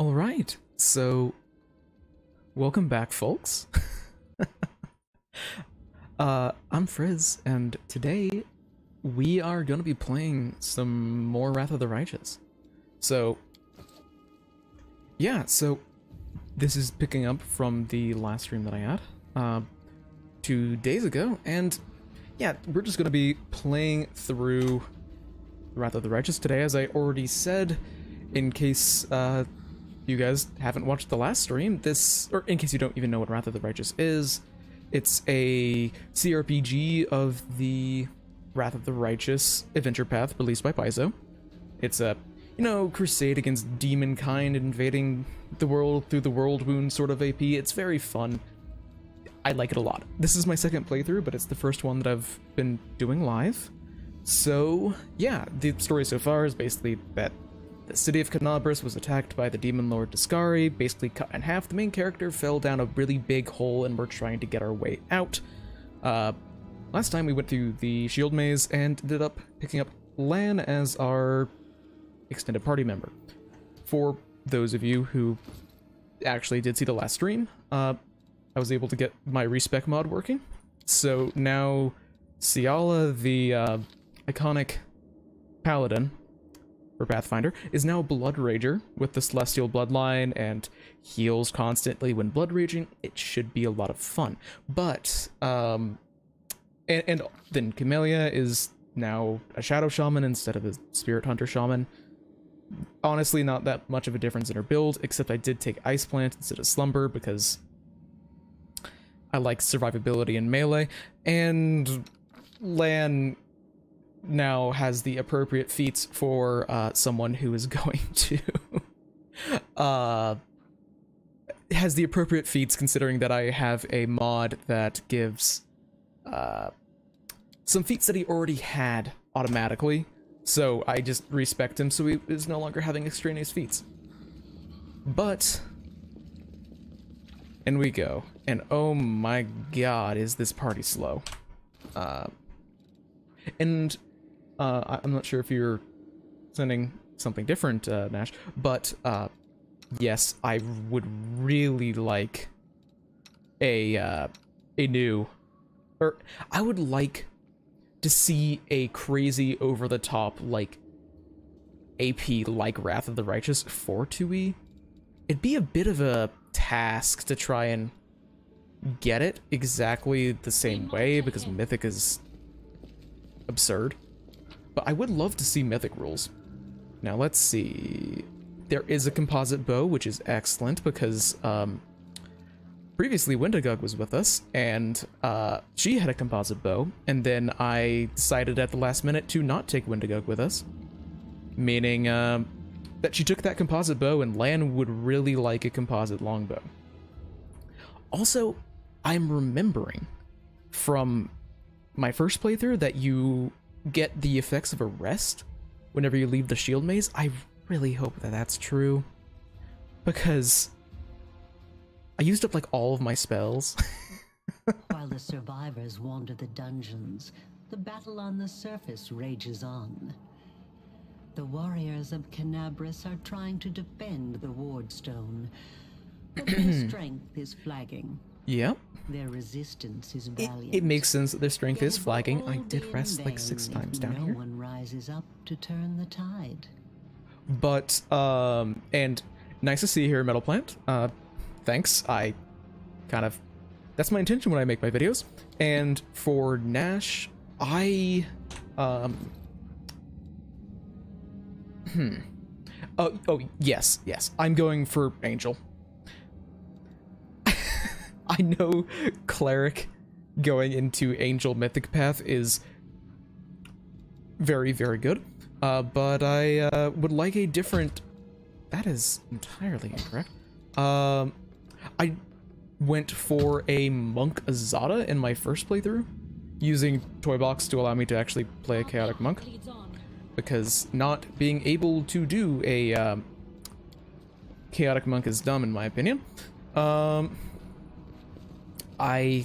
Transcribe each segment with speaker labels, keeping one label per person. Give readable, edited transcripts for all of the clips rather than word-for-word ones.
Speaker 1: Alright, so welcome back, folks. I'm Frizz, and today we are going to be playing some more Wrath of the Righteous. So, yeah, this is picking up from the last stream that I had 2 days ago, and yeah, we're just going to be playing through Wrath of the Righteous today, as I already said, in case you guys haven't watched the last stream. Or in case you don't even know what Wrath of the Righteous is, it's a CRPG of the Wrath of the Righteous adventure path released by Paizo. It's a, crusade against demon kind invading the world through the world wound sort of AP. It's very fun. I like it a lot. This is my second playthrough, but it's the first one that I've been doing live. So, yeah, the story so far is basically that the city of Canabras was attacked by the demon lord Discari, basically cut in half. The main character fell down a really big hole, and we're trying to get our way out. Last time we went through the shield maze and ended up picking up Lan as our extended party member. For those of you who actually did see the last stream, I was able to get my respec mod working. So now Ciala, the iconic paladin for Pathfinder, is now a Blood Rager with the Celestial Bloodline and heals constantly when Blood Raging. It should be a lot of fun. But, and then Camellia is now a Shadow Shaman instead of a Spirit Hunter Shaman. Honestly, not that much of a difference in her build, except I did take Ice Plant instead of Slumber because I like survivability in melee, and Lan now has the appropriate feats for someone who is going to has the appropriate feats, considering that I have a mod that gives some feats that he already had automatically, so I just respect him so he is no longer having extraneous feats. But in we go, and oh my god, is this party slow. I'm not sure if you're sending something different, Nash, but yes, I would really like I would like to see a crazy over-the-top, like, AP like Wrath of the Righteous for 2E. It'd be a bit of a task to try and get it exactly the same way, because Mythic is absurd. But I would love to see Mythic rules. Now let's see. There is a composite bow, which is excellent because previously Wendigog was with us, and she had a composite bow, and then I decided at the last minute to not take Wendigog with us, meaning that she took that composite bow, and Lan would really like a composite longbow. Also, I'm remembering from my first playthrough that you get the effects of a rest whenever you leave the shield maze. I really hope that that's true, because I used up like all of my spells.
Speaker 2: While the survivors wander the dungeons, the battle on the surface rages on. The warriors of Canabras are trying to defend the wardstone, but their strength is flagging.
Speaker 1: Yep.
Speaker 2: Their resistance is valiant.
Speaker 1: It makes sense that their strength is flagging. I did rest like 6 times down here.
Speaker 2: No one rises up to turn the tide.
Speaker 1: But, and nice to see you here, Metal Plant. Thanks. That's my intention when I make my videos. And for Nash, oh, yes, I'm going for Angel. I know Cleric going into Angel Mythic Path is very, very good, but I would like a different... That is entirely incorrect. I went for a Monk Azada in my first playthrough, using Toybox to allow me to actually play a Chaotic Monk, because not being able to do a Chaotic Monk is dumb in my opinion. I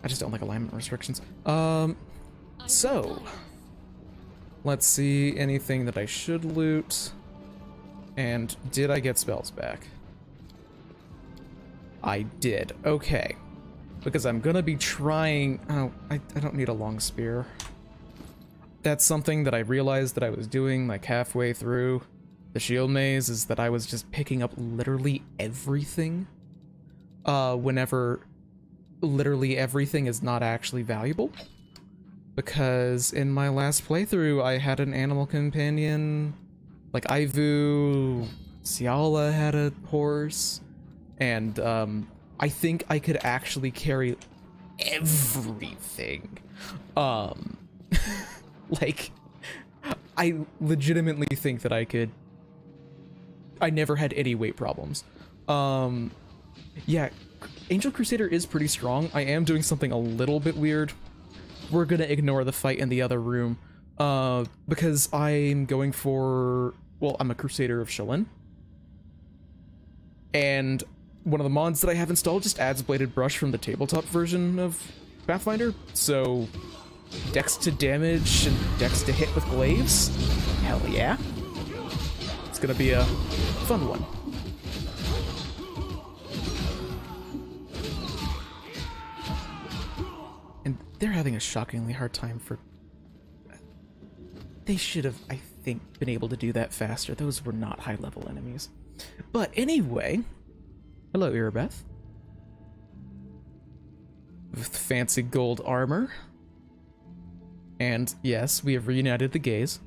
Speaker 1: just don't like alignment restrictions. So let's see, anything that I should loot. And did I get spells back? I did. Okay. Because I'm gonna be trying... Oh, I don't need a long spear. That's something that I realized that I was doing like halfway through the shield maze, is that I was just picking up literally everything. Whenever literally everything is not actually valuable. Because in my last playthrough, I had an animal companion. Like Ivu, Ciala had a horse, and I think I could actually carry everything. Like, I legitimately think that I could. I never had any weight problems. Yeah, Angel Crusader is pretty strong. I am doing something a little bit weird. We're gonna ignore the fight in the other room, because I'm going for, well, I'm a Crusader of Shalin. And one of the mods that I have installed just adds Bladed Brush from the tabletop version of Pathfinder, so dex to damage and dex to hit with glaives? Hell yeah. It's gonna be a fun one. And they're having a shockingly hard time for... They should have, I think, been able to do that faster. Those were not high-level enemies. But anyway... Hello, Irabeth. With fancy gold armor. And yes, we have reunited the gays.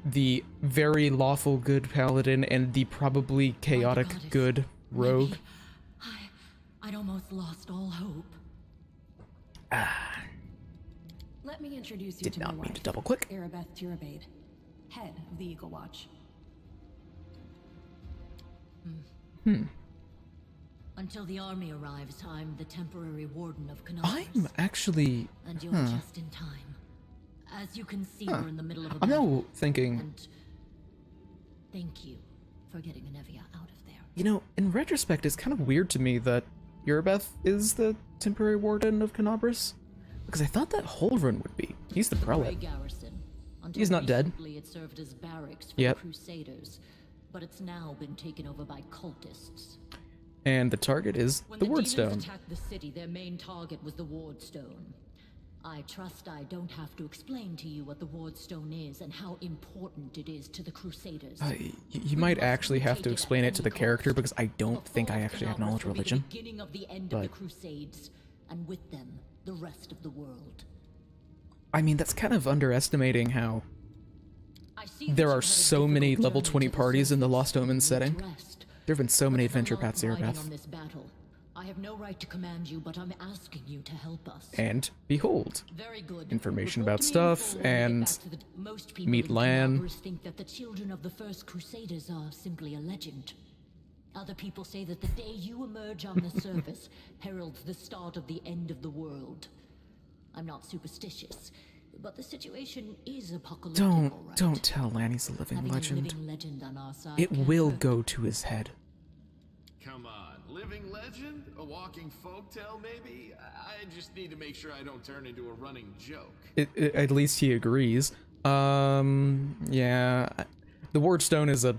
Speaker 1: The very lawful good paladin and the probably chaotic good rogue.
Speaker 2: I'd almost lost all hope.
Speaker 3: Let me introduce you
Speaker 1: Did
Speaker 3: to
Speaker 1: not
Speaker 3: my
Speaker 1: mean
Speaker 3: wife,
Speaker 1: to double click.
Speaker 3: Irabeth Tirabade, head of the Eagle Watch.
Speaker 2: Until the army arrives, I'm the temporary warden of Canopus.
Speaker 1: I'm actually...
Speaker 2: And you're just in time. As you can see, we're in the middle of a
Speaker 1: I'm
Speaker 2: battle.
Speaker 1: now thinking...
Speaker 2: And thank you for getting Anevia out of there.
Speaker 1: You know, in retrospect, it's kind of weird to me that Irabeth is the temporary warden of Canobris. Because I thought that Holrun would be. He's the prelate.
Speaker 2: Garrison. Until
Speaker 1: He's not dead.
Speaker 2: recently, it served as barracks for
Speaker 1: Yep.
Speaker 2: the Crusaders, but it's now been taken over by cultists.
Speaker 1: And the target is
Speaker 2: When
Speaker 1: the
Speaker 2: demons
Speaker 1: Wardstone.
Speaker 2: attacked the city, their main target was the Wardstone. I trust I don't have to explain to you what the Wardstone is and how important it is to the Crusaders.
Speaker 1: You might actually have to explain it to the character, because I don't think I actually have knowledge religion.
Speaker 2: The beginning of the end of the Crusades, and with them, the rest of the world.
Speaker 1: I mean, that's kind of underestimating how there are so many level 20 parties in the Lost Omens setting. There have been so many adventure paths here, Beth.
Speaker 2: I have no right to command you, but I'm asking you to help us.
Speaker 1: And behold,
Speaker 2: Very good.
Speaker 1: information
Speaker 2: Report
Speaker 1: about
Speaker 2: to me
Speaker 1: stuff
Speaker 2: in full when we get
Speaker 1: and
Speaker 2: back to most people
Speaker 1: meet
Speaker 2: in
Speaker 1: Lan.
Speaker 2: Canobris think that the children of the first Crusaders are simply a legend. Other people say that the day you emerge on the surface heralds the start of the end of the world. I'm not superstitious, but the situation is apocalyptic. all right.
Speaker 1: Don't tell Lan he's a living
Speaker 2: Having
Speaker 1: legend.
Speaker 2: a living legend on our side
Speaker 1: It
Speaker 2: can
Speaker 1: will
Speaker 2: hurt.
Speaker 1: go to his head.
Speaker 4: Come on, living legend? A walking folktale, maybe? I just need to make sure I don't turn into a running joke.
Speaker 1: At least he agrees. Yeah. The Wardstone is a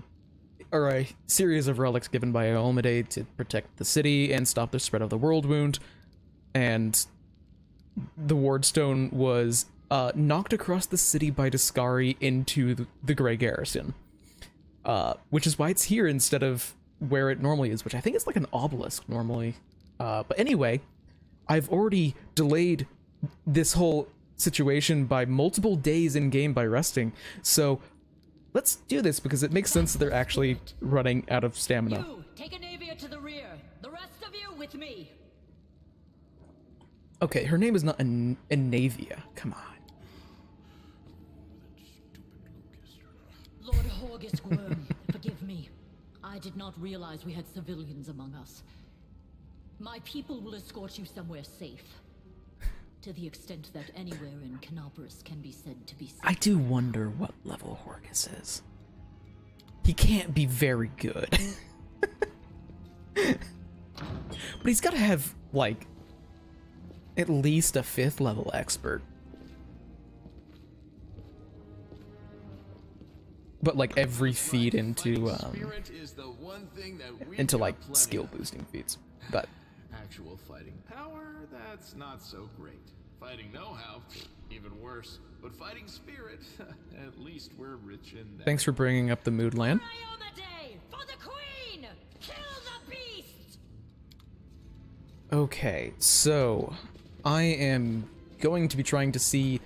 Speaker 1: series of relics given by Olmide to protect the city and stop the spread of the world wound. And the Wardstone was knocked across the city by Discari into the Grey Garrison. Which is why it's here instead of where it normally is, which I think is like an obelisk normally. But anyway, I've already delayed this whole situation by multiple days in game by resting. So let's do this because it makes sense that they're actually running out of stamina.
Speaker 2: You, take Anevia to the rear. The rest of you with me.
Speaker 1: Okay, her name is not Anavia. Come on.
Speaker 2: Lord Horgus Worm, forgive me. I did not realize we had civilians among us. My people will escort you somewhere safe. To the extent that anywhere in Canopus can be said to be safe.
Speaker 1: I do wonder what level Horgus is. He can't be very good. But he's gotta have, like, at least a 5th level expert. But like every feat into like skill boosting feats. But
Speaker 4: actual fighting power, that's not so great. Fighting know-how, even worse. But fighting spirit, at least we're rich in that.
Speaker 1: thanks for bringing up the mood, Lan.
Speaker 2: For the queen! Kill the beast!
Speaker 1: Okay, so I am going to be trying to see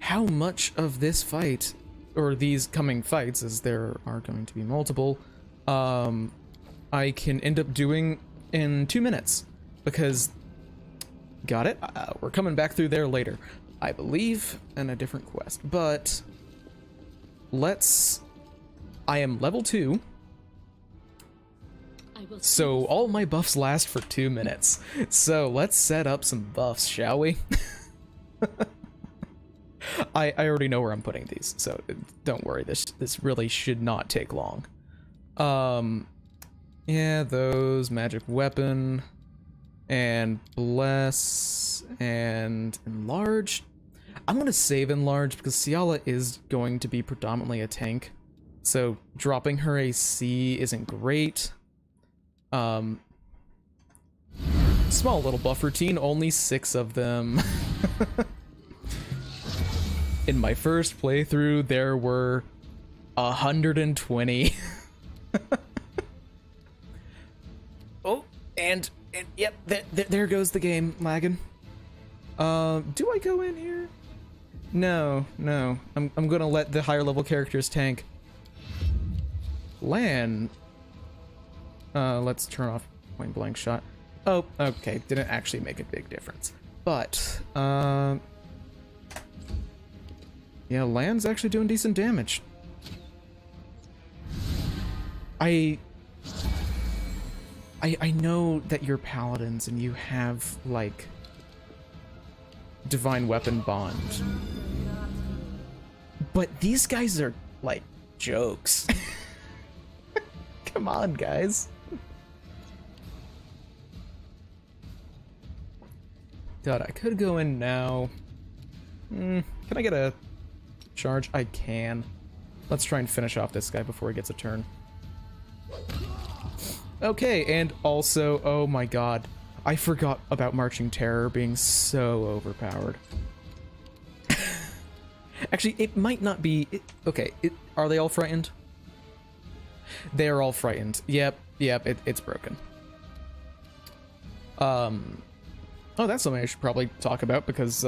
Speaker 1: how much of this fight, or these coming fights, as there are going to be multiple, I can end up doing in 2 minutes. Because, got it? We're coming back through there later, I believe, in a different quest. But I am level 2. So all my buffs last for 2 minutes. So let's set up some buffs, shall we? I already know where I'm putting these, so don't worry. This really should not take long. Yeah, those magic weapon and bless and enlarge. I'm gonna save enlarge because Ciala is going to be predominantly a tank, so dropping her AC isn't great. Small little buff routine, only 6 of them. In my first playthrough, there were 120. Oh, and yep, there goes the game lagging. Do I go in here? No. I'm gonna let the higher level characters tank. Lan. Let's turn off point blank shot. Oh, okay, didn't actually make a big difference. But, yeah, Lan's actually doing decent damage. I know that you're paladins and you have, like, divine weapon bond. But these guys are, like, jokes. Come on, guys. God, I could go in now. Can I get a charge? I can. Let's try and finish off this guy before he gets a turn. Okay, and also, oh my god, I forgot about Marching Terror being so overpowered. Actually, it might not be... okay, are they all frightened? They are all frightened. Yep, it's broken. Oh, that's something I should probably talk about, because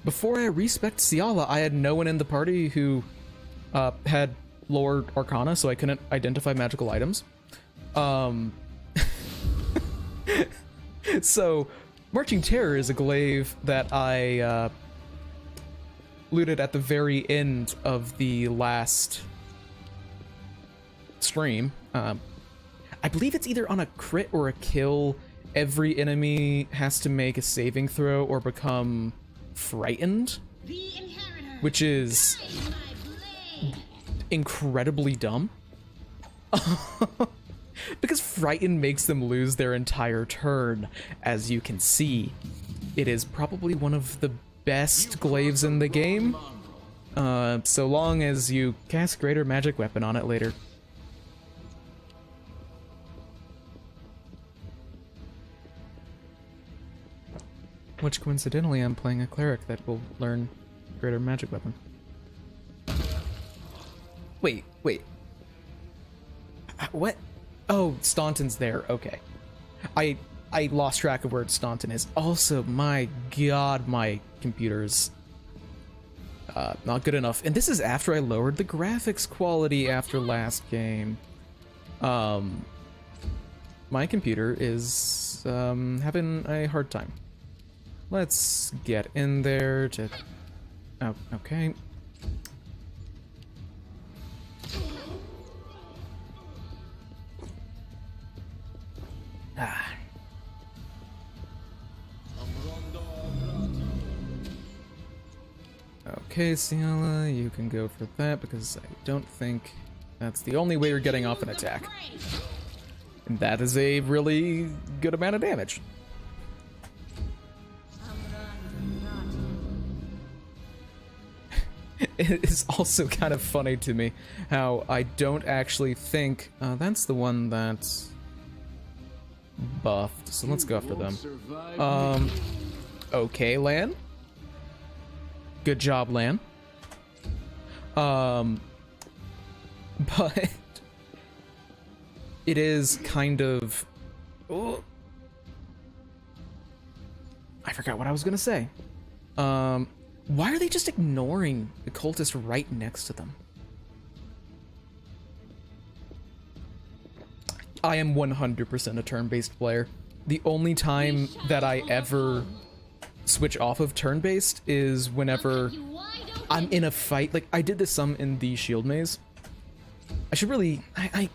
Speaker 1: before I respect Ciala, I had no one in the party who had lower Arcana, so I couldn't identify magical items. So, Marching Terror is a glaive that I looted at the very end of the last stream. I believe it's either on a crit or a kill. Every enemy has to make a saving throw or become frightened, which is incredibly dumb. Because frightened makes them lose their entire turn. As you can see, it is probably one of the best glaives in the game, so long as you cast greater magic weapon on it later. Which, coincidentally, I'm playing a cleric that will learn greater magic weapon. Wait. What? Oh, Staunton's there. Okay. I lost track of where Staunton is. Also, my god, my computer's not good enough. And this is after I lowered the graphics quality after last game. My computer is having a hard time. Let's get in there to... oh, okay. Ah. Okay, Ciala, you can go for that, because I don't think that's the only way you're getting off an attack. And that is a really good amount of damage. it's also kind of funny to me how I don't actually think that's the one that's buffed. So let's go after them. Okay, Lan. Good job, Lan. But it is kind of. Oh, I forgot what I was gonna say. Why are they just ignoring the cultist right next to them? I am 100% a turn-based player. The only time that I ever switch off of turn-based is whenever I'm in a fight. Like, I did this some in the shield maze. I should really, I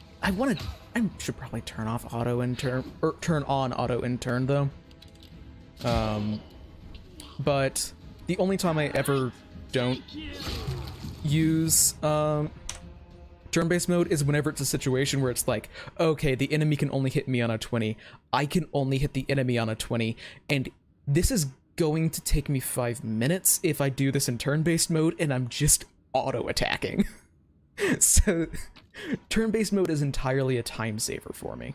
Speaker 1: should probably turn off auto intern, or turn on auto intern though. But the only time I ever don't use turn-based mode is whenever it's a situation where it's like, okay, the enemy can only hit me on a 20, I can only hit the enemy on a 20, and this is going to take me 5 minutes if I do this in turn-based mode, and I'm just auto-attacking. So, turn-based mode is entirely a time saver for me.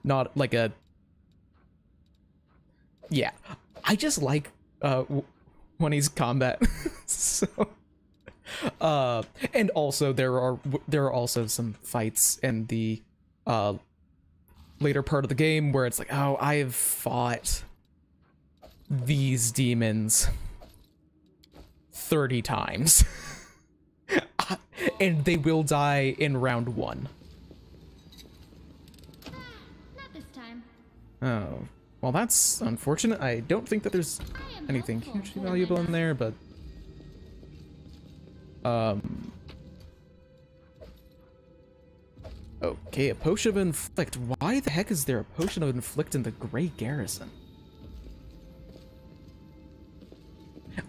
Speaker 1: Not like a... Yeah, I just like when he's combat. So... and also there are also some fights in the later part of the game where it's like, oh, I have fought these demons 30 times. And they will die in round 1.
Speaker 5: Not this time.
Speaker 1: Oh, well, that's unfortunate. I don't think that there's anything hugely valuable in there, but okay, a potion of inflict. Why the heck is there a potion of inflict in the Grey Garrison?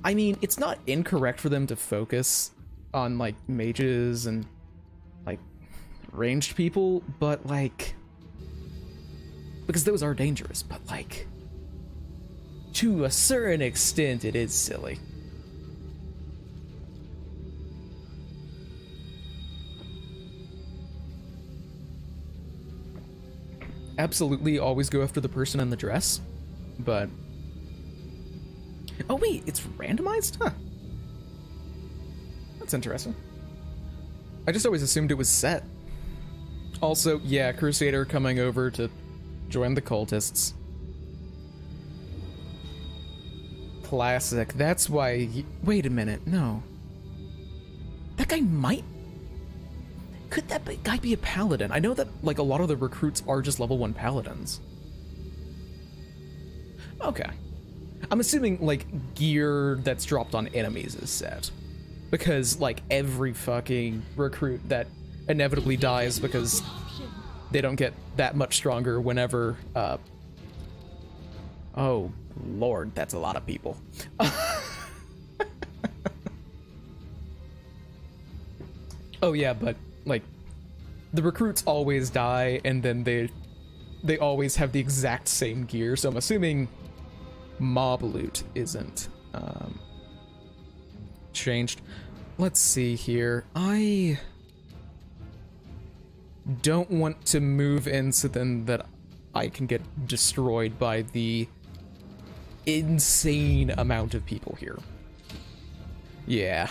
Speaker 1: I mean, it's not incorrect for them to focus on, like, mages and, like, ranged people, but, like, because those are dangerous, but, like, to a certain extent, it is silly. Absolutely always go after the person in the dress, but... Oh wait, it's randomized? Huh. That's interesting. I just always assumed it was set. Also, yeah, Crusader coming over to join the cultists. Classic. That's why wait a minute, no. That guy might... Could that guy be a paladin? I know that, like, a lot of the recruits are just level 1 paladins. Okay. I'm assuming, like, gear that's dropped on enemies is set. Because, like, every fucking recruit that inevitably dies because they don't get that much stronger whenever, oh, Lord, that's a lot of people. Oh, yeah, but... like, the recruits always die, and then they always have the exact same gear, so I'm assuming mob loot isn't changed. Let's see here. I don't want to move in so then that I can get destroyed by the insane amount of people here. Yeah.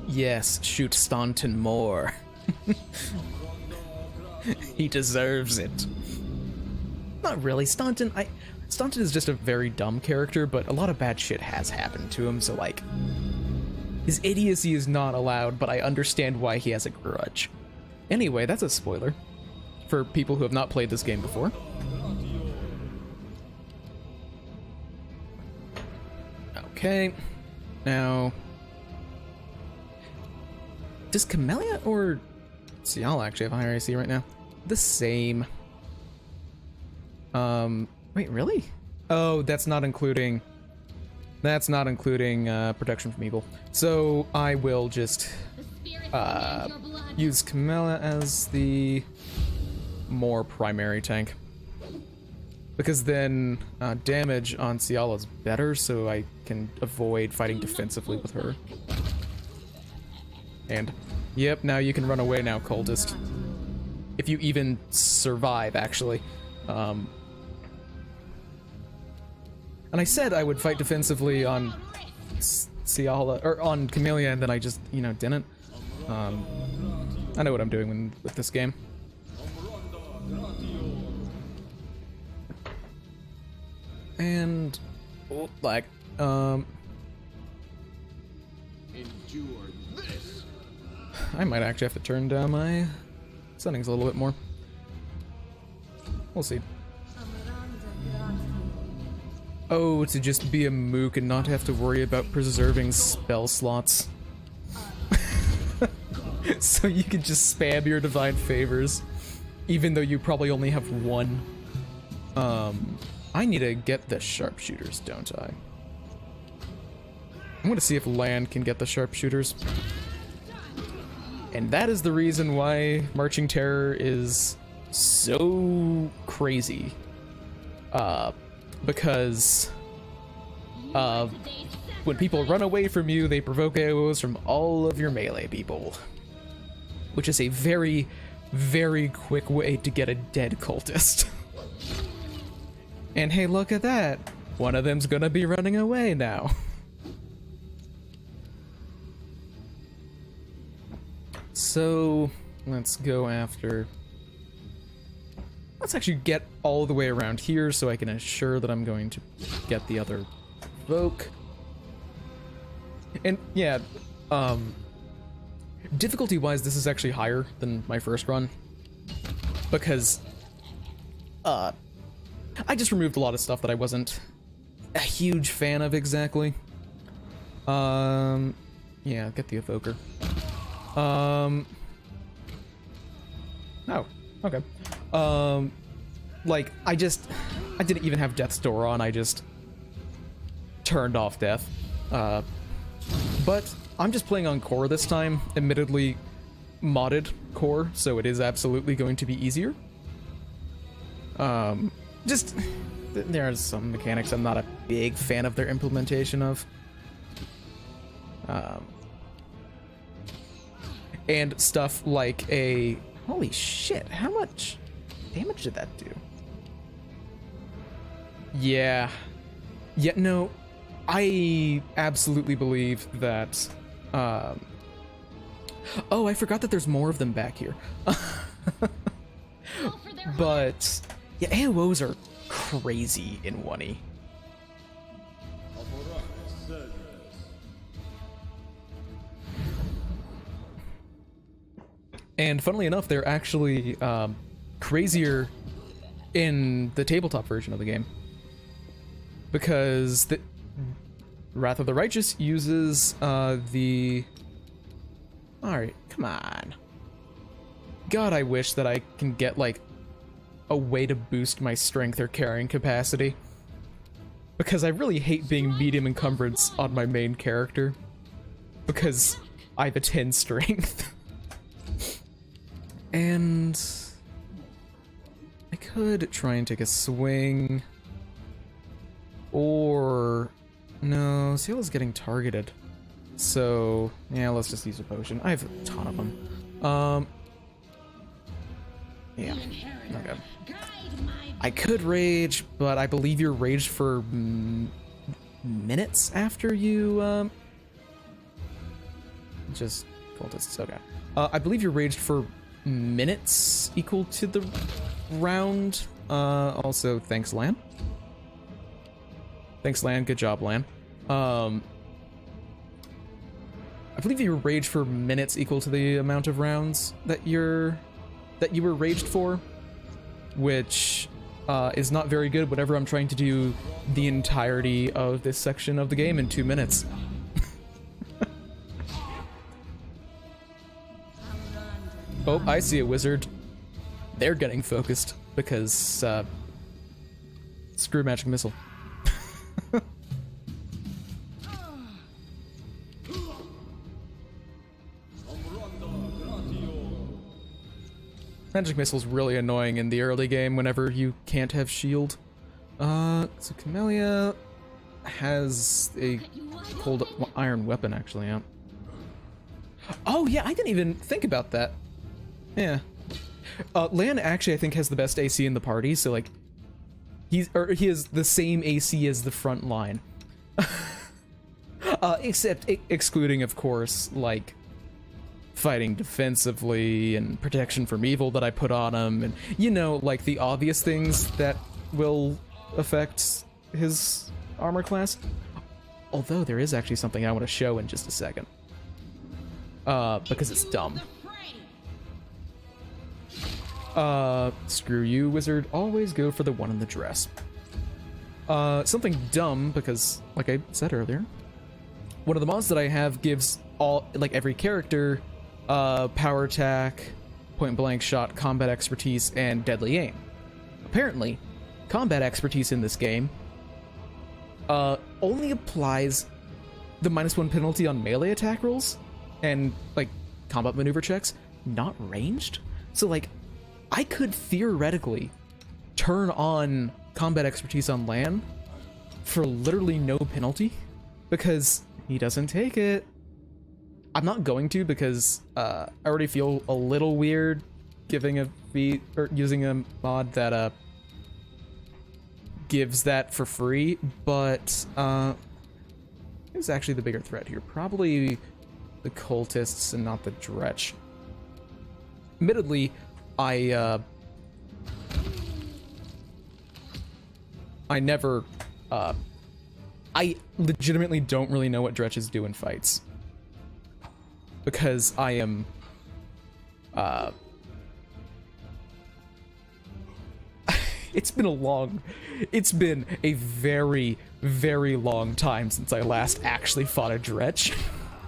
Speaker 1: Yes, shoot Staunton more. He deserves it. Not really. Staunton is just a very dumb character, but a lot of bad shit has happened to him, so, like, his idiocy is not allowed, but I understand why he has a grudge. Anyway, that's a spoiler for people who have not played this game before. Okay, now... Does Camellia or Cial actually have higher AC right now? The same. Wait, really? Oh, that's not including protection from evil. So I will just use Camellia as the more primary tank. Because then damage on Ciala's better, so I can avoid fighting defensively with her. And, yep, now you can run away now, cultist. If you even survive, actually. And I said I would fight defensively on Ciala, or on Camellia, and then I just, you know, didn't. I know what I'm doing with this game. And, oh, like,
Speaker 4: Endure this.
Speaker 1: I might actually have to turn down my settings a little bit more. We'll see. Oh, to just be a mook and not have to worry about preserving spell slots. So you can just spam your divine favors, even though you probably only have one. I need to get the sharpshooters, don't I? I'm gonna see if Land can get the sharpshooters. And that is the reason why Marching Terror is so crazy. Because when people run away from you, they provoke AOs from all of your melee people. Which is a very, very quick way to get a dead cultist. And hey, look at that! One of them's gonna be running away now. So, let's go after... Let's actually get all the way around here so I can assure that I'm going to get the other Voke. And, yeah, difficulty-wise, this is actually higher than my first run. Because, I just removed a lot of stuff that I wasn't a huge fan of exactly. Yeah, get the evoker. Oh, okay. Like, I didn't even have Death's Door on, I just turned off Death. But I'm just playing on core this time, admittedly modded core, so it is absolutely going to be easier. Just, there's some mechanics I'm not a big fan of their implementation of. And stuff like a... Holy shit, how much damage did that do? Yeah. Yeah, no, I absolutely believe that... Oh, I forgot that there's more of them back here. But... Yeah, AOs are crazy in 1E. And funnily enough, they're actually crazier in the tabletop version of the game. Because the Wrath of the Righteous uses the... Alright, come on. God, I wish that I can get, like, a way to boost my strength or carrying capacity. Because I really hate being medium encumbrance on my main character. Because I have a 10 strength. And... I could try and take a swing. Or... No, Ciela's getting targeted. So, yeah, let's just use a potion. I have a ton of them. Yeah, okay. I could rage, but I believe you're raged for minutes after you, just cultists, okay. I believe you're raged for minutes equal to the round. Also, thanks, Lan. Thanks, Lan. Good job, Lan. I believe you were raged for minutes equal to the amount of rounds that you were raged for, which is not very good whenever I'm trying to do the entirety of this section of the game in 2 minutes. Oh, I see a wizard. They're getting focused because screw magic missile. Magic Missile's really annoying in the early game whenever you can't have shield. So Camellia has a cold iron weapon, actually, yeah. Oh, yeah, I didn't even think about that. Yeah. Lan actually, I think, has the best AC in the party, so, like, he has the same AC as the front line. Except excluding, of course, like, fighting defensively and protection from evil that I put on him, and, you know, like, the obvious things that will affect his armor class. Although there is actually something I want to show in just a second. Because it's dumb. Screw you, wizard. Always go for the one in the dress. Something dumb, because, like I said earlier, one of the mods that I have gives every character, power attack, point blank shot, combat expertise, and deadly aim. Apparently, combat expertise in this game, only applies the -1 penalty on melee attack rolls, and, like, combat maneuver checks, not ranged. So, like, I could theoretically turn on combat expertise on Lan for literally no penalty, because he doesn't take it. I'm not going to, because I already feel a little weird giving a feat or using a mod that gives that for free, but who's actually the bigger threat here? Probably the cultists and not the Dretch. Admittedly, I legitimately don't really know what Dretches do in fights, because I am it's been a very, very long time since I last actually fought a Dretch.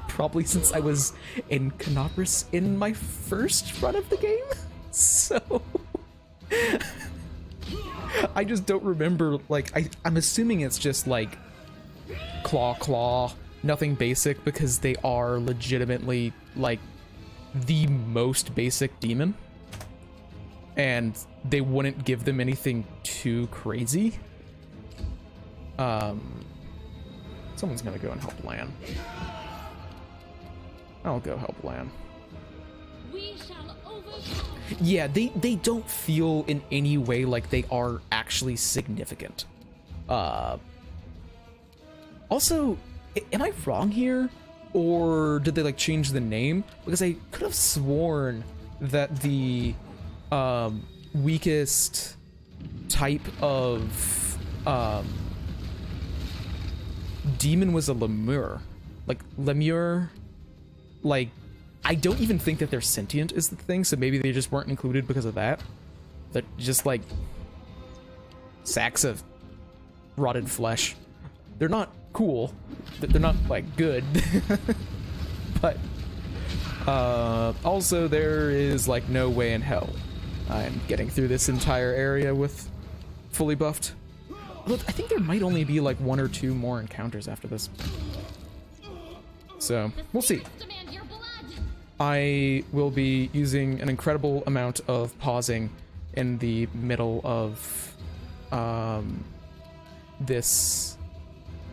Speaker 1: Probably since I was in Canopus in my first run of the game. So I just don't remember, like, I'm assuming it's just like claw, nothing basic, because they are legitimately like the most basic demon, and they wouldn't give them anything too crazy. Someone's gonna go and help Lan. I'll go help Lan. Yeah, they don't feel in any way like they are actually significant. Also, am I wrong here? Or did they, like, change the name? Because I could have sworn that the weakest type of demon was a lemur. Like, lemur, like, I don't even think that they're sentient is the thing, so maybe they just weren't included because of that. They're just, like, sacks of rotted flesh. They're not cool. They're not, like, good. But, also there is, like, no way in hell I'm getting through this entire area with fully buffed. Look, I think there might only be, like, 1 or 2 more encounters after this. So, we'll see. I will be using an incredible amount of pausing in the middle of this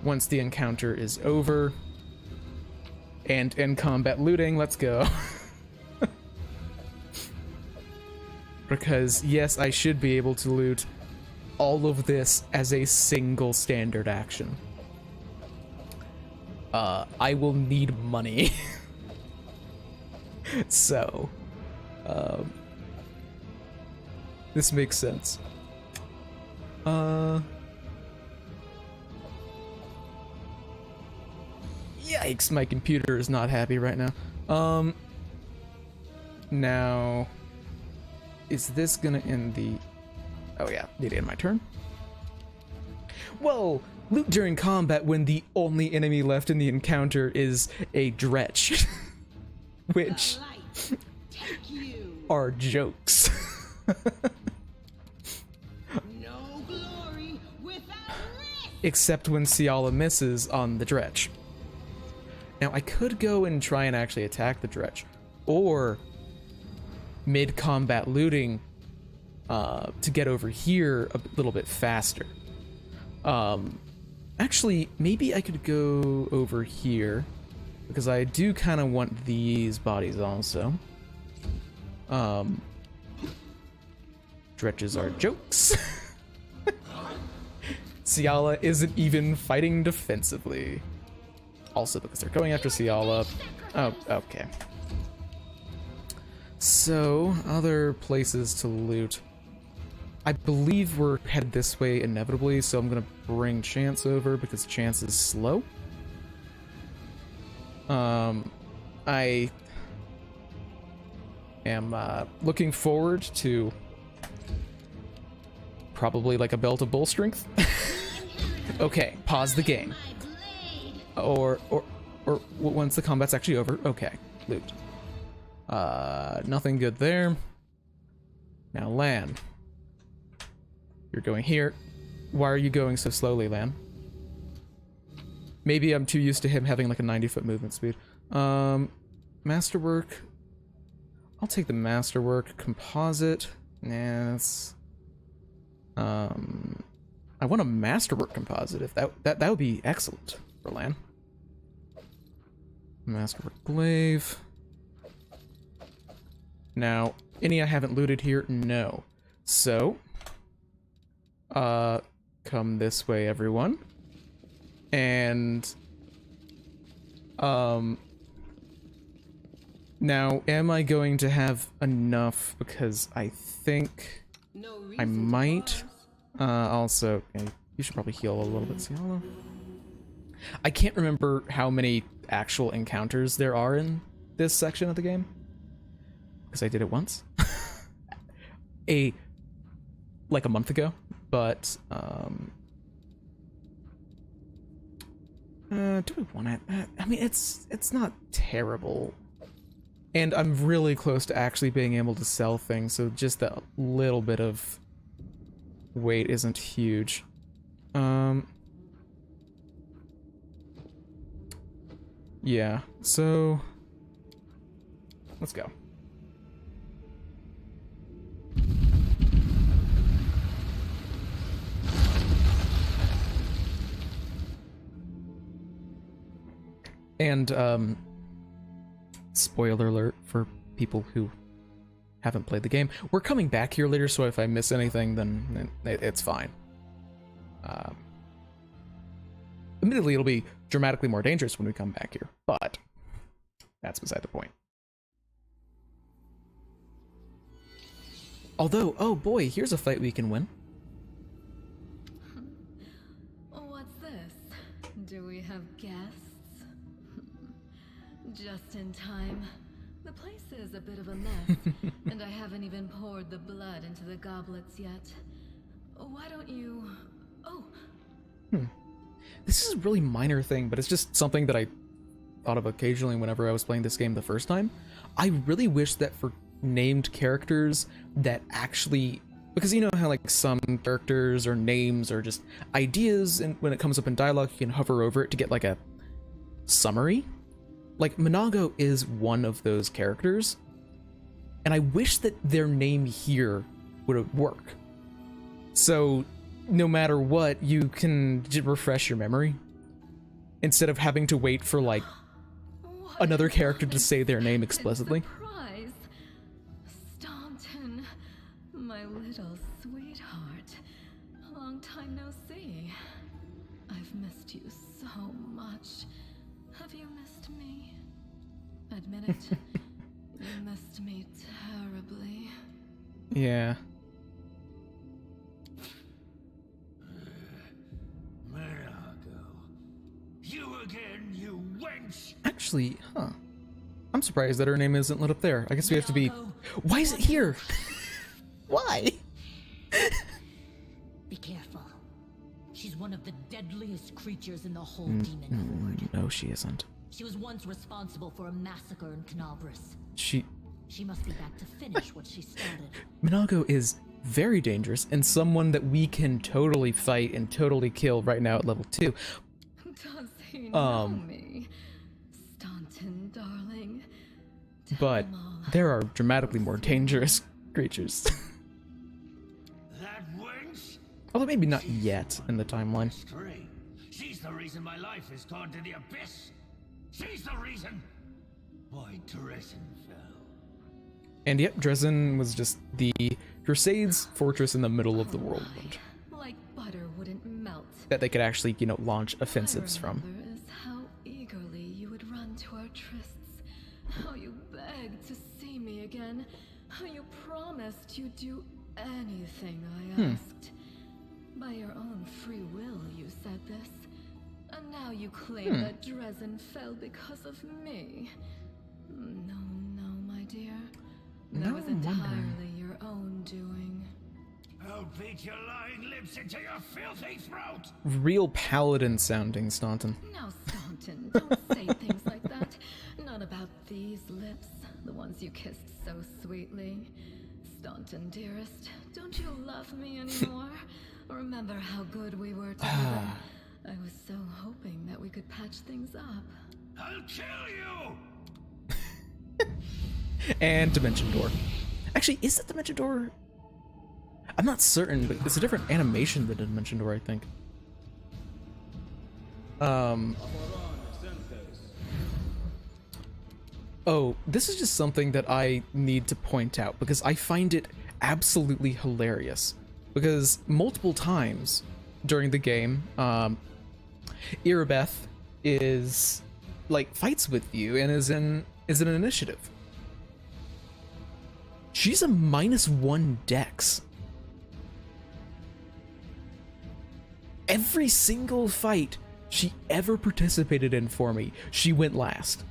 Speaker 1: once the encounter is over. And in combat looting, let's go. Because, yes, I should be able to loot all of this as a single standard action. I will need money. So, this makes sense. Yikes, my computer is not happy right now. Now, is this gonna end the... Oh yeah, need to end my turn. Well, loot during combat when the only enemy left in the encounter is a Dretch. Which are jokes.
Speaker 2: No glory without risk.
Speaker 1: Except when Ciala misses on the Dretch. Now, I could go and try and actually attack the Dretch, or mid-combat looting to get over here a little bit faster. Actually, maybe I could go over here, because I do kind of want these bodies also. Dretches are jokes. Ciala isn't even fighting defensively. Also because they're going after Ciala. Oh, okay. So, other places to loot. I believe we're headed this way inevitably, so I'm gonna bring Chance over because Chance is slow. I am looking forward to probably like a belt of bull strength. Okay, pause the game. Or once the combat's actually over. Okay, loot. Nothing good there. Now Lan. You're going here. Why are you going so slowly, Lan? Maybe I'm too used to him having like a 90-foot movement speed. Masterwork. I'll take the masterwork. Composite. Nah, that's... I want a masterwork composite. If that would be excellent for Lan. Masterwork glaive. Now, any I haven't looted here? No. So, come this way, everyone. And, now, am I going to have enough? Because I think I might. Also, okay, you should probably heal a little bit, Ciala. I can't remember how many actual encounters there are in this section of the game, because I did it once. Like a month ago, but, do we want it? I mean, it's not terrible. And I'm really close to actually being able to sell things, so just that little bit of weight isn't huge. Yeah, so let's go. And spoiler alert for people who haven't played the game. We're coming back here later, so if I miss anything, then it's fine. Admittedly, it'll be dramatically more dangerous when we come back here, but that's beside the point. Although, oh boy, here's a fight we can win.
Speaker 3: What's this? Do we have guests? Just in time. The place is a bit of a mess, and I haven't even poured the blood into the goblets yet. Why don't you... Oh.
Speaker 1: This is a really minor thing, but it's just something that I thought of occasionally whenever I was playing this game the first time. I really wish that for named characters that actually... Because you know how like some characters or names or just ideas, and when it comes up in dialogue, you can hover over it to get like a summary? Like, Minago is one of those characters, and I wish that their name here would work. So, no matter what, you can refresh your memory, instead of having to wait for, like, another character to say their name explicitly.
Speaker 3: Surprise! Staunton, my little sweetheart. Long time no see. I've missed you so much. Have you missed me? Admit it. You missed me terribly.
Speaker 1: Yeah.
Speaker 6: Minago. You again, you wench!
Speaker 1: Actually, huh. I'm surprised that her name isn't lit up there. I guess we have to be... Why is it here? Why?
Speaker 7: Be careful. She's one of the deadliest creatures in the whole demon horde.
Speaker 1: No, she isn't.
Speaker 7: She was once responsible for a massacre in Canabras.
Speaker 1: She
Speaker 7: must be back to finish what she started.
Speaker 1: Minago is very dangerous and someone that we can totally fight and totally kill right now at level 2.
Speaker 3: Does he know me? Staunton, darling.
Speaker 1: but there are dramatically more dangerous creatures.
Speaker 6: That wench?
Speaker 1: Although maybe not yet in the timeline.
Speaker 6: Strange. She's the reason my life has gone to the abyss. She's the reason why Dresden fell.
Speaker 1: And yep, Dresden was just the Crusades fortress in the middle of the world
Speaker 3: Like butter wouldn't melt.
Speaker 1: that they could actually, you know, launch offensives
Speaker 3: What I
Speaker 1: from.
Speaker 3: remember is how eagerly you would run to our trysts, how you begged to see me again, how you promised you'd do anything I asked. By your own free will, you said this. And now you claim that Dresden fell because of me. No, no, my dear. That
Speaker 1: No
Speaker 3: was
Speaker 1: wonder.
Speaker 3: entirely your own doing.
Speaker 6: I'll beat your lying lips into your filthy throat!
Speaker 1: Real paladin sounding, Staunton.
Speaker 3: Now, Staunton, don't say things like that. Not about these lips, the ones you kissed so sweetly. Staunton, dearest, don't you love me anymore? Remember how good we were together? I was so hoping that we could patch things up.
Speaker 6: I'll kill you!
Speaker 1: And Dimension Door. Actually, is that Dimension Door? I'm not certain, but it's a different animation than Dimension Door, I think. Oh, this is just something that I need to point out because I find it absolutely hilarious. Because multiple times during the game, Irabeth is like fights with you and is an initiative. She's a -1 dex. Every single fight she ever participated in for me, she went last.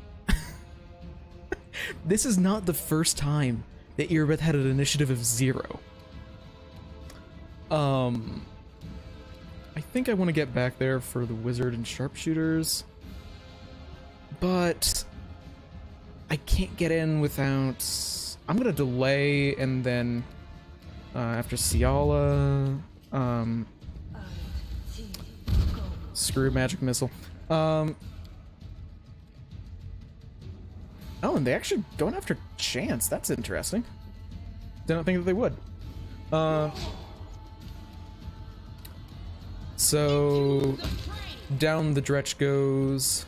Speaker 1: This is not the first time that Irabeth had an initiative of 0. I think I want to get back there for the wizard and sharpshooters, but I can't get in without... I'm gonna delay, and then after Ciala, screw magic missile. Oh, and they actually going after Chance. That's interesting. Didn't think that they would. So down the Dretch goes,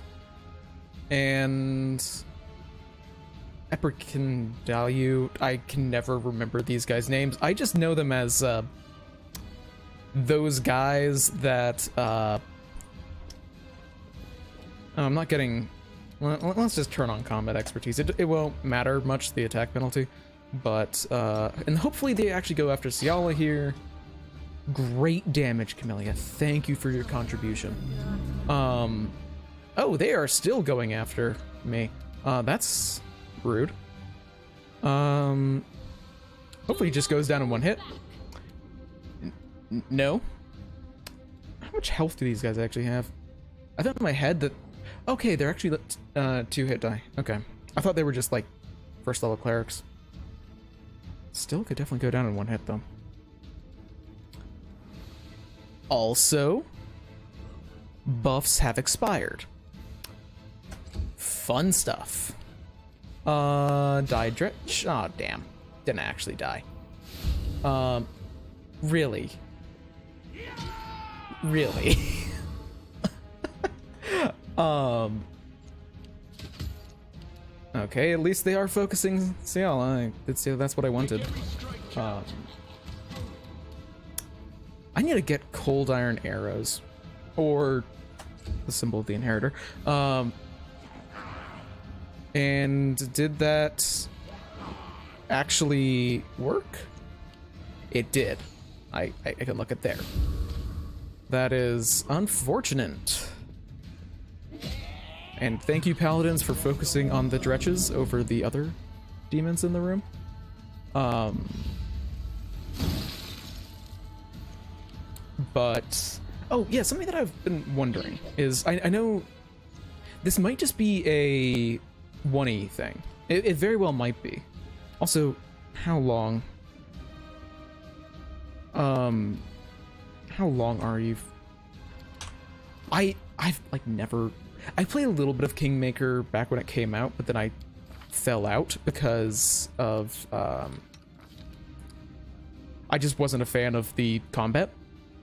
Speaker 1: and Eperkindalu. I can never remember these guys' names. I just know them as those guys that I'm not getting. Let's just turn on combat expertise. It won't matter much, the attack penalty, but and hopefully they actually go after Ciala here. Great damage, Camellia. Thank you for your contribution. Oh, they are still going after me. That's rude. Hopefully he just goes down in one hit. No. How much health do these guys actually have? I thought in my head that... Okay, they're actually 2 hit die. Okay. I thought they were just like first level clerics. Still could definitely go down in one hit though. Also, buffs have expired. Fun stuff. Died Dretch. Oh, damn. Didn't actually die. Really? Really? Okay, at least they are focusing Ciala. I did say that's what I wanted. I need to get cold iron arrows, or the symbol of the inheritor. And did that actually work? It did. I can look at there. That is unfortunate. And thank you, Paladins, for focusing on the Dretches over the other demons in the room. But, oh yeah, something that I've been wondering is, I know this might just be a 1E thing. It very well might be. Also, how long? How long are you? I've like never... I played a little bit of Kingmaker back when it came out, but then I fell out because of I just wasn't a fan of the combat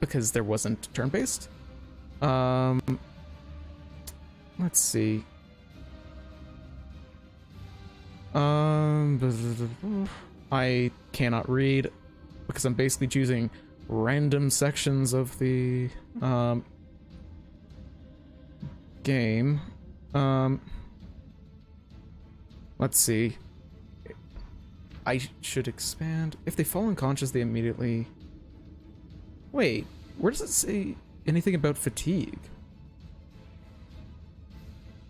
Speaker 1: because there wasn't turn-based. Let's see. I cannot read because I'm basically choosing random sections of the game. Let's see. I should expand. If they fall unconscious, they immediately... Wait, where does it say anything about fatigue?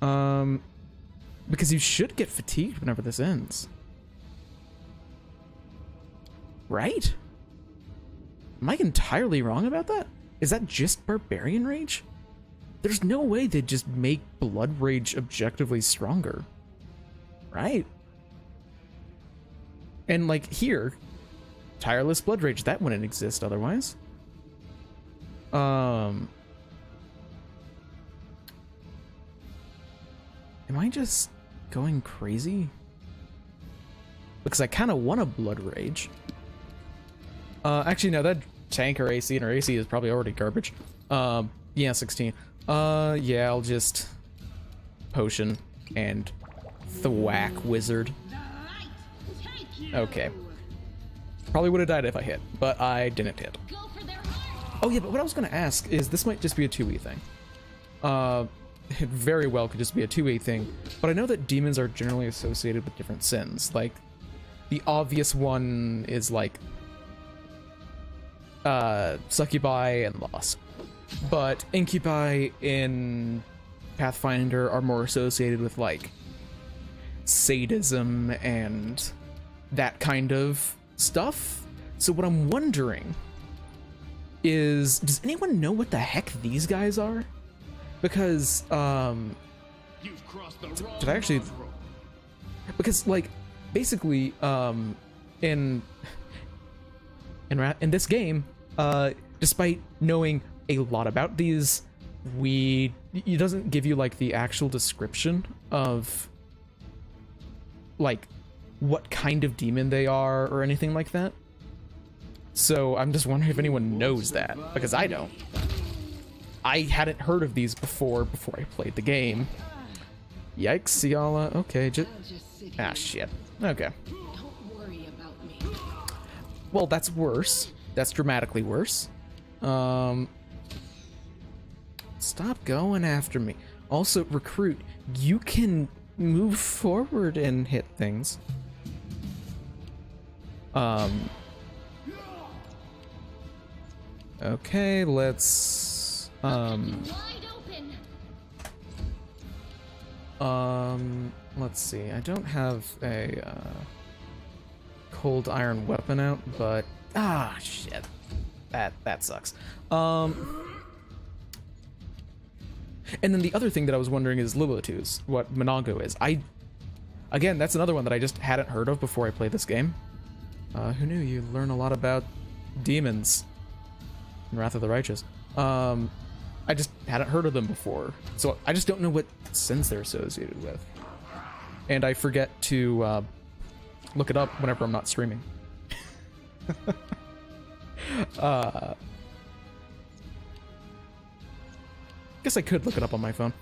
Speaker 1: Because you should get fatigued whenever this ends. Right? Am I entirely wrong about that? Is that just Barbarian Rage? There's no way they'd just make Blood Rage objectively stronger. Right? And like here, Tireless Blood Rage, that wouldn't exist otherwise. Am I just going crazy? Because I kind of want a Blood Rage. Actually, no, that tank or AC and her AC is probably already garbage. Yeah, 16. Yeah, I'll just potion and thwack wizard. Okay. Probably would have died if I hit, but I didn't hit. Oh yeah, but what I was gonna ask is this might just be a 2E thing. It very well could just be a 2E thing, but I know that demons are generally associated with different sins. Like, the obvious one is like succubi and loss. But incubi in Pathfinder are more associated with like sadism and that kind of stuff. So what I'm wondering is, does anyone know what the heck these guys are? Because
Speaker 4: You've crossed the wrong
Speaker 1: did I actually?
Speaker 4: crossroad.
Speaker 1: Because like basically in this game, despite knowing a lot about these, it doesn't give you like the actual description of like what kind of demon they are or anything like that. So I'm just wondering if anyone knows that, because I don't. I hadn't heard of these before I played the game. Yikes, Ciala. Okay, shit. Okay.
Speaker 8: Don't worry about me.
Speaker 1: Well, that's worse. That's dramatically worse. Stop going after me. Also, recruit, you can move forward and hit things. Okay, let's let's see. I don't have a cold iron weapon out, but shit. That sucks. And then the other thing that I was wondering is Lilitus, what Monongo is. Again, that's another one that I just hadn't heard of before I played this game. Who knew? You learn a lot about demons in Wrath of the Righteous. I just hadn't heard of them before, so I just don't know what sins they're associated with. And I forget to look it up whenever I'm not streaming. Guess I could look it up on my phone.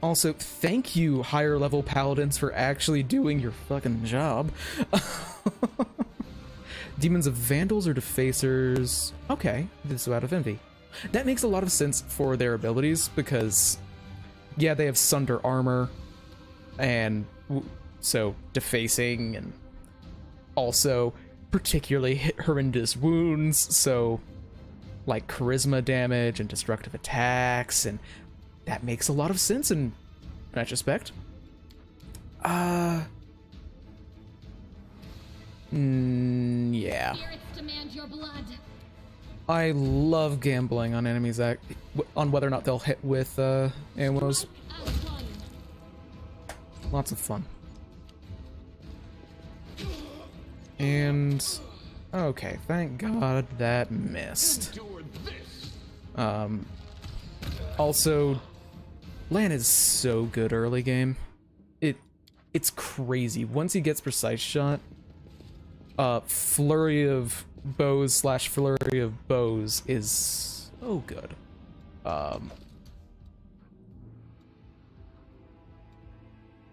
Speaker 1: Also, thank you, higher level paladins, for actually doing your fucking job. Demons of Vandals or Defacers. Okay, this is out of envy. That makes a lot of sense for their abilities, because, yeah, they have Sunder armor, and so defacing, and also particularly horrendous wounds, so like charisma damage and destructive attacks, and that makes a lot of sense in retrospect. Yeah.
Speaker 5: Spirits demand your blood.
Speaker 1: I love gambling on enemies on whether or not they'll hit with ammos. Lots of fun. And okay, thank God that missed. Also, Lan is so good early game. It's crazy. Once he gets precise shot, flurry of bows / flurry of bows is so good.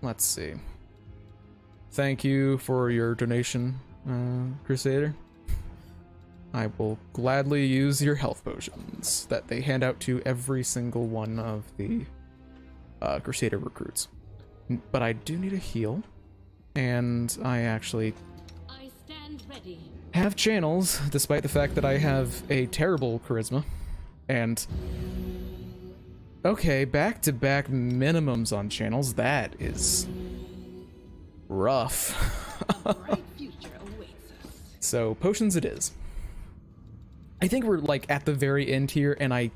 Speaker 1: Let's see. Thank you for your donation, Crusader. I will gladly use your health potions that they hand out to every single one of the Crusader recruits. But I do need a heal, and I actually
Speaker 7: stand ready.
Speaker 1: have channels, despite the fact that I have a terrible charisma. And okay, back-to-back minimums on channels. That is rough.
Speaker 8: Bright future awaits us.
Speaker 1: So potions it is. I think we're like at the very end here, and I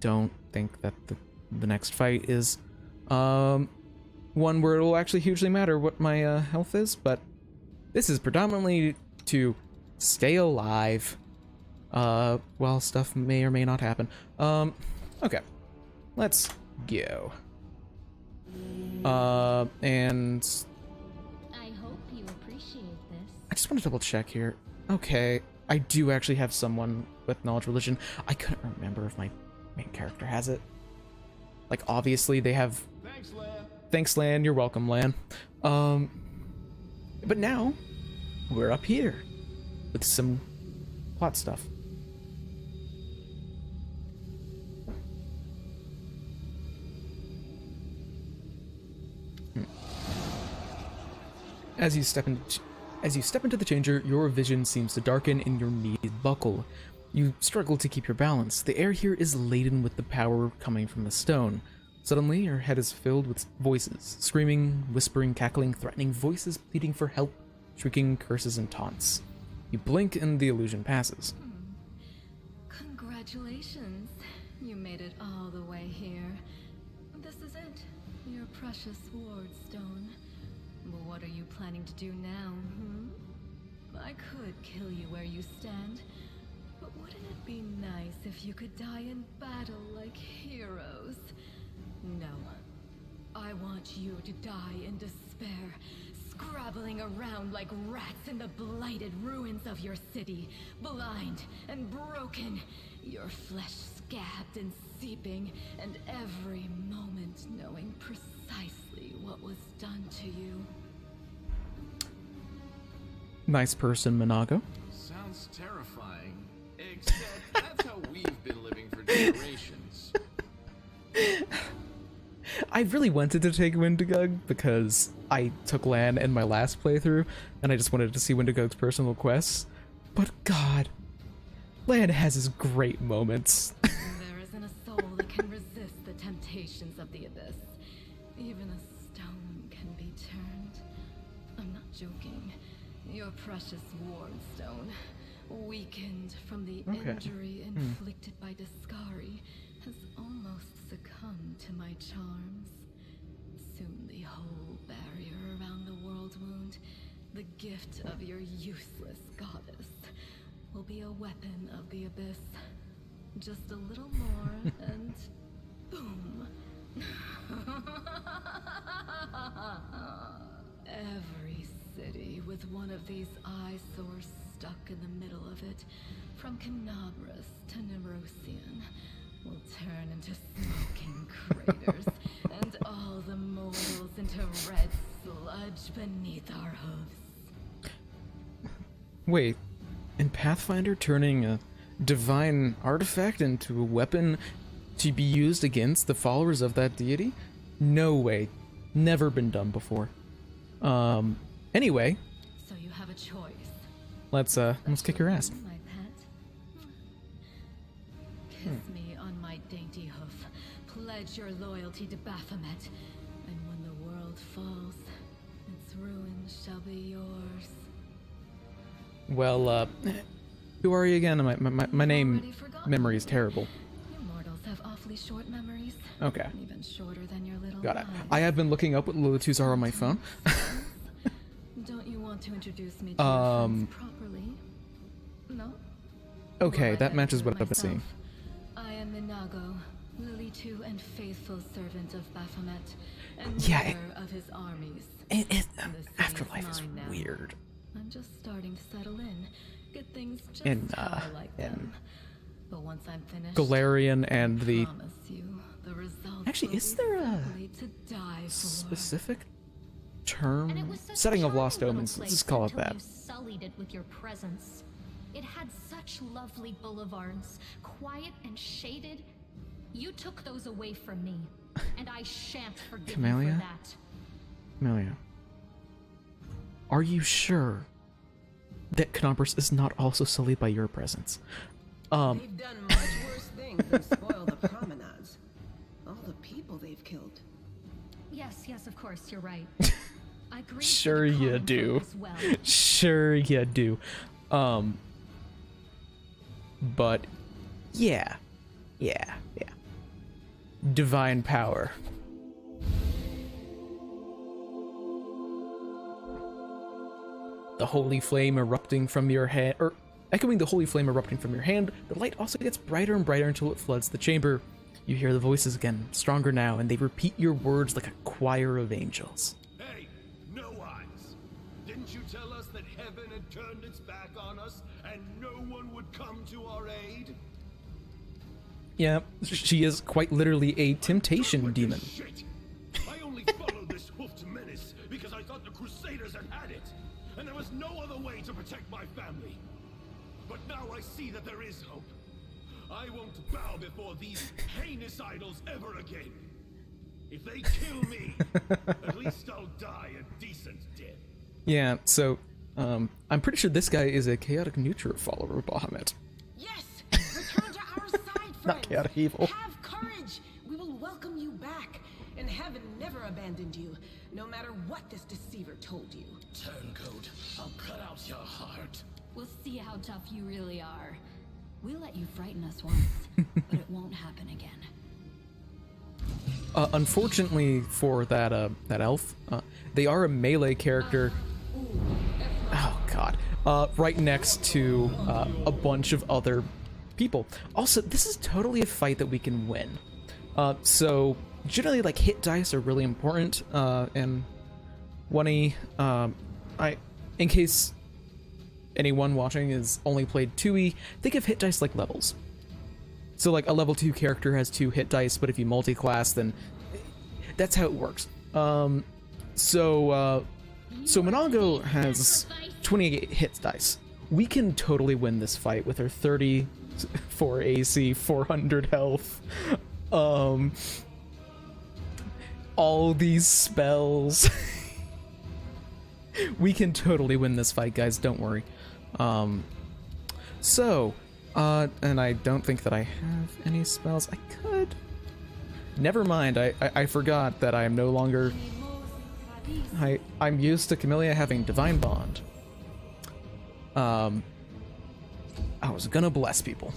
Speaker 1: don't think that the next fight is one where it'll actually hugely matter what my health is, but this is predominantly to stay alive while stuff may or may not happen. Okay, let's go. And
Speaker 5: I hope you appreciate this.
Speaker 1: I just want to double check here. Okay, I do actually have someone with knowledge religion. I couldn't remember if my main character has it. Like, obviously they have.
Speaker 4: Thanks, Lan.
Speaker 1: Thanks, Lan. You're welcome, Lan. But now we're up here with some plot stuff. As you step into the changer, your vision seems to darken and your knees buckle. You struggle to keep your balance. The air here is laden with the power coming from the stone. Suddenly, your head is filled with voices, screaming, whispering, cackling, threatening voices pleading for help, shrieking curses and taunts. You blink and the illusion passes.
Speaker 3: Congratulations. You made it all the way here. This is it. Your precious ward stone. But what are you planning to do now, I could kill you where you stand, but wouldn't it be nice if you could die in battle like heroes? No. I want you to die in despair, scrabbling around like rats in the blighted ruins of your city, blind and broken, your flesh scabbed and seeping, and every moment knowing precisely what was done to you.
Speaker 1: Nice person, Minago.
Speaker 4: Sounds terrifying. Except that's how we've been living for generations.
Speaker 1: I really wanted to take Wendigo because I took Lan in my last playthrough, and I just wanted to see Wendigo's personal quests. But God, Lan has his great moments.
Speaker 3: There isn't a soul that can resist the temptations of the abyss. Even a stone can be turned. I'm not joking. Your precious ward stone, weakened from the injury inflicted by Discari, has almost succumbed to my charms. Soon the whole barrier around the world wound, the gift of your useless goddess, will be a weapon of the abyss. Just a little more and boom. Every city with one of these eyesores stuck in the middle of it, from Canabras to Neurosian, will turn into smoking craters, and all the mortals into red sludge beneath our hooves.
Speaker 1: Wait, in Pathfinder, turning a divine artifact into a weapon to be used against the followers of that deity? No way. Never been done before. Anyway,
Speaker 3: So you have a choice.
Speaker 1: let's kick your ass.
Speaker 3: My pet. Kiss me on my dainty hoof. Pledge your loyalty to Baphomet. And when the world falls, its ruins shall be yours.
Speaker 1: Well, who are you again? My name
Speaker 3: Already forgotten.
Speaker 1: memory is terrible.
Speaker 3: You mortals have awfully short memories.
Speaker 1: Okay.
Speaker 3: Even shorter than your little
Speaker 1: Got it.
Speaker 3: lives.
Speaker 1: I have been looking up what Lilitus are on my phone.
Speaker 3: Don't you want to introduce me to your friends properly? No?
Speaker 1: Okay,
Speaker 3: Well, I
Speaker 1: that
Speaker 3: better
Speaker 1: matches
Speaker 3: do it
Speaker 1: what I've been seeing.
Speaker 3: myself. I am Minago, Lily too, and faithful servant of Baphomet, and
Speaker 1: Yeah,
Speaker 3: leader of his armies.
Speaker 1: It,
Speaker 3: The city
Speaker 1: Afterlife is
Speaker 3: mine now.
Speaker 1: weird.
Speaker 3: I'm just starting to settle in, get things just
Speaker 1: In,
Speaker 3: how I like
Speaker 1: in
Speaker 3: them. But once I'm finished,
Speaker 1: Galarian and the...
Speaker 3: promise you, the results
Speaker 1: Actually,
Speaker 3: will
Speaker 1: is
Speaker 3: be
Speaker 1: there a
Speaker 3: simply to die for.
Speaker 1: specific
Speaker 5: And it
Speaker 1: term?
Speaker 5: was such
Speaker 1: Setting
Speaker 5: a
Speaker 1: of Lost
Speaker 5: charming
Speaker 1: Omens,
Speaker 5: little
Speaker 1: let's just
Speaker 5: place
Speaker 1: call it
Speaker 5: until
Speaker 1: that.
Speaker 5: You sullied it with your presence. It had such lovely boulevards, quiet and shaded. You took those away from me, and I shan't forgive you
Speaker 1: Camellia?
Speaker 5: for that.
Speaker 1: Amelia, are you sure that Canopus is not also sullied by your presence?
Speaker 8: They've done much worse things than spoil the promenades. All the people they've killed.
Speaker 5: Yes, of course, you're right. I grieve for
Speaker 1: Sure
Speaker 5: the
Speaker 1: you
Speaker 5: common
Speaker 1: do.
Speaker 5: folk as well.
Speaker 1: Sure you do. But yeah. Divine power. The holy flame erupting from your hand, or echoing the holy flame erupting from your hand, the light also gets brighter and brighter until it floods the chamber. You hear the voices again, stronger now, and they repeat your words like a choir of angels.
Speaker 9: Hey, no eyes! Didn't you tell us that heaven had turned its back on us and no one would come to our aid?
Speaker 1: Yeah, she is quite literally a temptation demon.
Speaker 9: Shit! I only followed this hoofed menace because I thought the Crusaders had it, and there was no other way to protect my family. But now I see that there is hope. I won't bow before these heinous idols ever again. If they kill me, at least I'll die a decent death.
Speaker 1: Yeah, so, I'm pretty sure this guy is a chaotic neutral follower of Bahamut.
Speaker 8: Yes! Return to our side, friends!
Speaker 1: Not chaotic evil.
Speaker 8: Have courage! We will welcome you back. And heaven never abandoned you, no matter what this deceiver told you.
Speaker 6: Turncoat, I'll cut out your heart.
Speaker 3: We'll see how tough you really are. We'll let you frighten us once, but it won't happen again.
Speaker 1: Unfortunately for that elf, they are a melee character. Oh god. Right next to a bunch of other people. Also, this is totally a fight that we can win. So generally, like, hit dice are really important. And 1E, in case anyone watching has only played 2E, think of hit dice like levels. So like a level 2 character has 2 hit dice, but if you multi-class, then that's how it works. So Monago has 28 hit dice. We can totally win this fight with her 34 AC, 400 health. All these spells. We can totally win this fight, guys, don't worry. And I don't think that I have any spells. I could. Never mind, I forgot that I am no longer... I'm used to Camellia having Divine Bond. I was gonna bless people.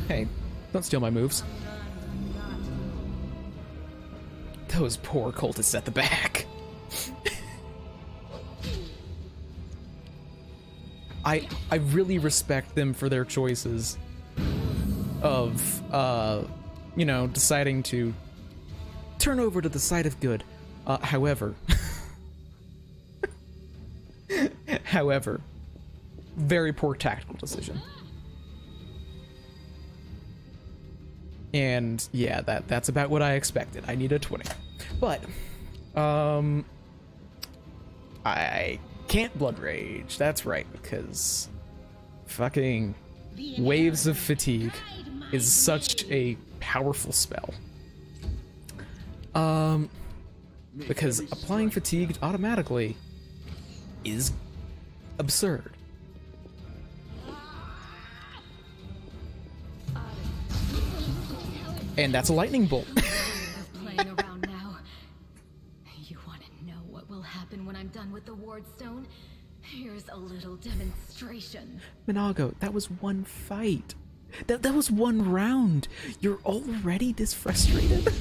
Speaker 1: Hey, don't steal my moves. Those poor cultists at the back. I really respect them for their choices of, you know, deciding to turn over to the side of good. However, very poor tactical decision. And yeah, that's about what I expected. I need a 20. But, I can't Blood Rage, that's right, because fucking Waves of Fatigue is such a powerful spell. Because applying Fatigued automatically is absurd. And that's a lightning bolt.
Speaker 3: Playing around now. You want to know what will happen when I'm done with the Wardstone? Here's a little demonstration.
Speaker 1: Monago, that was one fight. That was one round. You're already this frustrated?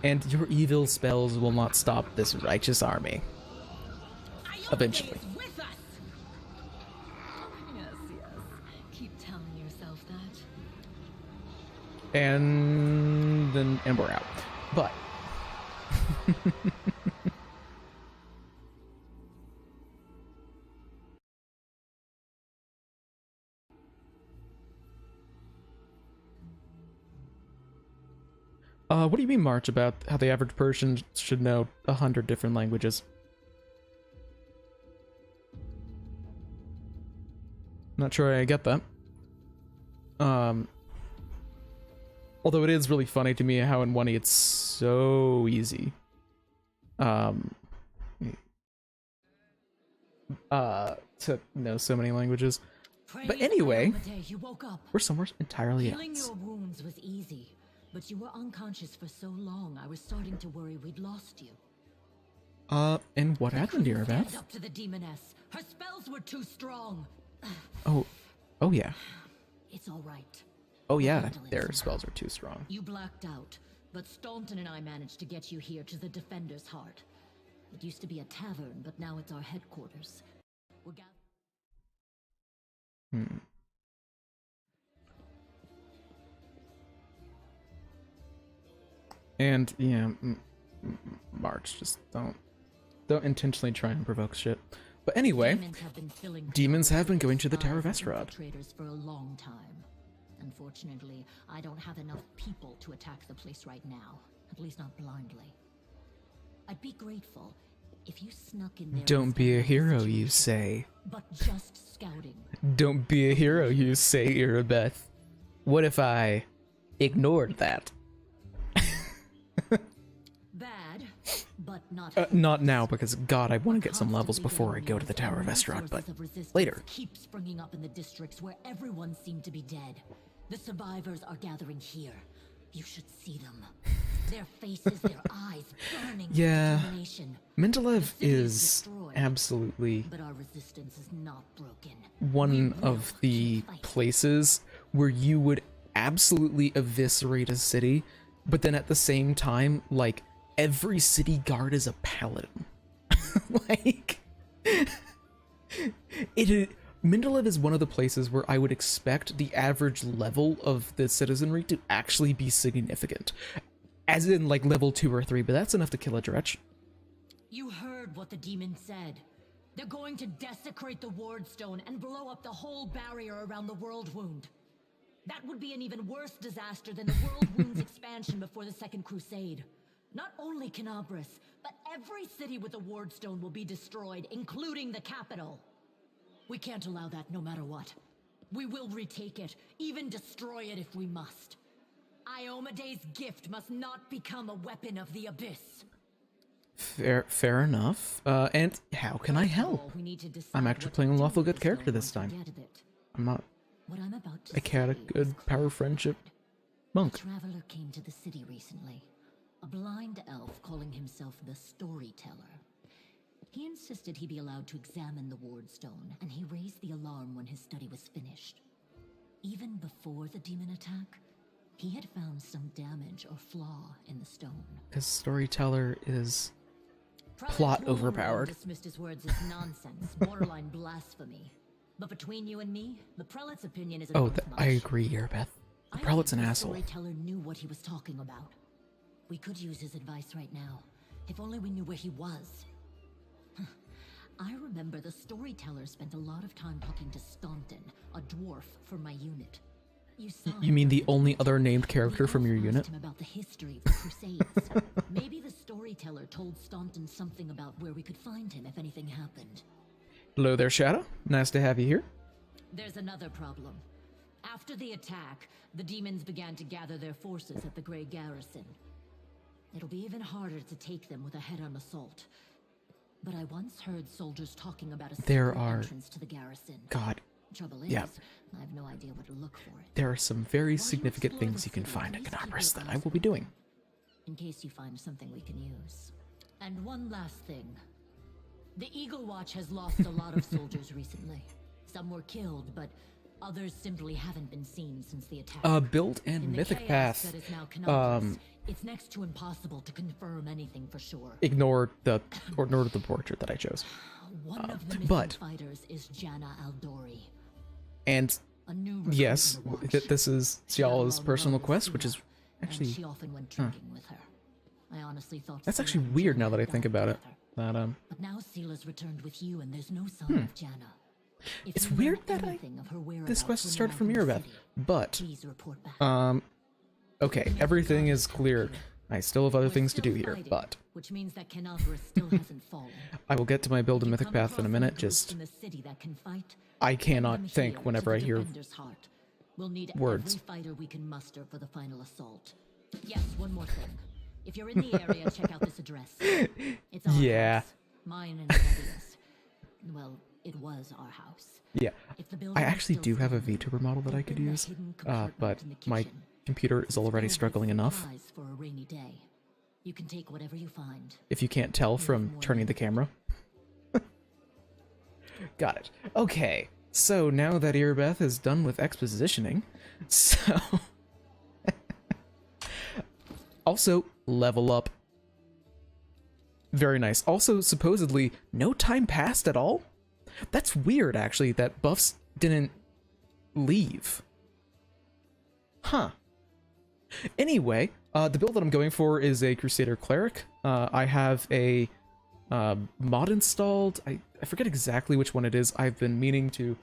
Speaker 1: And your evil spells will not stop this righteous army. Eventually.
Speaker 8: With us.
Speaker 3: Keep telling yourself that.
Speaker 1: And we're out. But what do you mean, March, about how the average person should know 100 different languages? Not sure I get that. Although it is really funny to me how in 1E it's so easy. To know so many languages. But anyway, we're somewhere entirely else.
Speaker 7: Healing your wounds was easy, but you were unconscious for so long, I was starting to worry we'd lost you.
Speaker 1: And what happened, dear Beth?
Speaker 7: Stand up to the demoness. Her spells were too strong.
Speaker 1: Oh yeah.
Speaker 7: It's all right.
Speaker 1: Oh yeah, their spells are too strong.
Speaker 7: You blacked out, but Staunton and I managed to get you here to the Defender's Heart. It used to be a tavern, but now it's our headquarters. We're
Speaker 1: And yeah, March, just don't intentionally try and provoke shit. But anyway, demons have been going to the Tower of Estrad.
Speaker 7: For a long time. Unfortunately, I don't have enough people to attack the place right now. At least not blindly. I'd be grateful if you snuck in there.
Speaker 1: Don't be a hero, you say.
Speaker 7: But just scouting.
Speaker 1: Don't be a hero, you say, Irabeth. What if I ignored that?
Speaker 7: Bad, but not
Speaker 1: not now, because God, I want to get some levels before I go to the Tower of Estrad, but later.
Speaker 7: Keep springing up in the districts where everyone seemed to be dead. The survivors are gathering here. You should see them. Their faces, their eyes burning with determination.
Speaker 1: Mendeleev is absolutely
Speaker 7: but our resistance is not broken.
Speaker 1: One of the places where you would absolutely eviscerate a city, but then at the same time, like, every city guard is a paladin. Like, Mendeleev is one of the places where I would expect the average level of the citizenry to actually be significant. As in, like, level 2 or 3, but that's enough to kill a Dretch.
Speaker 7: You heard what the demon said. They're going to desecrate the Wardstone and blow up the whole barrier around the World Wound. That would be an even worse disaster than the World Wound's expansion before the Second Crusade. Not only Canabris, but every city with a Wardstone will be destroyed, including the capital. We can't allow that no matter what. We will retake it, even destroy it if we must. Iomede's gift must not become a weapon of the Abyss.
Speaker 1: Fair enough. And how can I help? I'm actually playing a lawful good character this time. I'm not a chaotic good power friendship monk.
Speaker 7: A traveler came to the city recently. A blind elf calling himself the Storyteller. He insisted he be allowed to examine the Wardstone, and he raised the alarm when his study was finished. Even before the demon attack, he had found some damage or flaw in the stone.
Speaker 1: His Storyteller is plot overpowered.
Speaker 7: Dismissed his words as nonsense, borderline blasphemy. But between you and me, the prelate's opinion isn't worth much.
Speaker 1: I agree, Irabeth. The prelate's an asshole.
Speaker 7: The Storyteller knew what he was talking about. We could use his advice right now, if only we knew where he was. I remember the Storyteller spent a lot of time talking to Staunton, a dwarf from my unit.
Speaker 1: You mean the only other named character from your unit?
Speaker 7: Him about the history of the Crusades. Maybe the Storyteller told Staunton something about where we could find him if anything happened.
Speaker 1: Hello there, Shadow. Nice to have you here.
Speaker 7: There's another problem. After the attack, the demons began to gather their forces at the Grey Garrison. It'll be even harder to take them with a head-on assault. But I once heard soldiers talking about a secret entrance to the garrison.
Speaker 1: God.
Speaker 7: Trouble is, I have no idea where to look for it.
Speaker 1: There are some very significant things you can find at Canabris that I will be doing.
Speaker 7: In case you find something we can use. And one last thing. The Eagle Watch has lost a lot of soldiers recently. Some were killed, but others simply haven't been seen since the attack.
Speaker 1: Build and Mythic Path.
Speaker 7: It's next to impossible to confirm anything for sure.
Speaker 1: Ignore the portrait that I chose.
Speaker 7: One of the missing fighters is Janna Aldori.
Speaker 1: And
Speaker 7: A new recruit
Speaker 1: Yes,
Speaker 7: in the watch.
Speaker 1: this is
Speaker 7: She got
Speaker 1: Ciala's
Speaker 7: along
Speaker 1: personal
Speaker 7: well with
Speaker 1: quest, which
Speaker 7: Sila,
Speaker 1: is actually
Speaker 7: and she often went drinking with her. I honestly thought
Speaker 1: that's
Speaker 7: Sila
Speaker 1: actually
Speaker 7: and
Speaker 1: weird
Speaker 7: Jana
Speaker 1: now that I
Speaker 7: had
Speaker 1: think
Speaker 7: died
Speaker 1: about it.
Speaker 7: together.
Speaker 1: That
Speaker 7: But now Sila's returned with you, and there's no sign of Jana. If
Speaker 1: it's
Speaker 7: you know
Speaker 1: weird that
Speaker 7: anything of her
Speaker 1: this
Speaker 7: whereabouts
Speaker 1: quest
Speaker 7: when
Speaker 1: started
Speaker 7: you're
Speaker 1: from
Speaker 7: out in the
Speaker 1: Mirabeth,
Speaker 7: city,
Speaker 1: but
Speaker 7: please report back.
Speaker 1: okay, everything is cleared. I still have other
Speaker 7: We're
Speaker 1: things to do
Speaker 7: still
Speaker 1: here,
Speaker 7: fighting,
Speaker 1: but
Speaker 7: which means that Canabra still hasn't fallen.
Speaker 1: I will get to my build a
Speaker 7: If you
Speaker 1: mythic
Speaker 7: come
Speaker 1: path in a
Speaker 7: across
Speaker 1: minute.
Speaker 7: any groups
Speaker 1: Just
Speaker 7: in the city that can fight,
Speaker 1: I
Speaker 7: send
Speaker 1: cannot
Speaker 7: them
Speaker 1: think
Speaker 7: here
Speaker 1: whenever
Speaker 7: to
Speaker 1: I
Speaker 7: the
Speaker 1: hear
Speaker 7: Defender's Heart. We'll need
Speaker 1: words.
Speaker 7: every fighter we can muster for the final assault. Yes, one more thing. If you're in the area, check out this address. It's our
Speaker 1: Yeah.
Speaker 7: house. Mine and Navia's. Well, it was our house.
Speaker 1: Yeah,
Speaker 7: If the building
Speaker 1: I
Speaker 7: is
Speaker 1: actually
Speaker 7: still
Speaker 1: do have a
Speaker 7: standing,
Speaker 1: VTuber model that I
Speaker 7: open
Speaker 1: could
Speaker 7: the
Speaker 1: use,
Speaker 7: hidden
Speaker 1: but
Speaker 7: compartment in the
Speaker 1: my
Speaker 7: kitchen.
Speaker 1: computer is already
Speaker 7: Filled with
Speaker 1: struggling enough.
Speaker 7: supplies for a rainy day. You can take whatever you find.
Speaker 1: If you can't tell from turning the camera. Got it. Okay, so now that Earbeth is done with expositioning, so... also, level up. Very nice. Also, supposedly, no time passed at all? That's weird, actually, that buffs didn't leave. Huh. Anyway, the build that I'm going for is a Crusader Cleric. I have a mod installed. I forget exactly which one it is. I've been meaning to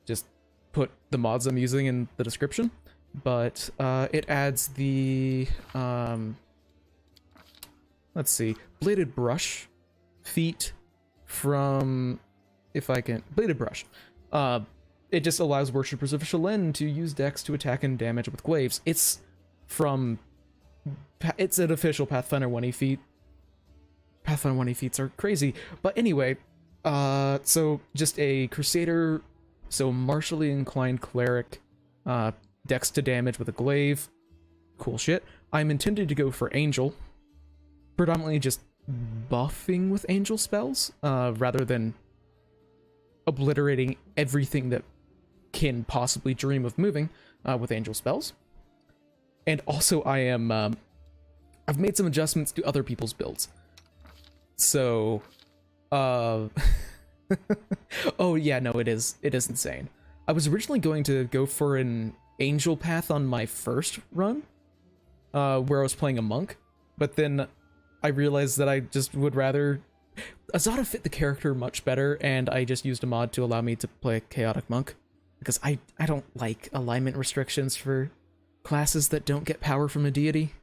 Speaker 1: just put the mods I'm using in the description, but it adds the let's see, bladed brush feat from, if I can, bladed brush. It just allows worshippers of Shalin to use dex to attack and damage with glaives. It's an official Pathfinder 1e feat. Pathfinder 1e feats are crazy. But anyway, so just a Crusader, so martially inclined cleric, dex to damage with a glaive. Cool shit. I'm intended to go for Angel, predominantly just buffing with Angel spells, rather than obliterating everything that can possibly dream of moving with Angel spells. And also I am, I've made some adjustments to other people's builds. So, oh yeah, no, it is insane. I was originally going to go for an Angel path on my first run, where I was playing a monk, but then I realized that I just would rather... Azada fit the character much better, and I just used a mod to allow me to play a chaotic monk, because I don't like alignment restrictions for classes that don't get power from a deity.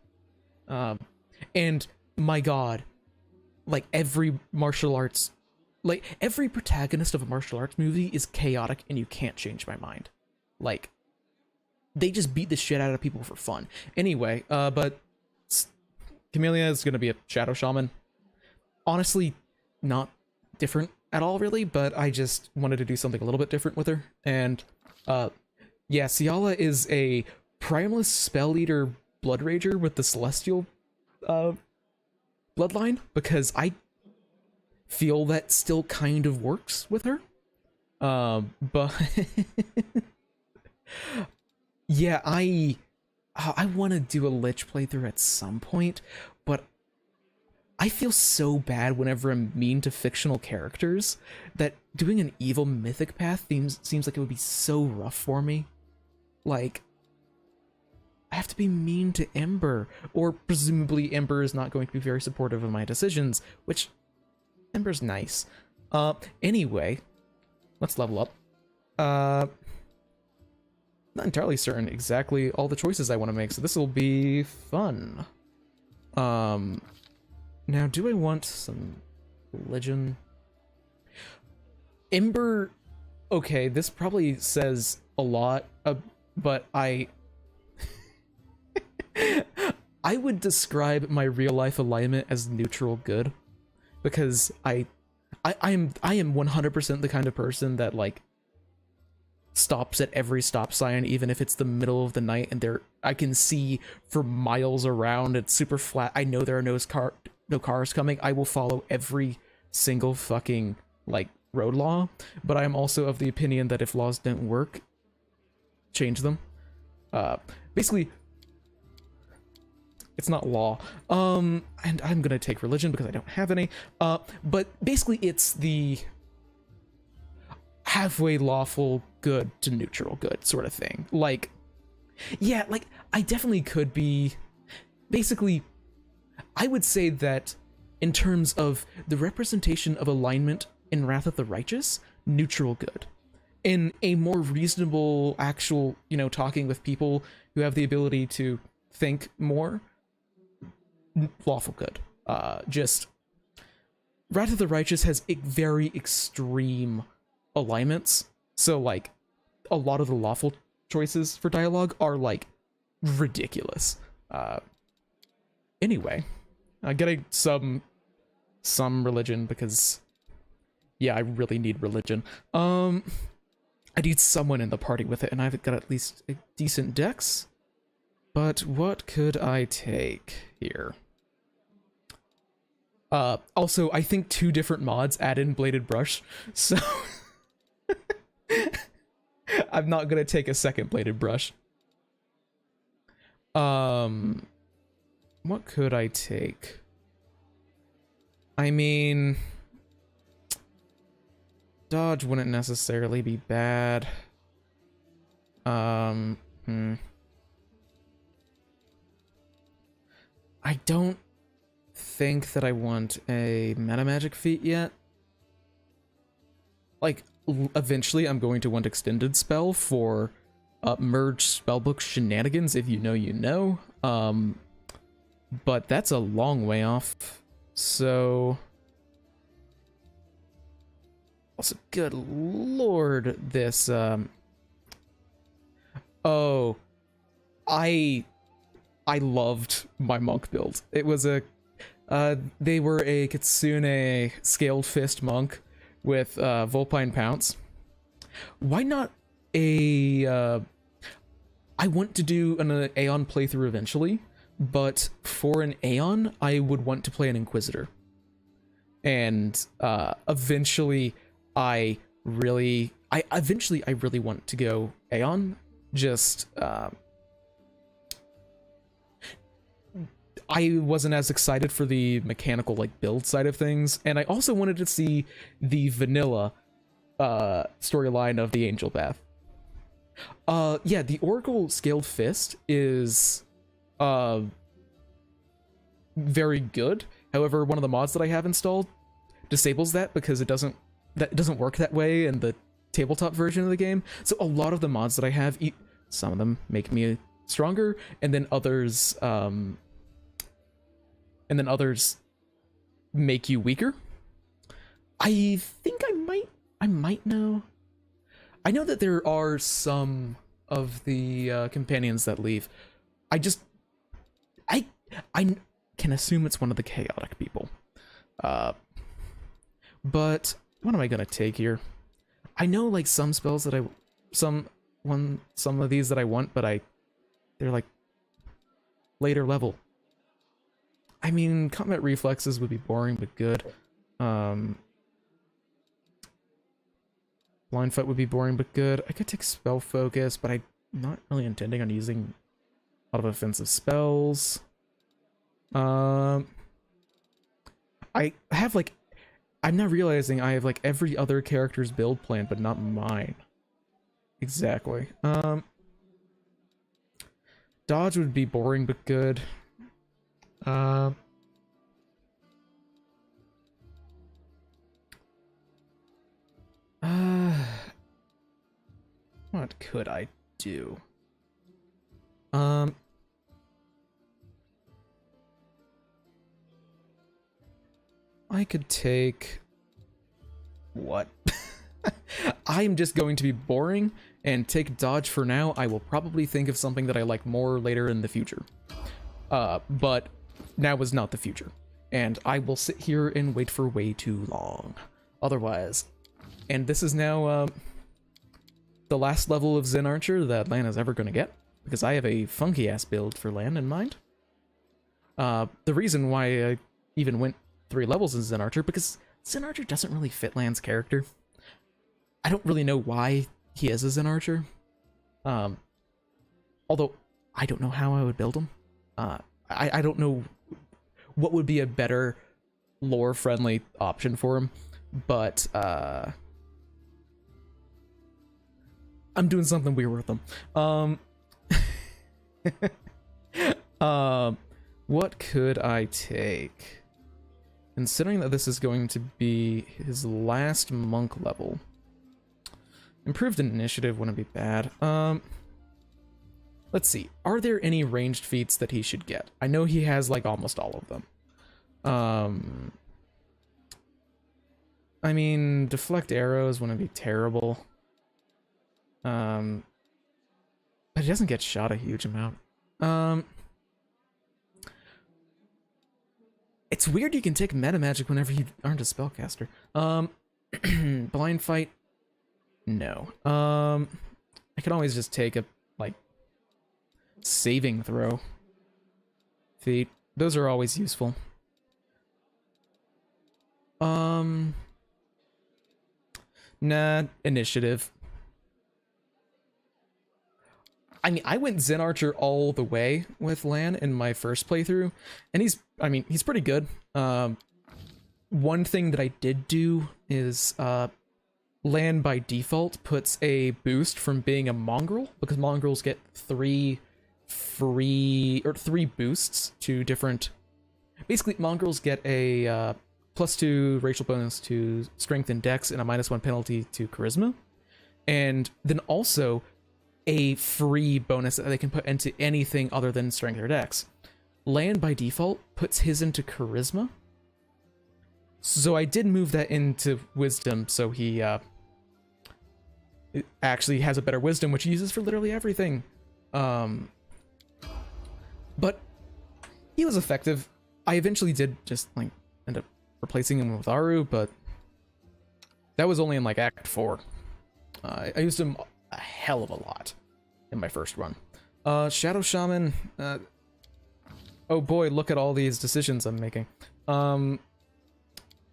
Speaker 1: And my god, like every martial arts, like every protagonist of a martial arts movie is chaotic and you can't change my mind. Like, they just beat the shit out of people for fun. Anyway, but Camellia is gonna be a shadow shaman. Honestly, not different at all really, but I just wanted to do something a little bit different with her. And yeah, Ciala is a Primalist Spell Eater Blood Rager with the Celestial bloodline, because I feel that still kind of works with her. But yeah, I want to do a Lich playthrough at some point, but I feel so bad whenever I'm mean to fictional characters that doing an evil mythic path seems like it would be so rough for me. Like, I have to be mean to Ember, or presumably Ember is not going to be very supportive of my decisions, which Ember's nice. Anyway, let's level up. Not entirely certain exactly all the choices I want to make, so this will be fun. Now, do I want some religion? Ember, okay, this probably says a lot, but I would describe my real life alignment as neutral good, because I am 100% the kind of person that like stops at every stop sign, even if it's the middle of the night and I can see for miles around. It's super flat. I know there are no cars coming. I will follow every single fucking like road law, but I am also of the opinion that if laws don't work, change them. Basically, it's not law. And I'm gonna take religion because I don't have any. But basically it's the halfway lawful good to neutral good sort of thing. Like, yeah, like, I definitely could be... Basically, I would say that in terms of the representation of alignment in Wrath of the Righteous, neutral good. In a more reasonable, actual, you know, talking with people who have the ability to think more, lawful good. Just Wrath of the Righteous has very extreme alignments, so like a lot of the lawful choices for dialogue are like ridiculous. Anyway, getting some religion because yeah, I really need religion. I need someone in the party with it, and I've got at least a decent dex. But what could I take here? Also, I think 2 different mods add in Bladed Brush, so I'm not gonna take a second Bladed Brush. What could I take? I mean, dodge wouldn't necessarily be bad. I don't think that I want a meta magic feat yet. Like, eventually I'm going to want extended spell for merge spellbook shenanigans, if you know you know. But that's a long way off. So also, good lord, this oh, I loved my monk build. It was a they were a Kitsune scaled fist monk with Vulpine Pounce. Why not a I want to do an Aeon playthrough eventually, but for an Aeon, I would want to play an Inquisitor. And eventually I really want to go Aeon. Just I wasn't as excited for the mechanical like build side of things, and I also wanted to see the vanilla storyline of the Angel Path. Yeah, the Oracle Scaled Fist is very good. However, one of the mods that I have installed disables that because it doesn't work that way in the tabletop version of the game. So a lot of the mods that I have, some of them make me stronger, and then others make you weaker. I think I might know. I know that there are some of the companions that leave. I can assume it's one of the chaotic people. But what am I gonna take here? I know like some spells that some of these that I want, but they're like later level. I mean, combat reflexes would be boring but good. Blind fight would be boring but good. I could take spell focus, but I'm not really intending on using a lot of offensive spells. I have like, I'm now realizing I have like every other character's build plan, but not mine. Exactly. Dodge would be boring but good. What could I do? I could take... What? I'm just going to be boring and take dodge for now. I will probably think of something that I like more later in the future. But now is not the future. And I will sit here and wait for way too long. Otherwise. And this is now the last level of Zen Archer that Lan is ever going to get. Because I have a funky-ass build for Lan in mind. The reason why I even went 3 levels in Zen Archer, because Zen Archer doesn't really fit Lan's character. I don't really know why he is a Zen Archer. Although, I don't know how I would build him. I don't know what would be a better lore-friendly option for him. But, I'm doing something weird with them. What could I take? Considering that this is going to be his last monk level. Improved initiative wouldn't be bad. Let's see. Are there any ranged feats that he should get? I know he has like almost all of them. I mean, deflect arrows wouldn't be terrible. But he doesn't get shot a huge amount. It's weird you can take meta magic whenever you aren't a spellcaster. Blind fight? No. I can always just take a, like, saving throw feat. Those are always useful. Nah, initiative. I mean, I went Zen Archer all the way with Lan in my first playthrough, and he's pretty good. One thing that I did do is, Lan by default puts a boost from being a mongrel, because mongrels get three boosts to different... Basically, mongrels get a, +2 racial bonus to strength and dex and a -1 penalty to charisma. And then also a free bonus that they can put into anything other than strength or dex. Lan by default puts his into charisma. So I did move that into wisdom, so he actually has a better wisdom, which he uses for literally everything. But he was effective. I eventually did just like end up replacing him with Aru, but that was only in like Act 4. I used him a hell of a lot in my first run. Shadow Shaman, oh boy, look at all these decisions I'm making.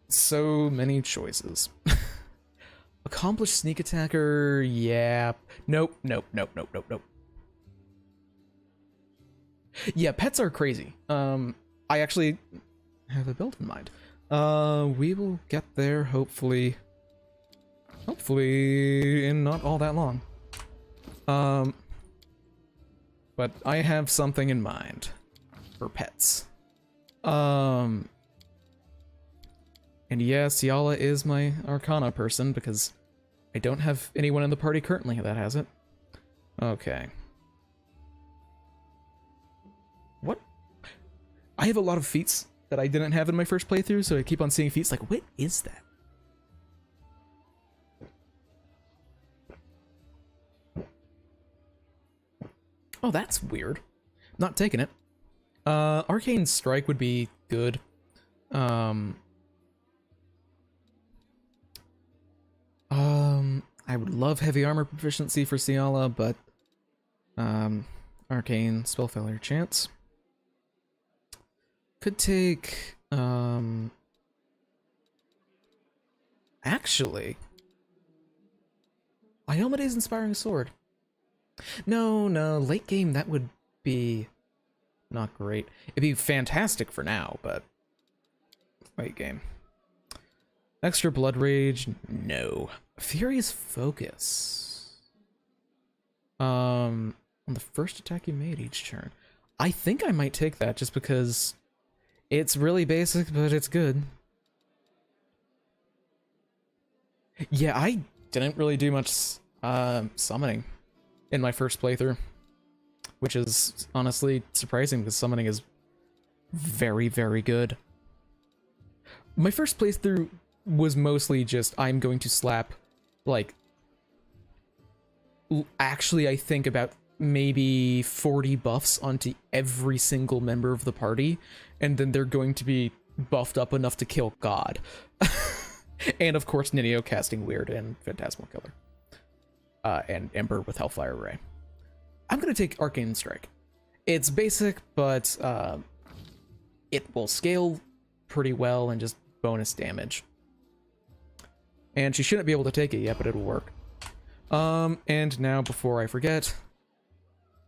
Speaker 1: So many choices. Accomplished sneak attacker, yeah. Nope. Yeah, pets are crazy. I actually have a build in mind. We will get there, hopefully in not all that long. But I have something in mind for pets. And yeah, Ciala is my Arcana person because I don't have anyone in the party currently that has it. Okay. What? I have a lot of feats that I didn't have in my first playthrough, so I keep on seeing feats like, what is that? Oh, that's weird. Not taking it. Arcane Strike would be good. I would love heavy armor proficiency for Ciala, but Arcane Spell Failure Chance. Could take actually Iomede's Inspiring Sword. No, late game that would be not great. It'd be fantastic for now, but late game. Extra Blood Rage, no. Furious Focus. On the first attack you made each turn. I think I might take that just because it's really basic, but it's good. Yeah, I didn't really do much summoning in my first playthrough, which is honestly surprising because summoning is very, very good. My first playthrough was mostly just, I'm going to slap, like, actually I think about maybe 40 buffs onto every single member of the party, and then they're going to be buffed up enough to kill God. And of course Ninio casting Weird and Phantasmal Killer. And Ember with Hellfire Ray. I'm gonna take Arcane Strike. It's basic, but it will scale pretty well and just bonus damage. And she shouldn't be able to take it yet, but it'll work. And now, before I forget,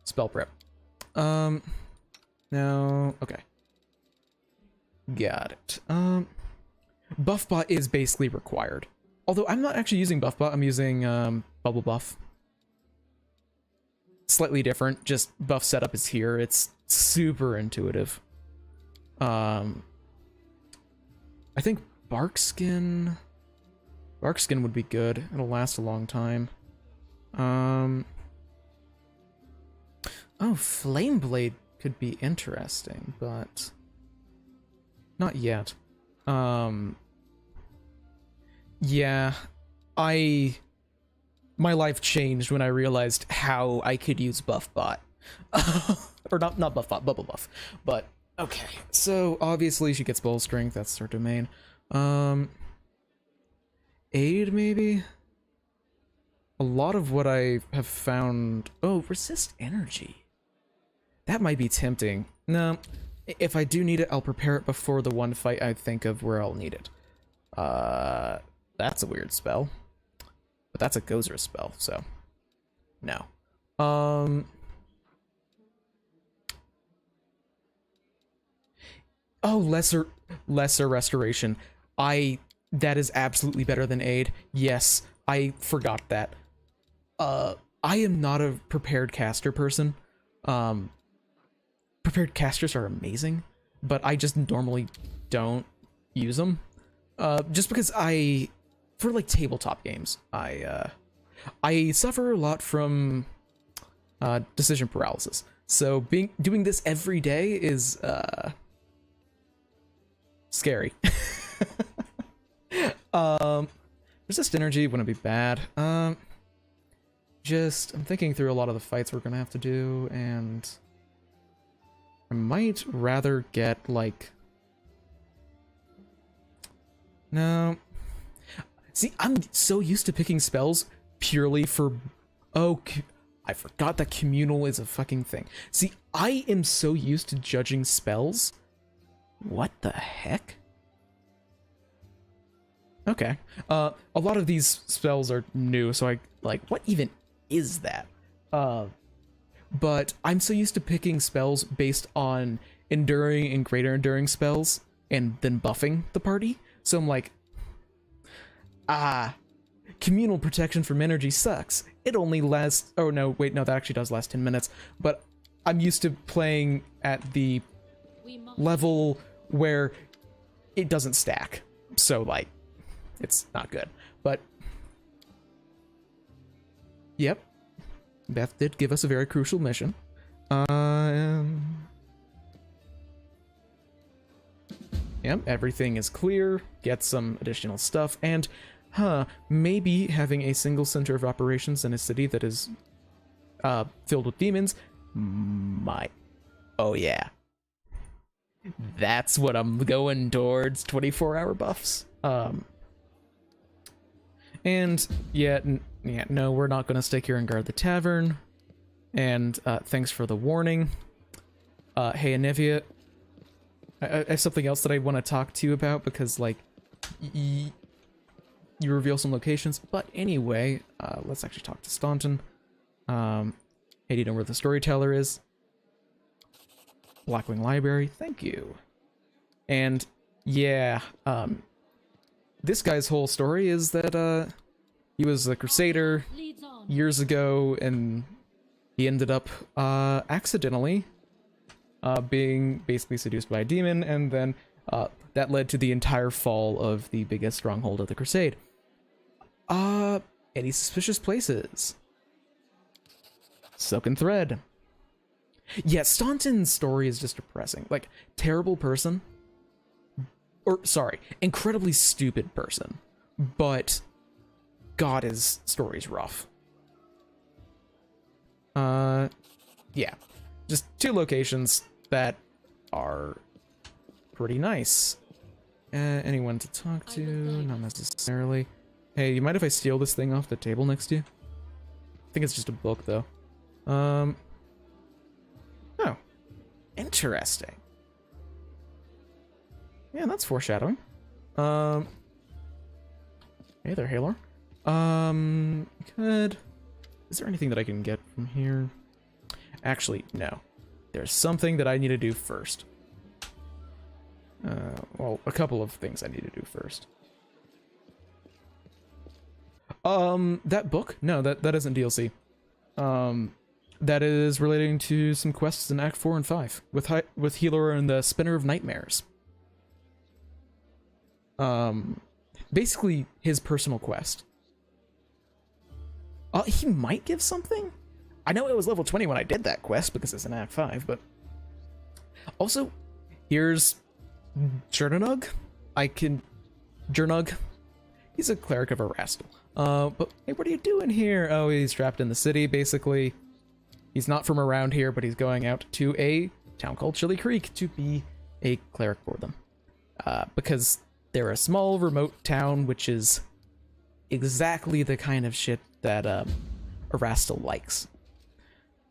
Speaker 1: spell prep. Now, okay. Got it. Buffbot is basically required. Although I'm not actually using Buffbot, I'm using Bubble Buff. slightly different. Just buff setup is here. It's super intuitive. I think barkskin would be good. It'll last a long time. Oh, flame blade could be interesting, but not yet. Yeah, my life changed when I realized how I could use buff bot. Or not buff bot, bubble buff. But okay, so obviously she gets bowl strength, that's her domain. Aid maybe? A lot of what I have found, resist energy. That might be tempting. No, if I do need it, I'll prepare it before the one fight I think of where I'll need it. That's a weird spell. But that's a Gozer spell, so no. Oh, lesser restoration. That is absolutely better than aid. Yes, I forgot that. I am not a prepared caster person. Prepared casters are amazing, but I just normally don't use them. Just because for like tabletop games, I suffer a lot from decision paralysis. So doing this every day is scary. Resist energy wouldn't be bad. I'm thinking through a lot of the fights we're gonna have to do, and I might rather get like... No. See, I'm so used to picking spells purely for... Oh, I forgot that communal is a fucking thing. See, I am so used to judging spells. What the heck? Okay. A lot of these spells are new, so I, like, what even is that? But I'm so used to picking spells based on enduring and greater enduring spells, and then buffing the party. So I'm like, communal protection from energy sucks. It only lasts, oh no, wait, no, that actually does last 10 minutes. But I'm used to playing at the level where it doesn't stack. So, like, it's not good. But, yep. Beth did give us a very crucial mission. Yep, everything is clear. Get some additional stuff, and maybe having a single center of operations in a city that is filled with demons might. Oh yeah, that's what I'm going towards. 24-hour buffs. And no, we're not going to stick here and guard the tavern. And thanks for the warning. Hey, Anivia, I have something else that I want to talk to you about, because, like, you reveal some locations. But anyway, let's actually talk to Staunton. Hey, do you know where the storyteller is? Blackwing Library, thank you. And, yeah, this guy's whole story is that, he was a crusader years ago, and he ended up, accidentally, being basically seduced by a demon, and then, that led to the entire fall of the biggest stronghold of the crusade. Any suspicious places? Silken Thread. Yeah, Staunton's story is just depressing. Like, terrible person. Or, sorry, incredibly stupid person. But, God, his story's rough. Yeah. Just two locations that are pretty nice. Anyone to talk to? Not necessarily. Hey, you mind if I steal this thing off the table next to you? I think it's just a book, though. Oh. Interesting. Yeah, that's foreshadowing. Hey there, Halor. Good. Is there anything that I can get from here? Actually, no. There's something that I need to do first. Well, a couple of things I need to do first. That book? No, that isn't DLC. that is relating to some quests in Act 4 and 5 with Healer and the Spinner of Nightmares. Basically his personal quest. He might give something? I know it was level 20 when I did that quest because it's in Act 5, but also here's Jernug. Jernug. He's a cleric of Erastil. But hey, what are you doing here? Oh, he's trapped in the city, basically. He's not from around here, but he's going out to a town called Chili Creek to be a cleric for them. Because they're a small, remote town, which is exactly the kind of shit that Erastil likes.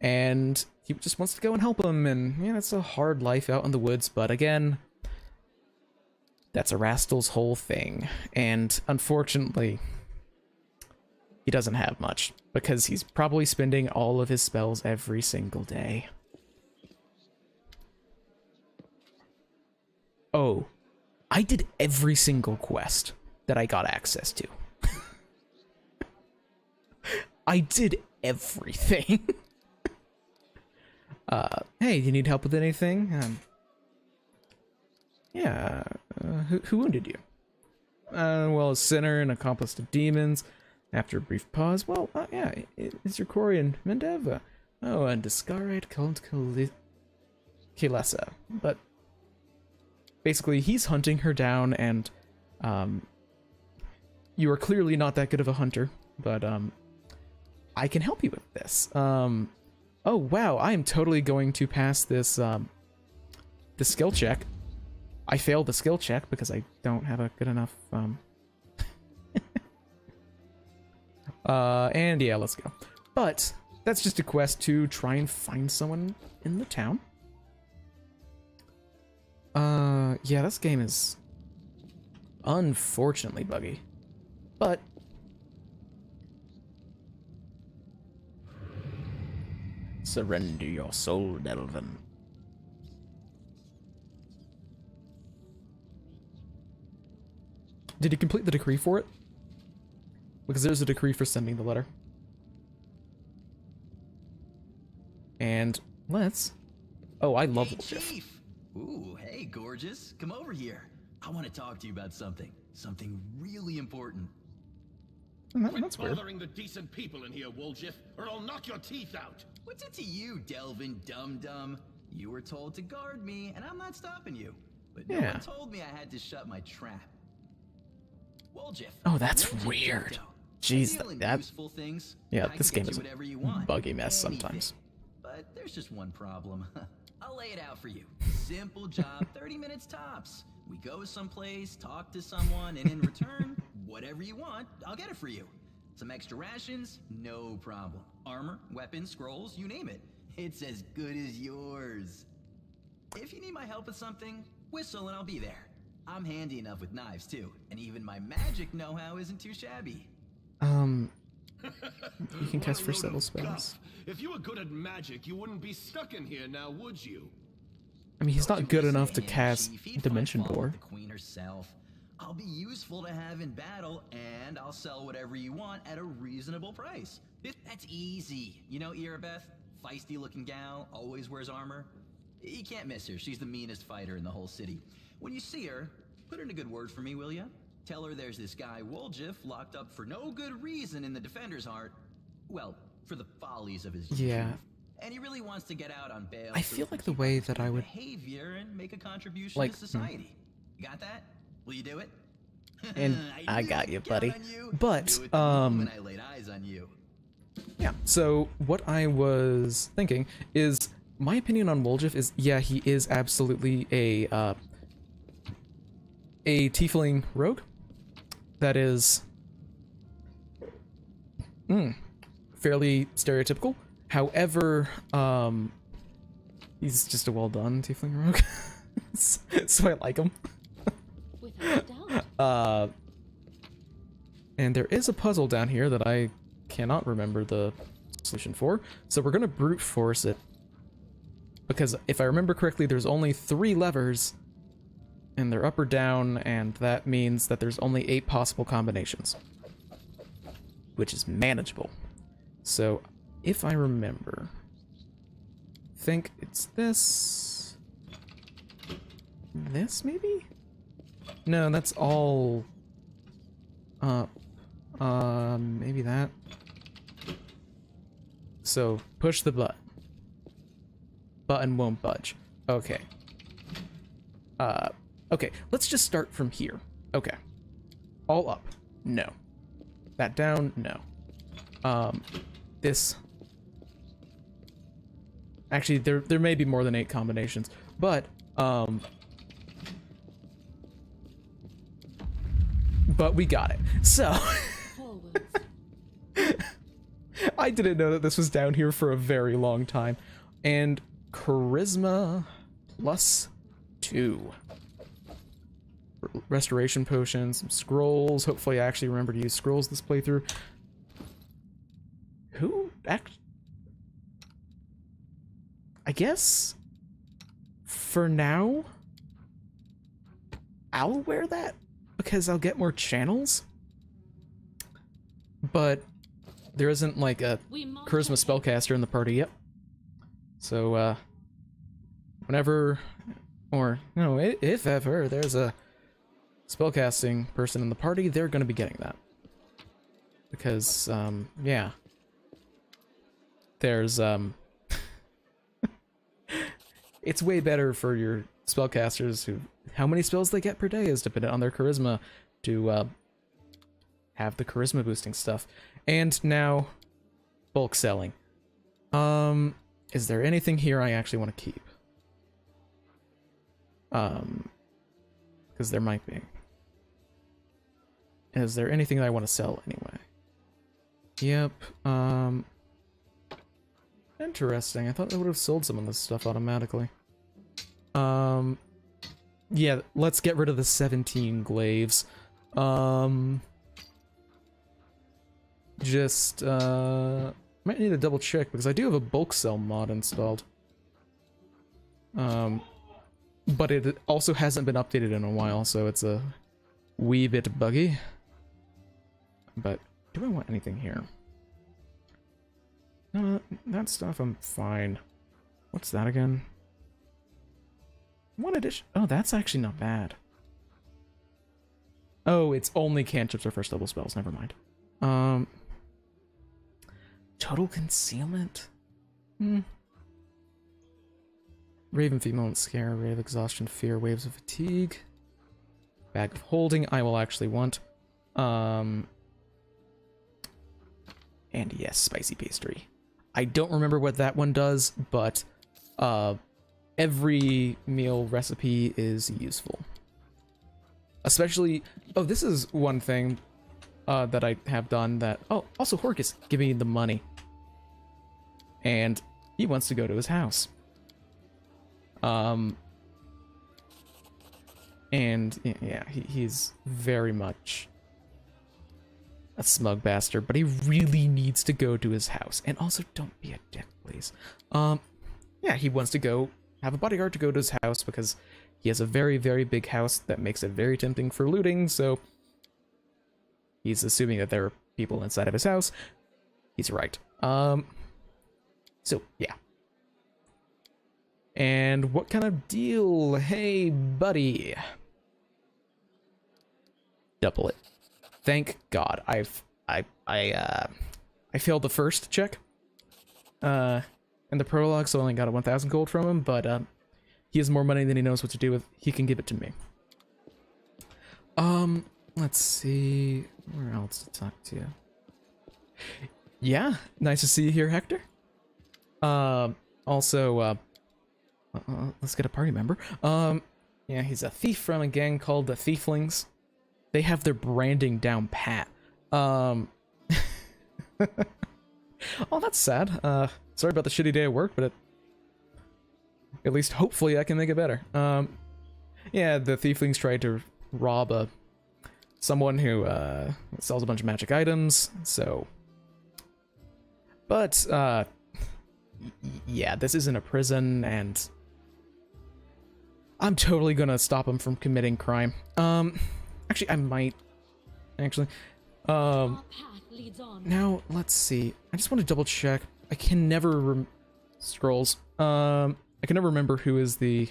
Speaker 1: And he just wants to go and help them, and yeah, it's a hard life out in the woods, but again, that's Erastil's whole thing. And unfortunately, he doesn't have much, because he's probably spending all of his spells every single day. Oh, I did every single quest that I got access to. I did everything. Hey, do you need help with anything? Yeah, who wounded you? Well, a sinner, an accomplice of demons. After a brief pause, well, yeah, it's your Corian Mendeva. Oh, and Discarite called Kilesa. But basically, he's hunting her down, and you are clearly not that good of a hunter, but I can help you with this. Oh wow, I am totally going to pass this the skill check. I failed the skill check because I don't have a good enough and yeah, let's go. But that's just a quest to try and find someone in the town. Yeah, this game is unfortunately buggy. But surrender your soul, Delvin. Did you complete the decree for it? Because there's a decree for sending the letter. And let's... Oh, I love Wolfshift.
Speaker 10: Chief! Ooh, hey, gorgeous. Come over here. I want to talk to you about something. Something really important.
Speaker 1: That's weird.
Speaker 9: Bothering the decent people in here, Wolfshift, or I'll knock your teeth out.
Speaker 10: What's it to you, Delvin Dum-Dum? You were told to guard me, and I'm not stopping you. But no one told me I had to shut my trap. Wolfshift.
Speaker 1: Oh, that's weird. Jeez,
Speaker 10: Things,
Speaker 1: yeah, this game is a buggy mess sometimes.
Speaker 10: But there's just one problem. I'll lay it out for you. Simple job, 30 minutes tops. We go someplace, talk to someone, and in return, whatever you want, I'll get it for you. Some extra rations, no problem. Armor, weapons, scrolls, you name it. It's as good as yours. If you need my help with something, whistle and I'll be there. I'm handy enough with knives too, and even my magic know-how isn't too shabby.
Speaker 1: You can cast first level spells.
Speaker 9: If you were good at magic, you wouldn't be stuck in here now, would you?
Speaker 1: I mean, he's not good enough to cast Dimension Door.
Speaker 10: The queen herself. I'll be useful to have in battle, and I'll sell whatever you want at a reasonable price. That's easy. You know Irabeth? Feisty-looking gal, always wears armor. You can't miss her. She's the meanest fighter in the whole city. When you see her, put in a good word for me, will ya? Tell her there's this guy, Wolfshift, locked up for no good reason in the Defender's Heart. Well, for the follies of his
Speaker 1: yeah.
Speaker 10: youth. And he really wants to get out on bail.
Speaker 1: I feel like the way that I would
Speaker 10: behavior and make a contribution to society. You got that? Will you do it?
Speaker 1: And I got you, buddy. But
Speaker 10: when I laid eyes on you.
Speaker 1: Yeah. So what I was thinking is, my opinion on Wolfshift is, yeah, he is absolutely a tiefling rogue. That is fairly stereotypical. However, he's just a well-done tiefling rogue, so I like him.
Speaker 5: Without doubt.
Speaker 1: And there is a puzzle down here that I cannot remember the solution for, so we're gonna brute force it. Because if I remember correctly, there's only 3 levers, and they're up or down, and that means that there's only 8 possible combinations, which is manageable. So, if I remember, think it's this. This, maybe? No, that's all up. Maybe that. So, push the button. Button won't budge. Okay. Okay, let's just start from here. Okay. All up. No. That down? No. This. Actually, there may be more than 8 combinations, but we got it. So, I didn't know that this was down here for a very long time. And charisma +2. Restoration potions, some scrolls. Hopefully I actually remember to use scrolls this playthrough. I guess for now I'll wear that because I'll get more channels. But there isn't like a charisma spellcaster in the party yet. So whenever, or no, if ever there's a spellcasting person in the party, they're going to be getting that. Because, yeah. There's, it's way better for your spellcasters who, how many spells they get per day is dependent on their charisma to, have the charisma boosting stuff. And now, bulk selling. Is there anything here I actually want to keep? Because there might be. Is there anything that I want to sell anyway? Yep, interesting. I thought they would have sold some of this stuff automatically. Yeah, let's get rid of the 17 glaives. Just, might need to double check because I do have a bulk sell mod installed. But it also hasn't been updated in a while, so it's a wee bit buggy. But do I want anything here? No, that stuff I'm fine. What's that again? One addition. Oh, that's actually not bad. Oh, it's only cantrips or first level spells. Never mind. Total concealment? Raven female and scare, ray of exhaustion, fear, waves of fatigue. Bag of holding, I will actually want. And yes, spicy pastry. I don't remember what that one does, but every meal recipe is useful. Especially, oh, this is one thing that I have done that, oh, also Horkus, give me the money. And he wants to go to his house. And yeah, he's very much a smug bastard, but he really needs to go to his house. And also, don't be a dick, please. Yeah, he wants to go have a bodyguard to go to his house because he has a very, very big house that makes it very tempting for looting, so he's assuming that there are people inside of his house. He's right. So, yeah. And what kind of deal? Hey, buddy. Double it. Thank God. I failed the first check. In the prologue, so I only got a 1,000 gold from him, but he has more money than he knows what to do with. He can give it to me. Let's see. Where else to talk to you? Yeah, nice to see you here, Hector. Also, let's get a party member. Yeah, he's a thief from a gang called the Thieflings. They have their branding down pat. Oh, that's sad. Sorry about the shitty day at work, but at least hopefully I can make it better. Yeah, the Thieflings tried to rob someone who sells a bunch of magic items, so... But, yeah, this isn't a prison, and I'm totally gonna stop him from committing crime. Actually, I might. Actually, now let's see. I just want to double check. I can never scrolls. I can never remember who is the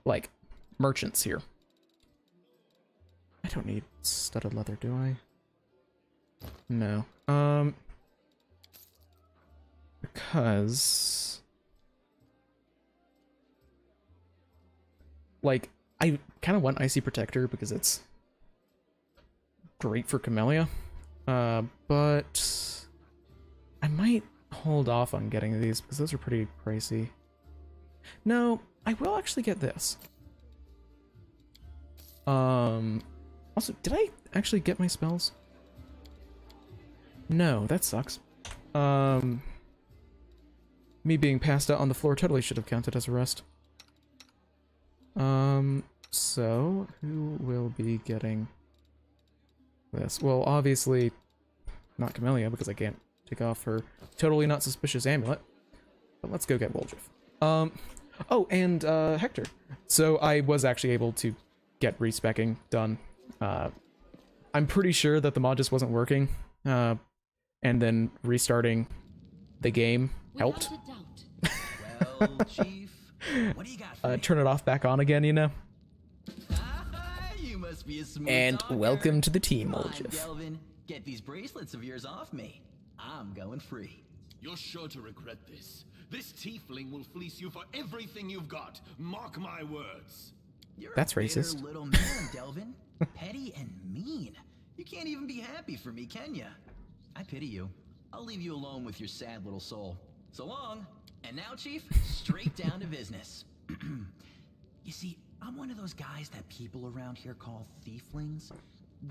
Speaker 1: like merchants here. I don't need studded leather, do I? No. Because like I kind of want Icy Protector because it's great for Camellia. But I might hold off on getting these because those are pretty pricey. No, I will actually get this. Also, did I actually get my spells? No, that sucks. Me being passed out on the floor totally should have counted as a rest. So who will be getting this? Well, obviously not Camellia because I can't take off her totally not suspicious amulet. But let's go get Woljif. Oh, and Hector. So I was actually able to get respecking done. I'm pretty sure that the mod just wasn't working. And then restarting the game helped.
Speaker 10: Well, Chief, what do you got for me?
Speaker 1: Turn it off back on again, you know?
Speaker 10: You must be a smooth
Speaker 1: And
Speaker 10: talker.
Speaker 1: welcome to the team,
Speaker 10: Come on,
Speaker 1: Woljif.
Speaker 10: Delvin, get these bracelets of yours off me. I'm going free.
Speaker 9: You're sure to regret this. This tiefling will fleece you for everything you've got. Mark my words.
Speaker 10: You're
Speaker 1: That's
Speaker 10: a bitter
Speaker 1: racist.
Speaker 10: little man, Delvin. Petty and mean. You can't even be happy for me, can ya? I pity you. I'll leave you alone with your sad little soul. So long. And now, Chief, straight down to business. You see, I'm one of those guys that people around here call thieflings.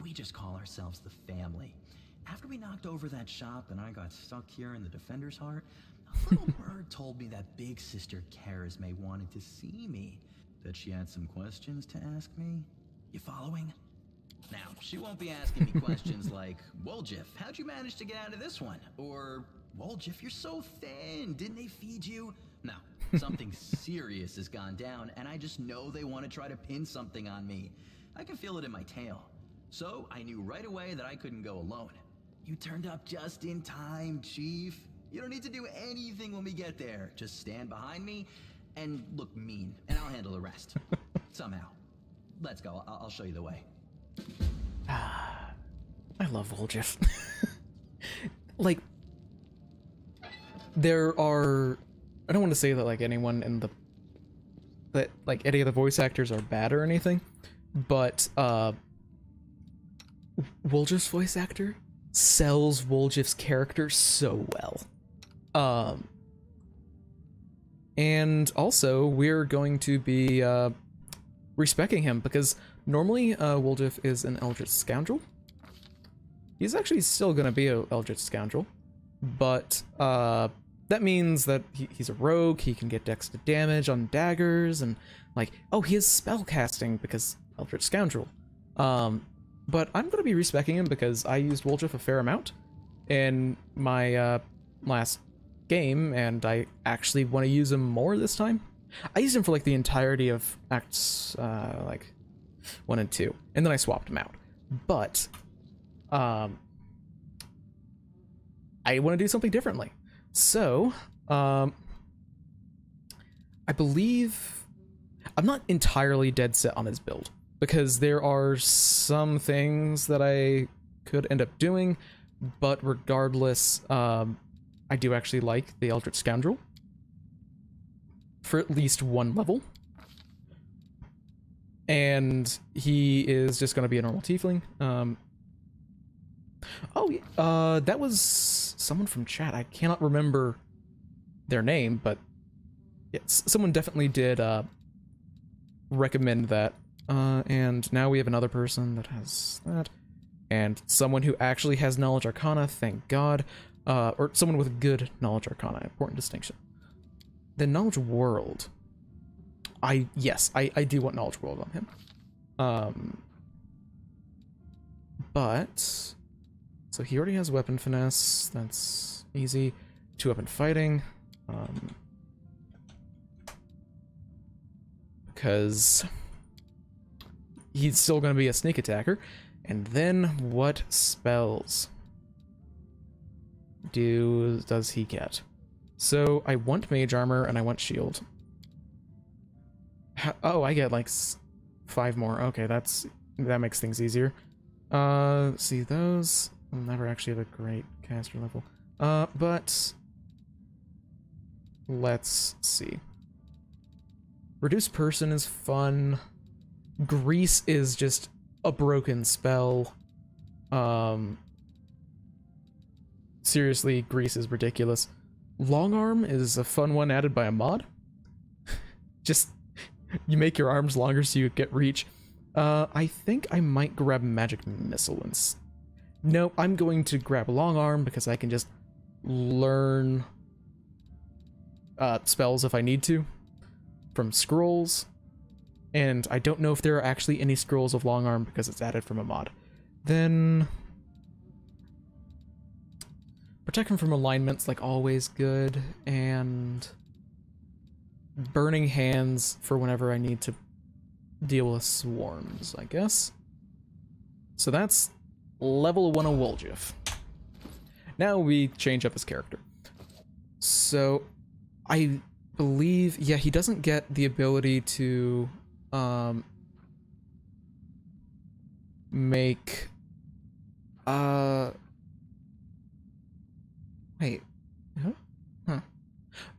Speaker 10: We just call ourselves the family. After we knocked over that shop and I got stuck here in the Defender's Heart, a little bird told me that big sister Charisme wanted to see me. That she had some questions to ask me. You following? Now, she won't be asking me questions like, Woljif, how'd you manage to get out of this one? Or, Woljif, you're so thin, didn't they feed you? No, something serious has gone down, and I just know they want to try to pin something on me. I can feel it in my tail. So, I knew right away that I couldn't go alone. You turned up just in time, Chief. You don't need to do anything when we get there. Just stand behind me and look mean, and I'll handle the rest. Somehow. Let's go, I'll show you the way.
Speaker 1: I love Woljif. Like, there are... I don't want to say that, like, anyone in the... that, like, any of the voice actors are bad or anything, but, Woljif's voice actor sells Woljif's character so well. And also, we're going to be, respecking him, because normally, Woljif is an Eldritch Scoundrel. He's actually still gonna be an Eldritch Scoundrel, but, that means that he's a rogue, he can get dex to damage on daggers, and, like, oh, he has spell casting because Eldritch Scoundrel. But I'm gonna be respecking him because I used Woljif a fair amount in my, last game, and I actually want to use him more this time. I used him for, like, the entirety of Acts, like, 1 and 2, and then I swapped him out. But, I want to do something differently. So, I believe... I'm not entirely dead set on his build, because there are some things that I could end up doing, but regardless, I do actually like the Eldritch Scoundrel for at least one level. And he is just going to be a normal tiefling. That was someone from chat. I cannot remember their name, but yes, someone definitely did recommend that. And now we have another person that has that. And someone who actually has Knowledge Arcana, thank God. Or someone with good Knowledge Arcana, important distinction. The Knowledge World. Yes, I do want Knowledge World on him. But, so he already has Weapon Finesse, that's easy. 2-weapon fighting. Because he's still going to be a sneak attacker. And then what spells? does he get? So I want mage armor and I want shield. Oh, I get like 5 more. Okay, that makes things easier. See, those will never actually have a great caster level. But let's see. Reduce person is fun. Grease is just a broken spell. Seriously, grease is ridiculous. Long arm is a fun one added by a mod. Just, you make your arms longer so you get reach. I think I might grab magic missile no, I'm going to grab long arm because I can just learn spells if I need to from scrolls, and I don't know if there are actually any scrolls of long arm because it's added from a mod. Then protection from alignment's like always good, and burning hands for whenever I need to deal with swarms, I guess. So that's level 1 of Woljif. Now we change up his character. So I believe, yeah, he doesn't get the ability to make wait, huh.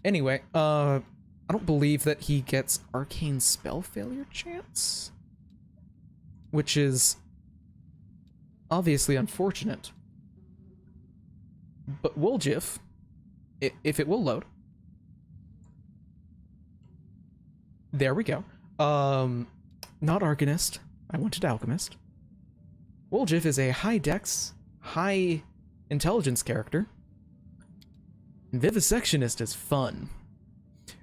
Speaker 1: Anyway, I don't believe that he gets arcane spell failure chance, which is obviously unfortunate. But Woljif, if it will load. There we go. Not Arcanist. I wanted Alchemist. Woljif is a high dex, high intelligence character. And Vivisectionist is fun.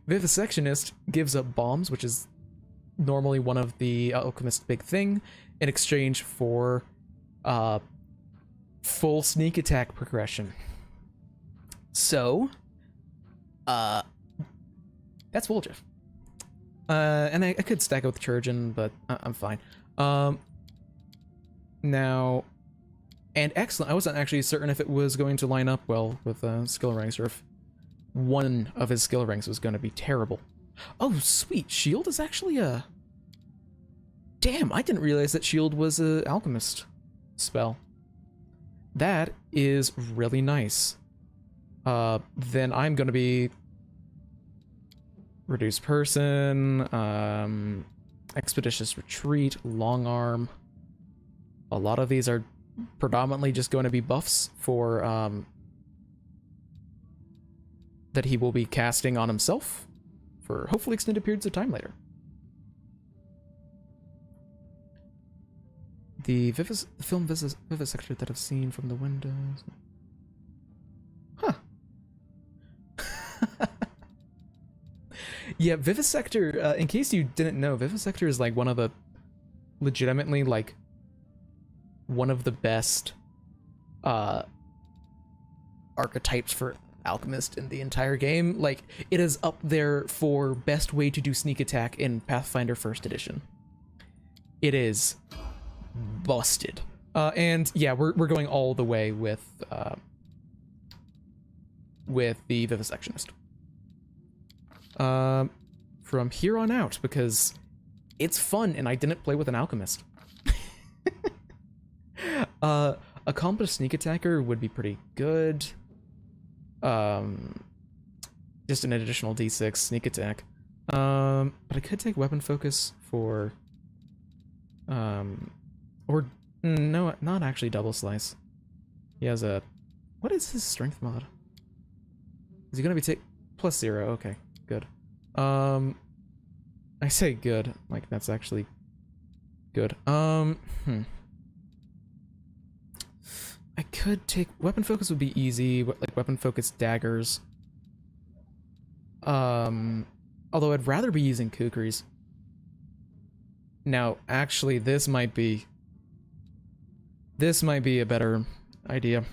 Speaker 1: Vivisectionist gives up bombs, which is normally one of the Alchemist's big thing, in exchange for full sneak attack progression. So, that's Woljif. And I could stack it with Churgeon, but I'm fine. Now, and excellent. I wasn't actually certain if it was going to line up well with skill ranks, or if one of his skill ranks was going to be terrible. Oh, sweet. Shield is actually a... Damn, I didn't realize that Shield was a Alchemist spell. That is really nice. Then I'm going to be... Reduce person, Expeditious Retreat, Long Arm. A lot of these are predominantly just going to be buffs for that he will be casting on himself for hopefully extended periods of time later. The film Vivisector that I've seen from the windows. Huh. Yeah, Vivisector, in case you didn't know, Vivisector is like one of the legitimately like one of the best archetypes for Alchemist in the entire game. Like, it is up there for best way to do sneak attack in Pathfinder 1st edition. It is busted. And yeah, we're going all the way with the Vivisectionist. From here on out, because it's fun and I didn't play with an Alchemist. Accomplished sneak attacker would be pretty good. Just an additional d6 sneak attack. But I could take weapon focus for or no, not actually double slice. He has a, what is his strength mod? Is he gonna be +0? Okay, good. I say good, like that's actually good. I could take weapon focus, would be easy, like weapon focus daggers. Although I'd rather be using kukris. Now, actually, this might be a better idea.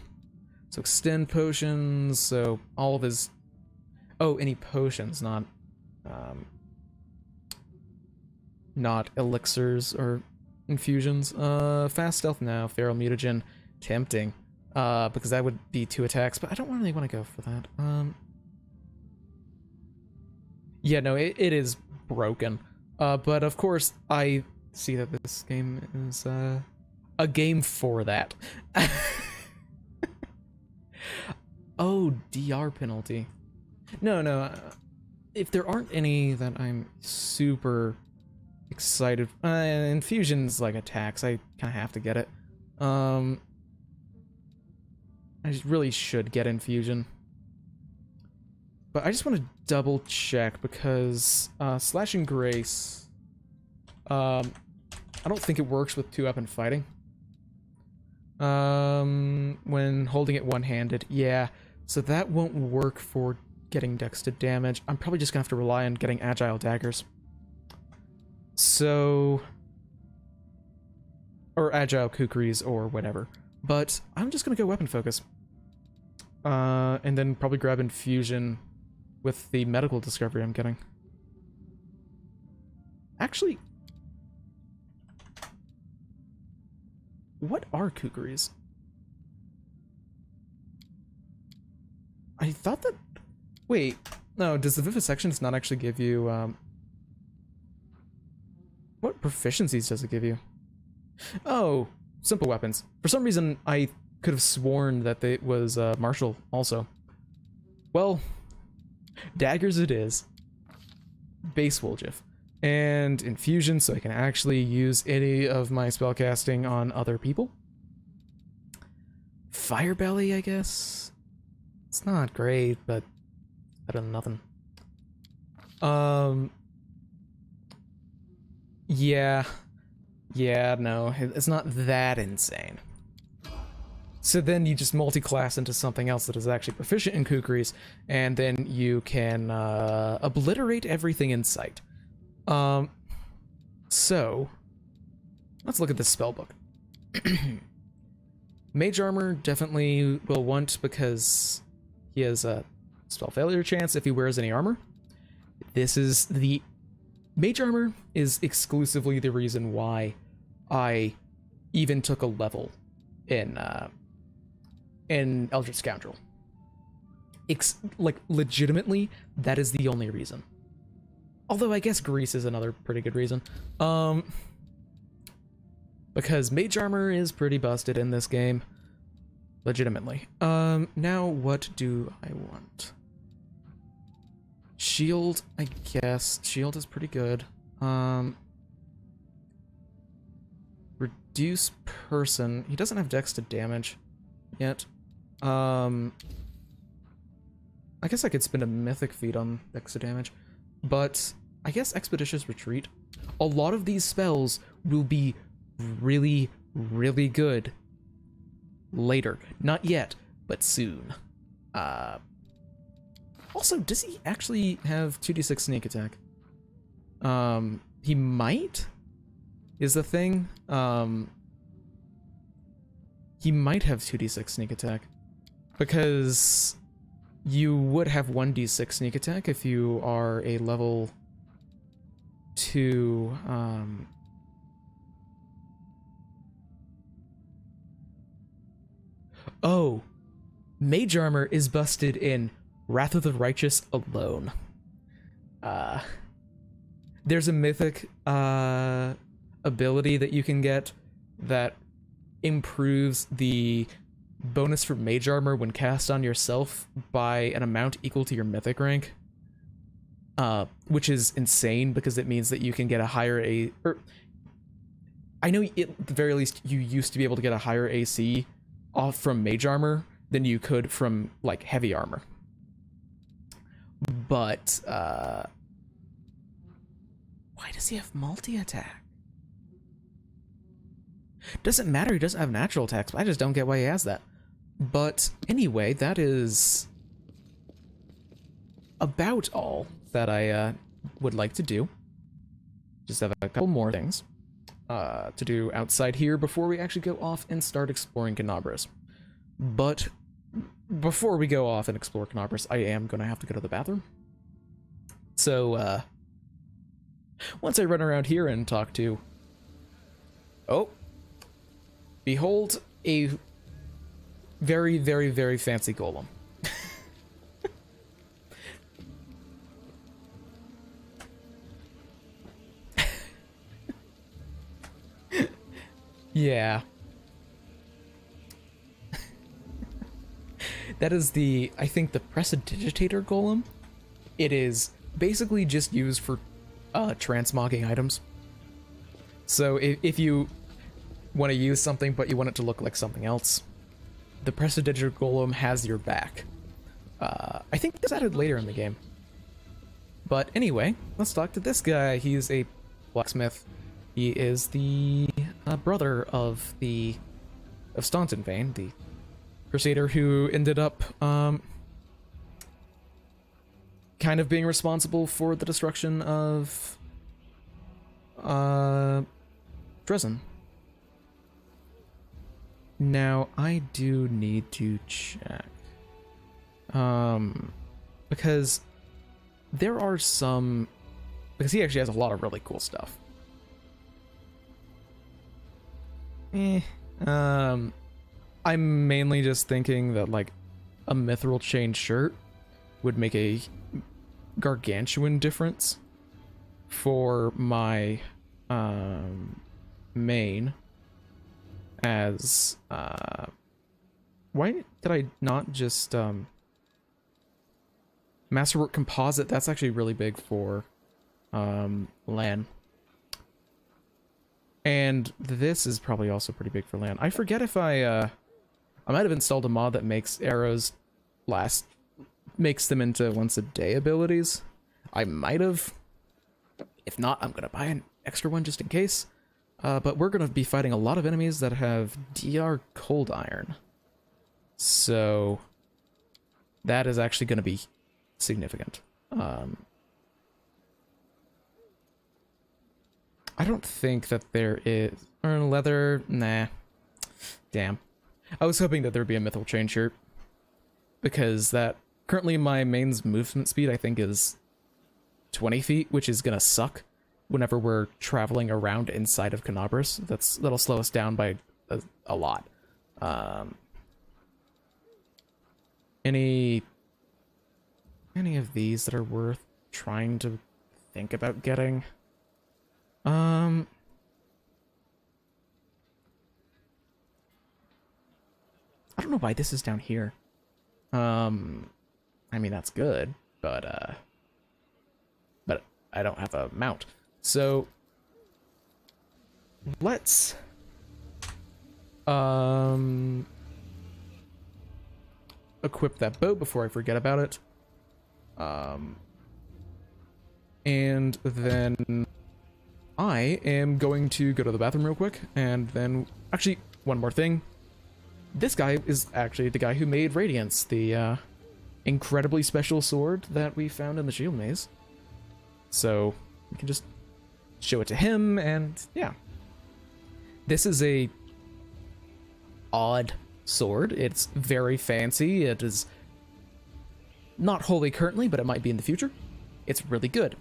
Speaker 1: So extend potions, so all of his, oh, any potions, not elixirs or infusions. Fast stealth now, feral mutagen, tempting. because that would be 2 attacks, but I don't really want to go for that. Yeah, no, it is broken. But of course, I see that this game is a game for that. Oh, DR penalty. No, if there aren't any that I'm super excited, infusion's like attacks, I kind of have to get it. I really should get infusion. But I just want to double check because Slashing Grace, I don't think it works with 2-weapon fighting. When holding it one-handed, yeah. So that won't work for getting dex to damage. I'm probably just gonna have to rely on getting agile daggers. So, or agile kukris or whatever. But I'm just gonna go weapon focus. And then probably grab infusion with the medical discovery I'm getting. Actually, what are kukris? I thought that... Wait, no, does the vivisection not actually give you, what proficiencies does it give you? Oh, simple weapons. For some reason, I could have sworn that it was, martial also. Well, daggers it is. Base Woljif. And infusion, so I can actually use any of my spellcasting on other people. Firebelly, I guess? It's not great, but better than nothing. Yeah, no, it's not that insane. So then you just multi-class into something else that is actually proficient in kukris, and then you can obliterate everything in sight. So let's look at this spellbook. Mage armor definitely will want because he has a spell failure chance if he wears any armor. This is the mage armor is exclusively the reason why I even took a level in Eldritch Scoundrel. Like legitimately, that is the only reason. Although I guess Grease is another pretty good reason. Because mage armor is pretty busted in this game. Legitimately. Now what do I want? Shield, I guess. Shield is pretty good. Reduce person. He doesn't have dex to damage yet. I guess I could spend a mythic feat on dex to damage. But I guess Expeditious Retreat. A lot of these spells will be really, really good later. Not yet, but soon. Also, does he actually have 2d6 sneak attack? He might, is the thing. He might have 2d6 sneak attack. Because you would have 1d6 sneak attack if you are a level 2, Oh, mage armor is busted in Wrath of the Righteous alone. There's a mythic ability that you can get that improves the bonus for mage armor when cast on yourself by an amount equal to your mythic rank. Which is insane because it means that you can get a higher I know at the very least you used to be able to get a higher AC off from mage armor than you could from like heavy armor. But why does he have multi-attack? Doesn't matter, he doesn't have natural attacks, but I just don't get why he has that. But anyway, that is about all that I would like to do. Just have a couple more things to do outside here before we actually go off and start exploring Canabras. But before we go off and explore Canabras, I am going to have to go to the bathroom. So, once I run around here and talk to... Oh! Behold a very, very, very fancy golem. Yeah. That is I think the Prestidigitator Golem. It is basically just used for transmogging items. So if you want to use something but you want it to look like something else, the Prestidigitator Golem has your back. I think it's added later in the game. But anyway, let's talk to this guy. He's a blacksmith. He is the brother of Staunton Vane, the Crusader who ended up kind of being responsible for the destruction of Dresden. Now I do need to check because there are some, because he actually has a lot of really cool stuff. I'm mainly just thinking that, like, a mithril chain shirt would make a gargantuan difference for my main, as why did I not just Masterwork Composite? That's actually really big for LAN. And this is probably also pretty big for LAN. I forget if I might have installed a mod that makes arrows makes them into once a day abilities. I might have. If not, I'm gonna buy an extra one just in case. But we're gonna be fighting a lot of enemies that have DR Cold Iron. So that is actually gonna be significant. I don't think that there is... Iron leather? Nah. Damn. I was hoping that there'd be a mithril chain shirt. Because that... Currently my main's movement speed, I think, is 20 feet, which is gonna suck whenever we're traveling around inside of Canabras. That'll slow us down by a lot. Any of these that are worth trying to think about getting? I don't know why this is down here. I mean, that's good, but I don't have a mount. So let's equip that boat before I forget about it. And then I am going to go to the bathroom real quick, and then actually one more thing. This guy is actually the guy who made Radiance, the incredibly special sword that we found in the Shield Maze. So we can just show it to him, and yeah. This is a odd sword. It's very fancy. It is not wholly currently, but it might be in the future. It's really good.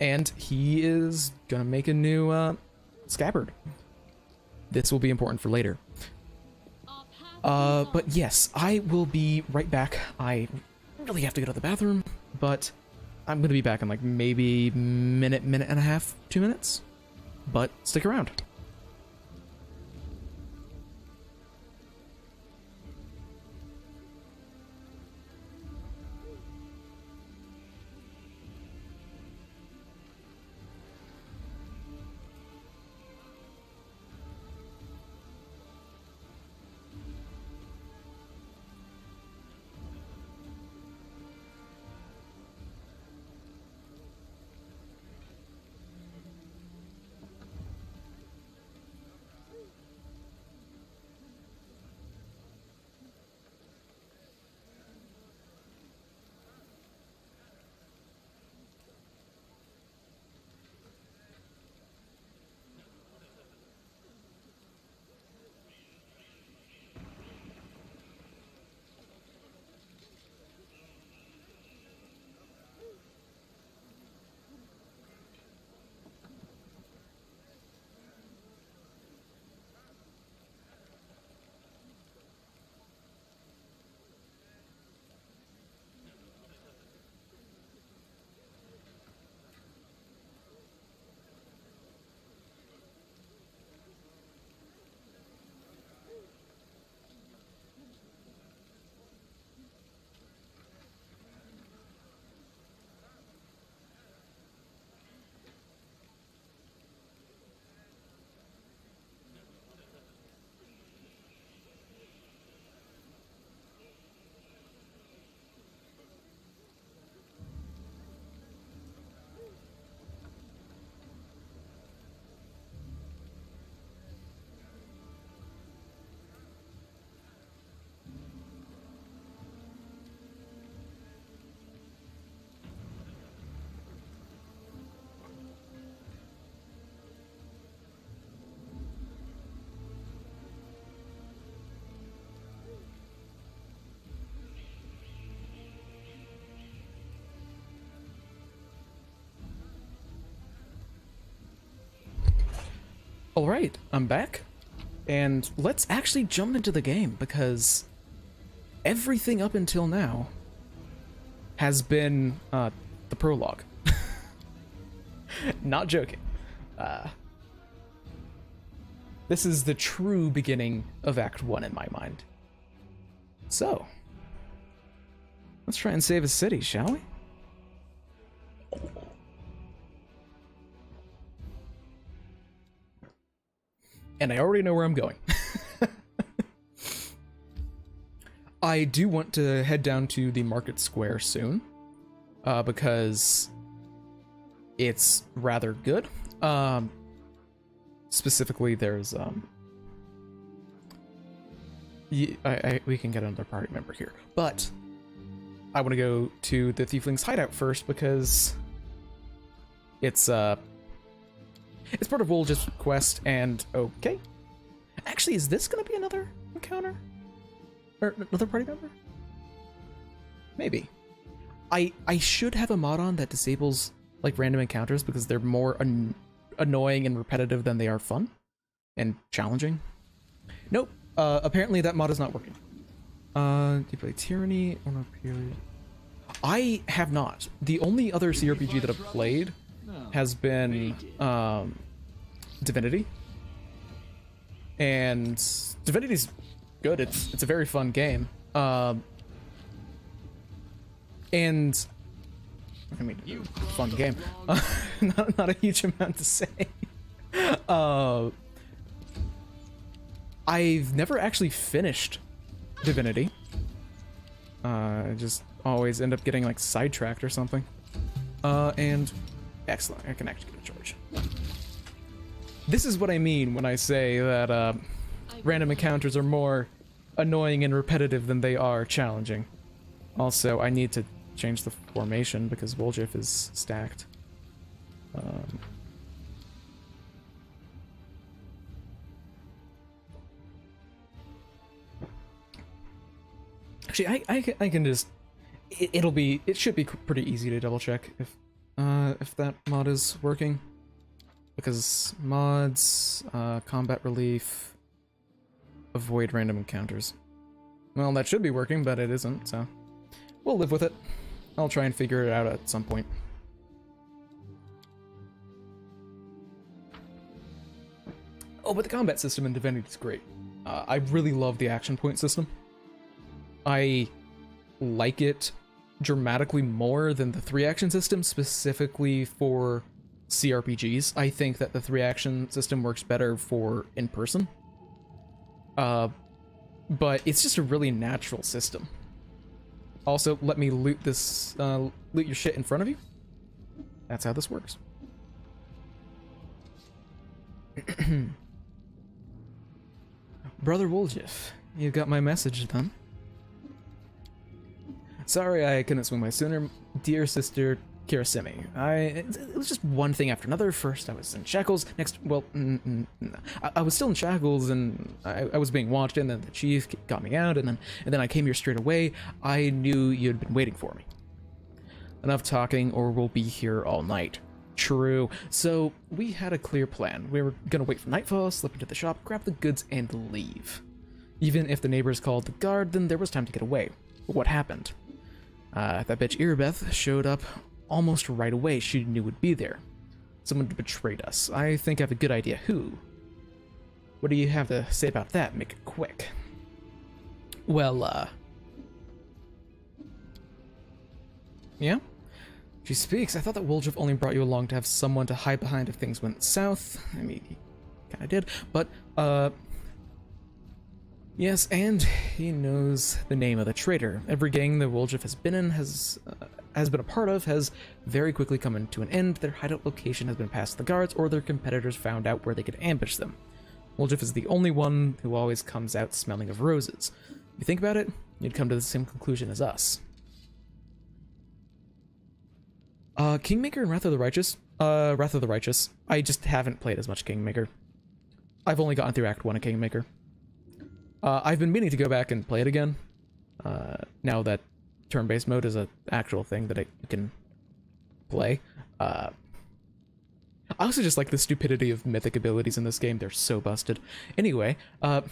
Speaker 1: And he is gonna make a new scabbard. This will be important for later. But yes, I will be right back. I really have to go to the bathroom, but I'm gonna be back in like maybe minute and a half, 2 minutes. But stick around. Alright, I'm back. And let's actually jump into the game, because everything up until now has been the prologue. Not joking. This is the true beginning of Act 1 in my mind. So, let's try and save a city, shall we? And I already know where I'm going. I do want to head down to the market square soon, because it's rather good. Specifically, there's we can get another party member here, but I want to go to the Thiefling's hideout first because it's part of Woljif's quest. And okay, actually, is this gonna be another encounter or another party member? Maybe. I should have a mod on that disables like random encounters because they're more annoying and repetitive than they are fun and challenging. Nope. Apparently that mod is not working. Do you play Tyranny or no period? I have not. The only other CRPG that I've played has been Divinity. And Divinity's good. It's a very fun game. And I mean, fun game. Not a huge amount to say. I've never actually finished Divinity. I just always end up getting like sidetracked or something. And excellent, I can actually get a charge. This is what I mean when I say that random encounters are more annoying and repetitive than they are challenging. Also, I need to change the formation because Woljif is stacked. Actually, I can just it should be pretty easy to double check if that mod is working, because mods, combat relief, avoid random encounters. Well, that should be working, but it isn't, so we'll live with it. I'll try and figure it out at some point. Oh, but the combat system in Divinity is great. I really love the action point system. I like it dramatically more than the 3-action system, specifically for CRPGs. I think that the 3-action system works better for in-person. But it's just a really natural system. Also, let me loot this, loot your shit in front of you. That's how this works. Brother Woljif, you got my message then. Sorry I couldn't swing by sooner, dear sister Kirasimi. It was just one thing after another. First I was in shackles, next, well, I was still in shackles and I was being watched, and then the chief got me out, and then I came here straight away. I knew you'd been waiting for me. Enough talking or we'll be here all night. True. So we had a clear plan. We were gonna wait for nightfall, slip into the shop, grab the goods, and leave. Even if the neighbors called the guard, then there was time to get away. But what happened? That bitch Irabeth showed up almost right away. She knew we'd be there. Someone betrayed us. I think I have a good idea who. What do you have to say about that? Make it quick. Well, yeah? She speaks. I thought that Woljif only brought you along to have someone to hide behind if things went south. I mean, he kinda did. But, yes, and he knows the name of the traitor. Every gang that Woljif has been in, has been a part of, has very quickly come into an end. Their hideout location has been passed to the guards, or their competitors found out where they could ambush them. Woljif is the only one who always comes out smelling of roses. If you think about it, you'd come to the same conclusion as us. Kingmaker and Wrath of the Righteous? Wrath of the Righteous. I just haven't played as much Kingmaker. I've only gotten through Act 1 of Kingmaker. I've been meaning to go back and play it again, now that turn-based mode is an actual thing that I can play. I also just like the stupidity of mythic abilities in this game. They're so busted. Anyway, I'd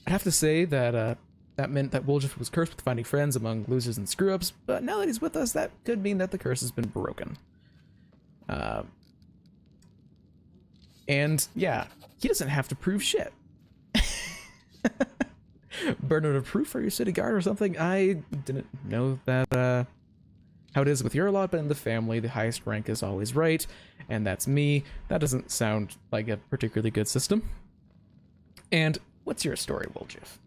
Speaker 1: have to say that that meant that Woljif was cursed with finding friends among losers and screw-ups, but now that he's with us, that could mean that the curse has been broken. And yeah, he doesn't have to prove shit. Burden of proof for your city guard or something? I didn't know that, how it is with your lot, but in the family, the highest rank is always right, and that's me. That doesn't sound like a particularly good system. And what's your story, Woljif?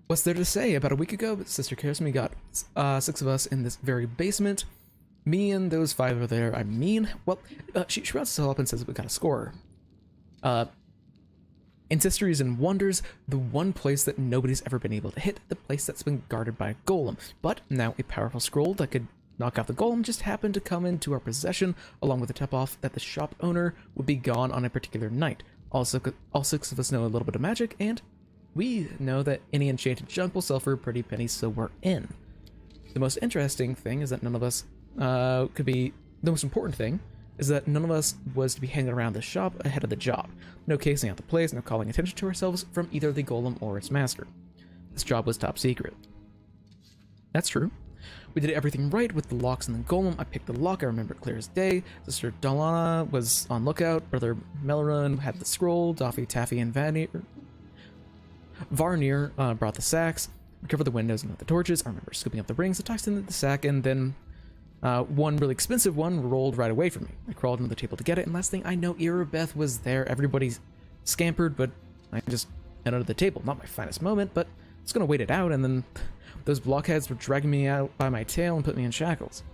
Speaker 1: What's there to say? About a week ago, Sister Karsmi got 6 of us in this very basement. Me and those 5 are there. I mean, well, she rounds us all up and says we got a score. Ancestries and Wonders, the one place that nobody's ever been able to hit, the place that's been guarded by a golem. But now a powerful scroll that could knock out the golem just happened to come into our possession, along with a tip-off that the shop owner would be gone on a particular night. Also, all 6 of us know a little bit of magic, and we know that any enchanted junk will sell for a pretty penny, so we're in. The most interesting thing is that none of us the most important thing is that none of us was to be hanging around the shop ahead of the job. No casing out the place, no calling attention to ourselves from either the golem or its master. This job was top secret. That's true. We did everything right with the locks and the golem. I picked the lock, I remember it clear as day. Sister Dalana was on lookout, Brother Melrun had the scroll, Daffy, Taffy, and Varnir brought the sacks. We covered the windows and the torches. I remember scooping up the rings, I tossed into the sack, and then one really expensive one rolled right away from me. I crawled under the table to get it, and last thing I know, Irabeth was there. Everybody scampered, but I just headed under the table. Not my finest moment, but I was gonna wait it out, and then those blockheads were dragging me out by my tail and put me in shackles.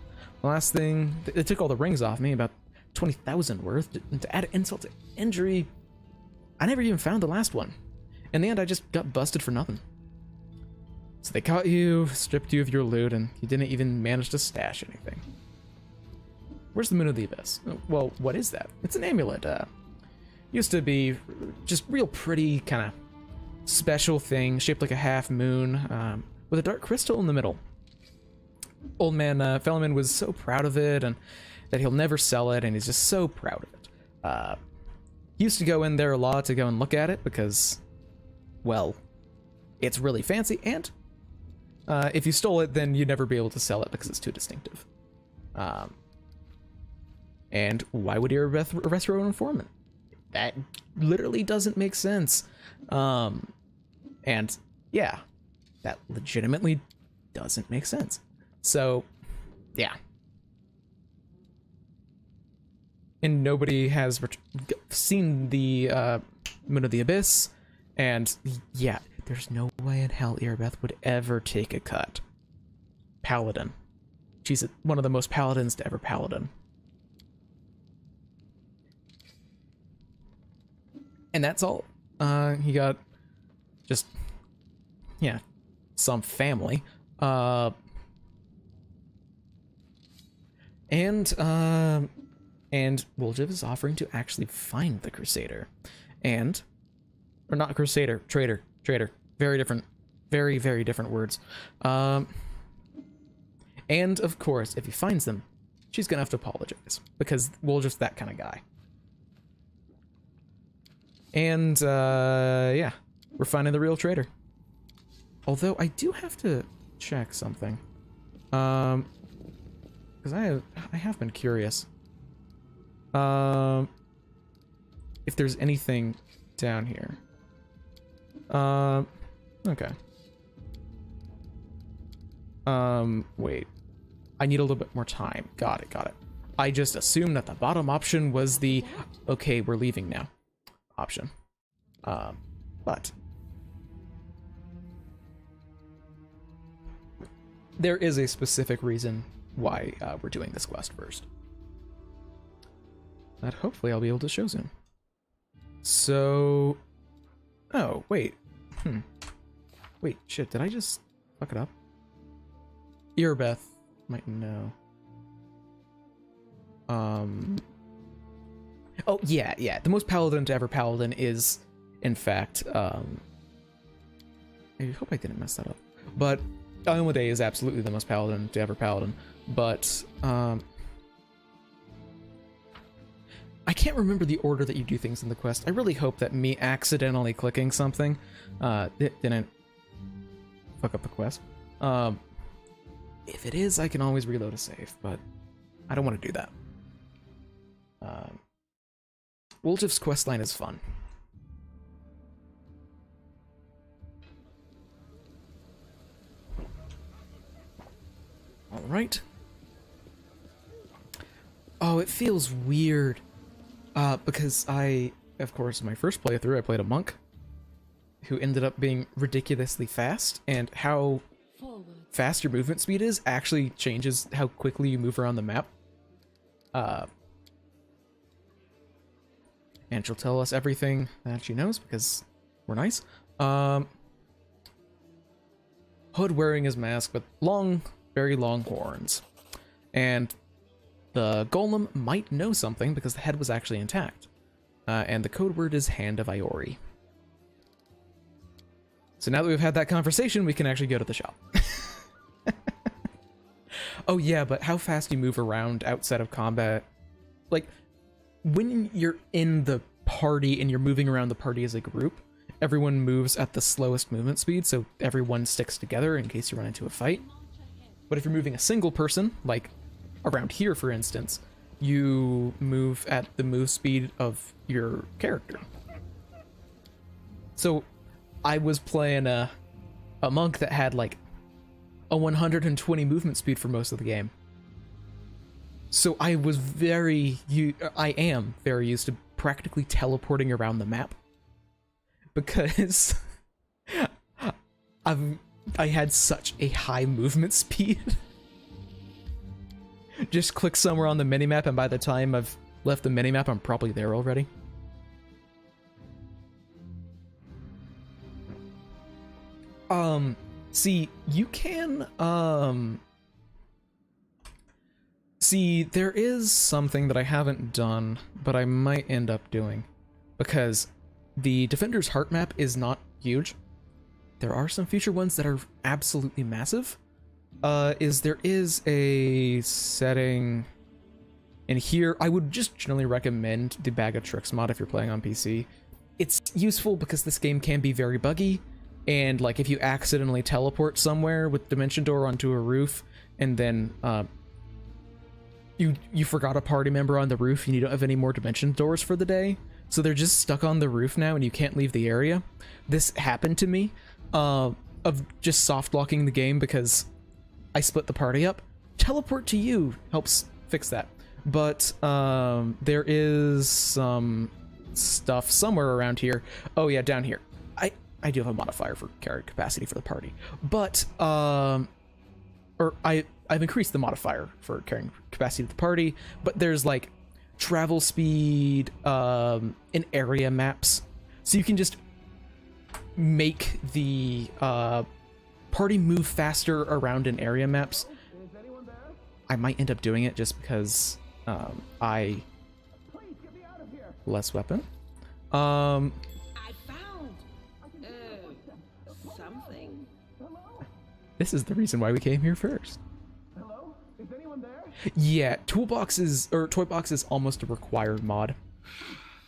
Speaker 1: The last thing, they took all the rings off me, about 20,000 worth, to add insult to injury. I never even found the last one. In the end, I just got busted for nothing. So they caught you, stripped you of your loot, and you didn't even manage to stash anything. Where's the Moon of the Abyss? Well, what is that? It's an amulet. Used to be just real pretty, kind of special thing, shaped like a half moon, with a dark crystal in the middle. Old man Fellman was so proud of it, and that he'll never sell it, and he's just so proud of it. He used to go in there a lot to go and look at it because, well, it's really fancy, and if you stole it, then you'd never be able to sell it because it's too distinctive. And why would Irabeth arrest her own informant? That literally doesn't make sense. And yeah, that legitimately doesn't make sense. So, yeah. And nobody has seen the Moon of the Abyss, and yeah, there's no way in hell Irabeth would ever take a cut. Paladin. She's one of the most paladins to ever paladin. And that's all. He got just, yeah, some family. And Woljif is offering to actually find the Crusader. And, or not Crusader, traitor. Very different, very, very different words. And of course, if he finds them, she's gonna have to apologize, because Woljif's that kind of guy. And, yeah, we're finding the real traitor. Although, I do have to check something. Because I have been curious. If there's anything down here. Okay. Wait. I need a little bit more time. Got it. I just assumed that the bottom option was the, okay, we're leaving now option. But there is a specific reason why we're doing this quest first. That hopefully I'll be able to show soon. So, oh, wait. Wait, shit, did I just fuck it up? Irabeth might know. Oh, yeah. The most paladin to ever paladin is, in fact, I hope I didn't mess that up. But Almade is absolutely the most paladin to ever paladin. but I can't remember the order that you do things in the quest. I really hope that me accidentally clicking something didn't fuck up the quest. If it is, I can always reload a save, but I don't want to do that. Woljif's questline is fun. Alright. Oh, it feels weird. Because of course, my first playthrough, I played a monk who ended up being ridiculously fast, and how fast your movement speed is actually changes how quickly you move around the map. And she'll tell us everything that she knows because we're nice. Hood wearing his mask with long, very long horns. And the golem might know something because the head was actually intact. And the code word is Hand of Iori. So now that we've had that conversation, we can actually go to the shop. Oh yeah, but how fast you move around outside of combat. Like, when you're in the party and you're moving around the party as a group, everyone moves at the slowest movement speed, so everyone sticks together in case you run into a fight. But if you're moving a single person, like around here for instance, you move at the move speed of your character. So I was playing a monk that had like a 120 movement speed for most of the game. So I am very used to practically teleporting around the map because I had such a high movement speed. Just click somewhere on the minimap, and by the time I've left the minimap, I'm probably there already. See, you can, see, there is something that I haven't done, but I might end up doing, because the Defender's Heart map is not huge. There are some future ones that are absolutely massive. There is a setting in here. I would just generally recommend the Bag of Tricks mod if you're playing on PC. It's useful because this game can be very buggy, and like if you accidentally teleport somewhere with Dimension Door onto a roof, and then you forgot a party member on the roof and you don't have any more Dimension Doors for the day, so they're just stuck on the roof now and you can't leave the area. This happened to me, of just soft locking the game because I split the party up. Teleport to you helps fix that. But there is some stuff somewhere around here. Oh yeah, down here. I do have a modifier for carrying capacity for the party, but I've increased the modifier for carrying capacity to the party. But there's like travel speed and area maps, so you can just make the party move faster around in area maps. I might end up doing it just because less weapon.
Speaker 8: I found something.
Speaker 1: This is the reason why we came here first.
Speaker 9: Hello? Is anyone there?
Speaker 1: Yeah, toy box is almost a required mod.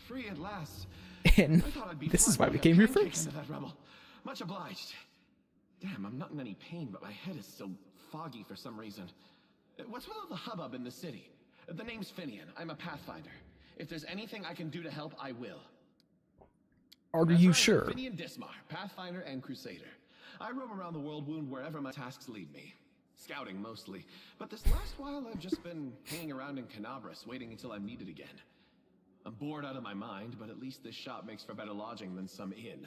Speaker 9: Free at last.
Speaker 1: And
Speaker 9: I thought I'd be
Speaker 1: this is
Speaker 9: fine
Speaker 1: why we
Speaker 9: with
Speaker 1: came
Speaker 9: a
Speaker 1: here
Speaker 9: pancake
Speaker 1: first.
Speaker 9: into that rebel. Much obliged. Damn, I'm not in any pain, but my head is still foggy for some reason. What's with all the hubbub in the city? The name's Finian. I'm a Pathfinder. If there's anything I can do to help, I will.
Speaker 1: Are
Speaker 9: That's
Speaker 1: you
Speaker 9: right,
Speaker 1: sure?
Speaker 9: I'm Finian Dismar, Pathfinder and Crusader. I roam around the world wound wherever my tasks lead me. Scouting mostly. But this last while I've just been hanging around in Canabras, waiting until I'm needed again. I'm bored out of my mind, but at least this shop makes for better lodging than some inn.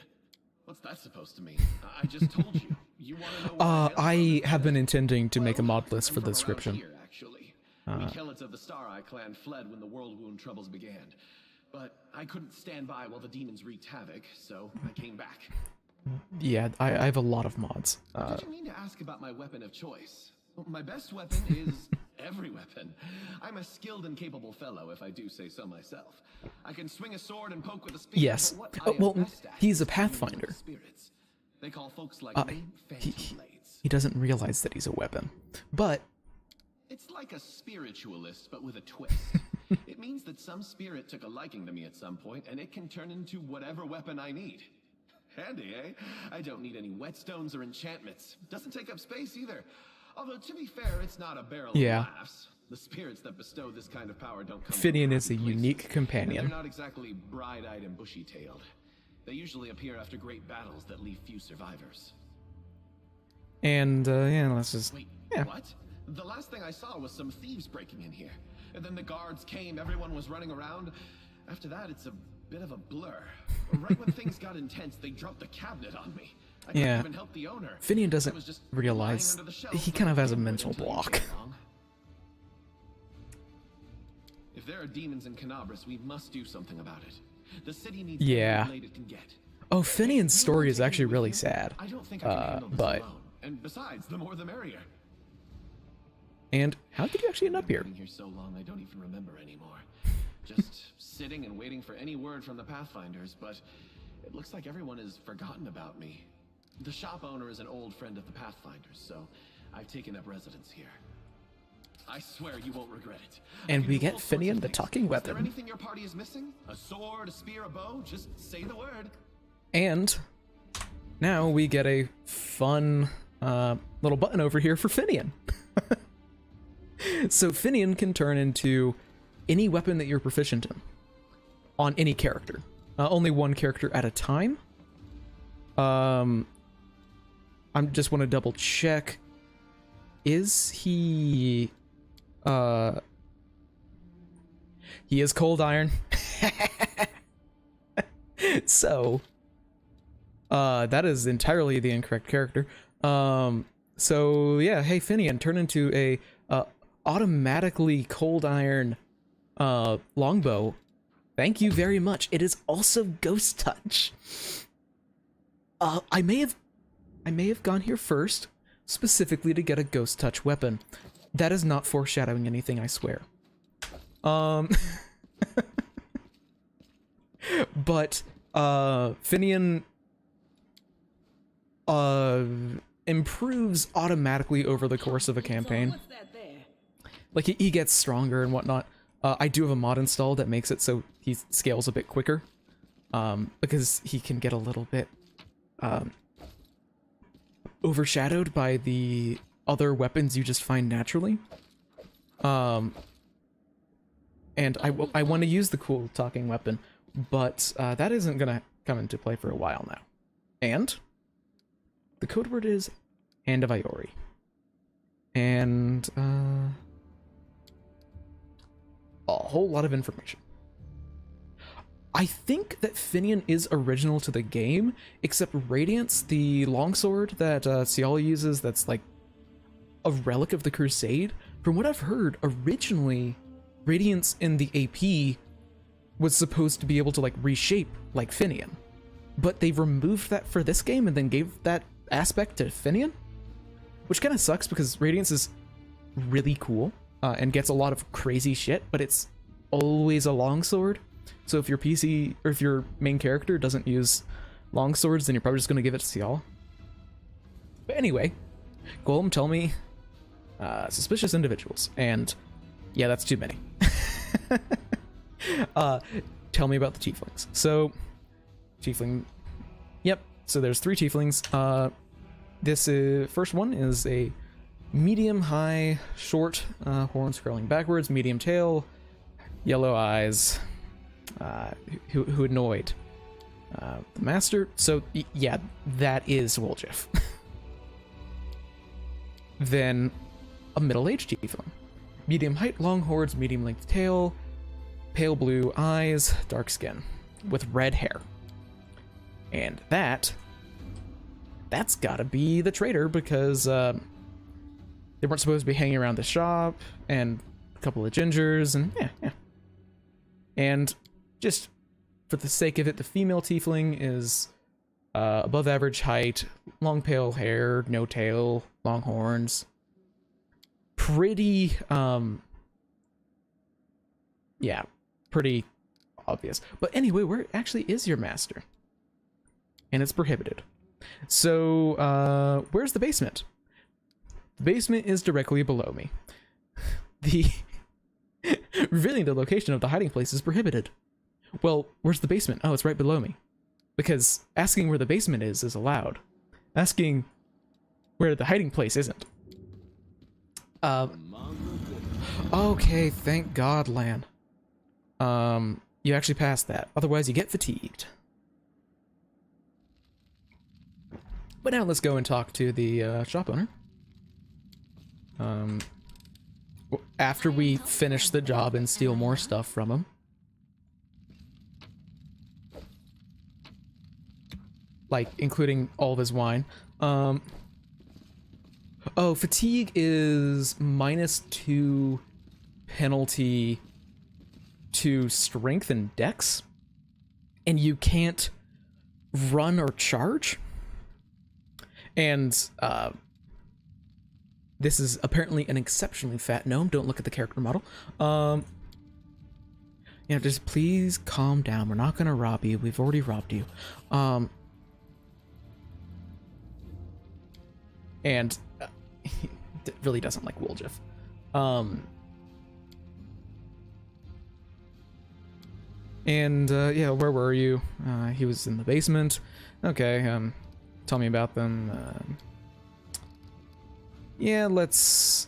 Speaker 9: What's that supposed to mean? I just told you. You want to know where
Speaker 1: I have been intending to make a mod list
Speaker 9: I'm
Speaker 1: for the
Speaker 9: from around
Speaker 1: description.
Speaker 9: Here, actually. We Kelets of the Star Eye clan fled when the World Wound troubles began. But I couldn't stand by while the demons wreaked havoc, so I came back.
Speaker 1: Yeah, I have a lot of mods.
Speaker 9: Did you mean to ask about my weapon of choice? Well, my best weapon is every weapon. I'm a skilled and capable fellow, if I do say so myself. I can swing a sword and poke with a spear.
Speaker 1: Yes.
Speaker 9: But what I am
Speaker 1: Well,
Speaker 9: best at
Speaker 1: he's a
Speaker 9: is dealing with
Speaker 1: Pathfinder.
Speaker 9: spirits. They call folks like me Phantom Blades.
Speaker 1: He doesn't realize that he's a weapon. But
Speaker 11: It's like a spiritualist, but with a twist. It means that some spirit took a liking to me at some point, and it can turn into whatever weapon I need. Handy, eh? I don't need any whetstones or enchantments. Doesn't take up space either. Although, to be fair, it's not a barrel of laughs. The spirits that bestow this kind of power don't come
Speaker 1: Finian
Speaker 11: from
Speaker 1: is a
Speaker 11: happy
Speaker 1: unique
Speaker 11: places,
Speaker 1: companion.
Speaker 11: and they're not exactly bright-eyed and bushy-tailed. They usually appear after great battles that leave few survivors.
Speaker 1: And, yeah, let's just...
Speaker 11: Wait,
Speaker 1: yeah.
Speaker 11: what? The last thing I saw was some thieves breaking in here. And then the guards came, everyone was running around. After that, it's a bit of a blur. Right when things got intense, they dropped the cabinet on me. I couldn't even help the owner.
Speaker 1: Finian
Speaker 11: I
Speaker 1: doesn't
Speaker 11: was just
Speaker 1: realize
Speaker 11: lying under the shelf,
Speaker 1: he
Speaker 11: but
Speaker 1: kind of has a
Speaker 11: couldn't wait
Speaker 1: mental
Speaker 11: until you
Speaker 1: block.
Speaker 11: came along. If there are demons in Canabras, we must do something about it. The city needs every aid it can get.
Speaker 1: Oh, Finian's story is actually really sad.
Speaker 11: I don't think I can handle this
Speaker 1: but...
Speaker 11: alone. And besides, the more the merrier.
Speaker 1: And how did you actually end up here?
Speaker 11: I've been here so long I don't even remember anymore. Just sitting and waiting for any word from the Pathfinders, but it looks like everyone has forgotten about me. The shop owner is an old friend of the Pathfinders, so I've taken up residence here. I swear you won't regret it.
Speaker 1: And we get Finian the talking
Speaker 11: Is there
Speaker 1: weapon.
Speaker 11: anything your party is missing? A sword, a spear, a bow? Just say the word.
Speaker 1: And now we get a fun little button over here for Finian. So Finian can turn into any weapon that you're proficient in on any character. Only one character at a time. I just want to double check. Is he... he is Cold Iron. So... that is entirely the incorrect character. So yeah, hey Finian, turn into a automatically Cold Iron longbow. Thank you very much. It is also Ghost Touch. I may have gone here first specifically to get a Ghost Touch weapon. That is not foreshadowing anything, I swear. But Finian improves automatically over the course of a campaign. Like he gets stronger and whatnot. I do have a mod installed that makes it so he scales a bit quicker, because he can get a little bit overshadowed by the other weapons you just find naturally. And I want to use the cool talking weapon, but that isn't gonna come into play for a while now. And the code word is Hand of Iori. And a whole lot of information. I think that Finian is original to the game, except Radiance, the longsword that Ciala uses, that's like a relic of the Crusade. From what I've heard, originally, Radiance in the AP was supposed to be able to like reshape like Finian. But they removed that for this game and then gave that aspect to Finian, which kind of sucks because Radiance is really cool and gets a lot of crazy shit, but it's always a longsword. So if your PC or if your main character doesn't use longswords, then you're probably just going to give it to Ciala. But anyway, Golem, tell me suspicious individuals, and yeah, that's too many. Tell me about the tieflings. So tiefling, yep. So there's 3 tieflings. This first one is a medium high, short, horns curling backwards, medium tail, yellow eyes, who annoyed the master. So yeah, that is Woljif. Then a middle-aged tiefling, medium height, long horns, medium length tail, pale blue eyes, dark skin, with red hair. And that's gotta be the traitor, because they weren't supposed to be hanging around the shop, and a couple of gingers, and yeah. And just for the sake of it, the female tiefling is above average height, long pale hair, no tail, long horns. Pretty, yeah, pretty obvious. But anyway, where actually is your master? And it's prohibited. So, where's the basement? The basement is directly below me. the revealing the location of the hiding place is prohibited. Well, where's the basement? Oh, it's right below me. Because asking where the basement is allowed. Asking where the hiding place isn't. Okay, thank God, Lan. You actually passed that. Otherwise, you get fatigued. But now let's go and talk to the shop owner. After we finish the job and steal more stuff from him. Like, including all of his wine. Oh, fatigue is -2 penalty to strength and dex. And you can't run or charge. And, this is apparently an exceptionally fat gnome. Don't look at the character model. You know, just please calm down. We're not gonna rob you. We've already robbed you. And he really doesn't like Woljif. Yeah, where were you? He was in the basement. Okay, tell me about them. Yeah, let's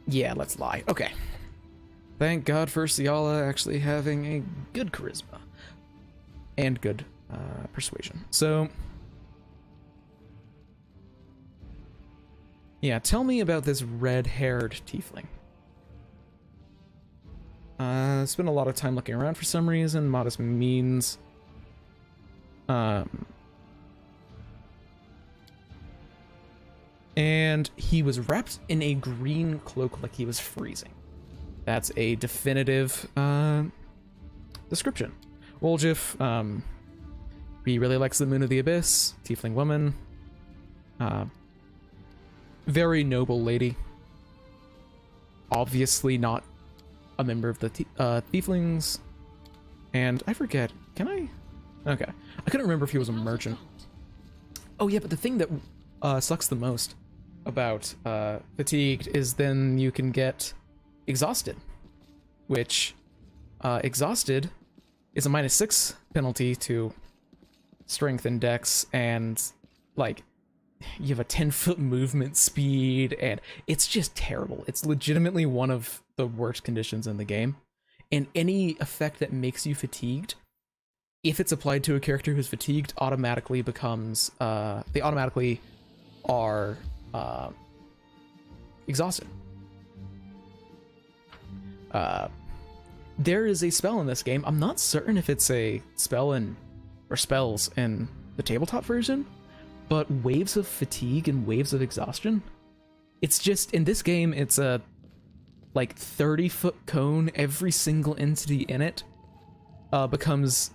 Speaker 1: lie. Okay. Thank God for Ciala actually having a good charisma. And good persuasion. So, yeah, tell me about this red-haired tiefling. Spent a lot of time looking around for some reason. Modest means. And he was wrapped in a green cloak like he was freezing. That's a definitive description. Woljif, he really likes the Moon of the Abyss, tiefling woman. Very noble lady. Obviously not a member of the tieflings. And I forget, can I? Okay. I couldn't remember if he was a merchant. Oh yeah, but the thing that sucks the most about fatigued is then you can get exhausted, which exhausted is a -6 penalty to strength and dex, and like you have a 10-foot movement speed, and it's just terrible. It's legitimately one of the worst conditions in the game, and any effect that makes you fatigued, if it's applied to a character who's fatigued, automatically becomes they automatically are exhausted. There is a spell in this game. I'm not certain if it's a spell or spells in the tabletop version, but waves of fatigue and waves of exhaustion. It's just, in this game, it's a like 30-foot cone. Every single entity in it becomes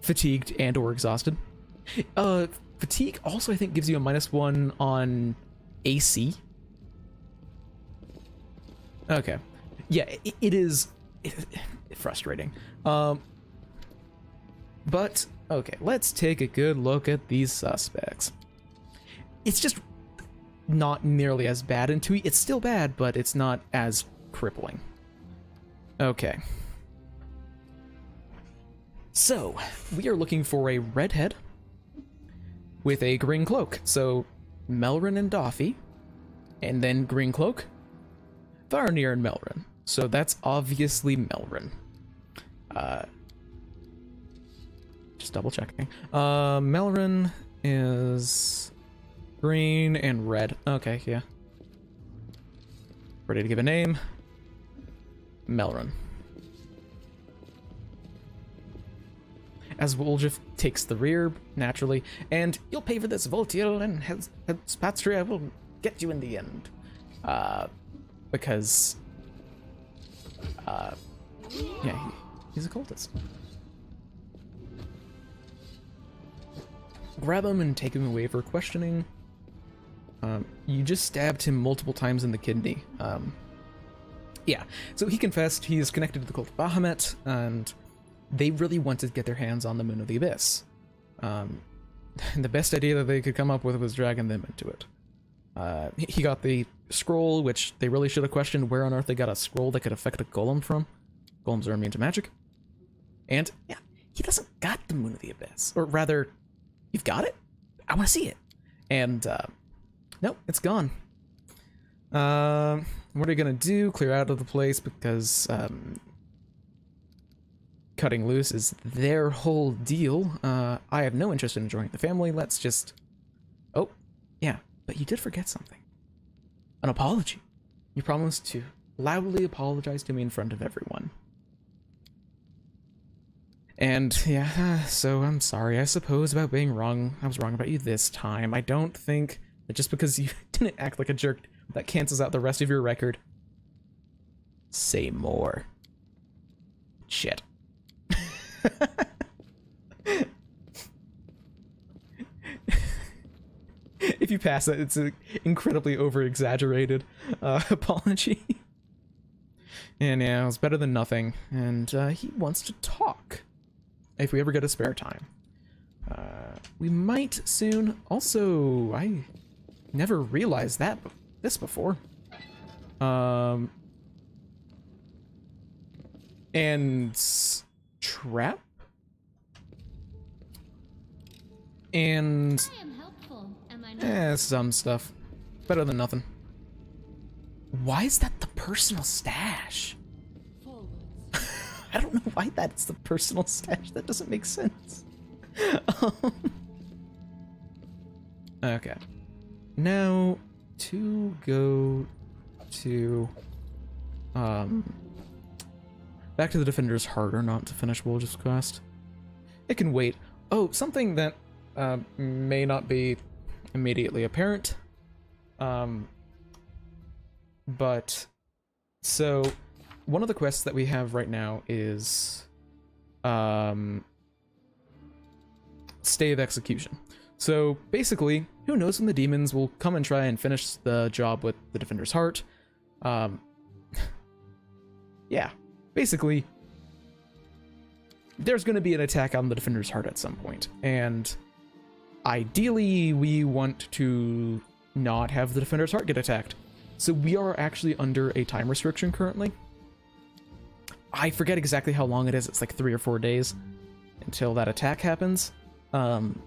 Speaker 1: fatigued and or exhausted. Fatigue also, I think, gives you a -1 on AC. Okay. Yeah, it is frustrating. But, okay, let's take a good look at these suspects. It's just not nearly as bad in 2E. It's still bad, but it's not as crippling. Okay. So, we are looking for a redhead with a green cloak. So, Melrin and Doffy, and then green cloak, Varnir and Melrin. So that's obviously Melrin. Just double checking. Melrin is green and red. Okay, yeah. Ready to give a name? Melrin. As Woljif takes the rear, naturally, and you'll pay for this, Voltiel, and Spatria will get you in the end. Because, yeah, he's a cultist. Grab him and take him away for questioning. You just stabbed him multiple times in the kidney. Yeah, so he confessed he is connected to the cult of Bahamut, and they really wanted to get their hands on the Moon of the Abyss. The best idea that they could come up with was dragging them into it. He got the scroll, which they really should have questioned where on earth they got a scroll that could affect a golem from. Golems are immune to magic. And, yeah, he doesn't got the Moon of the Abyss. Or rather, you've got it? I want to see it. And, nope, it's gone. What are you gonna do? Clear out of the place because, cutting loose is their whole deal. I have no interest in joining the family. Let's just... Oh, yeah, but you did forget something. An apology. You promised to loudly apologize to me in front of everyone. And, yeah, so I'm sorry, I suppose, about being wrong. I was wrong about you this time. I don't think that just because you didn't act like a jerk, that cancels out the rest of your record. Say more. Shit. If you pass it, it's an incredibly over-exaggerated apology. And yeah, it was better than nothing. And he wants to talk. If we ever get a spare time. We might soon. Also, I never realized this before. And trap? And
Speaker 5: I am helpful, am I not?
Speaker 1: some stuff. Better than nothing. Why is that the personal stash? I don't know why that's the personal stash. That doesn't make sense. Okay. Now, to go to... back to the Defender's Heart or not to finish Woljif's quest. It can wait. Oh, something that may not be immediately apparent. But... So... One of the quests that we have right now is Stay of Execution. So basically, who knows when the demons will come and try and finish the job with the Defender's Heart. Yeah, basically, there's going to be an attack on the Defender's Heart at some point, and ideally we want to not have the Defender's Heart get attacked. So we are actually under a time restriction currently. I forget exactly how long it is. It's like 3 or 4 days until that attack happens. And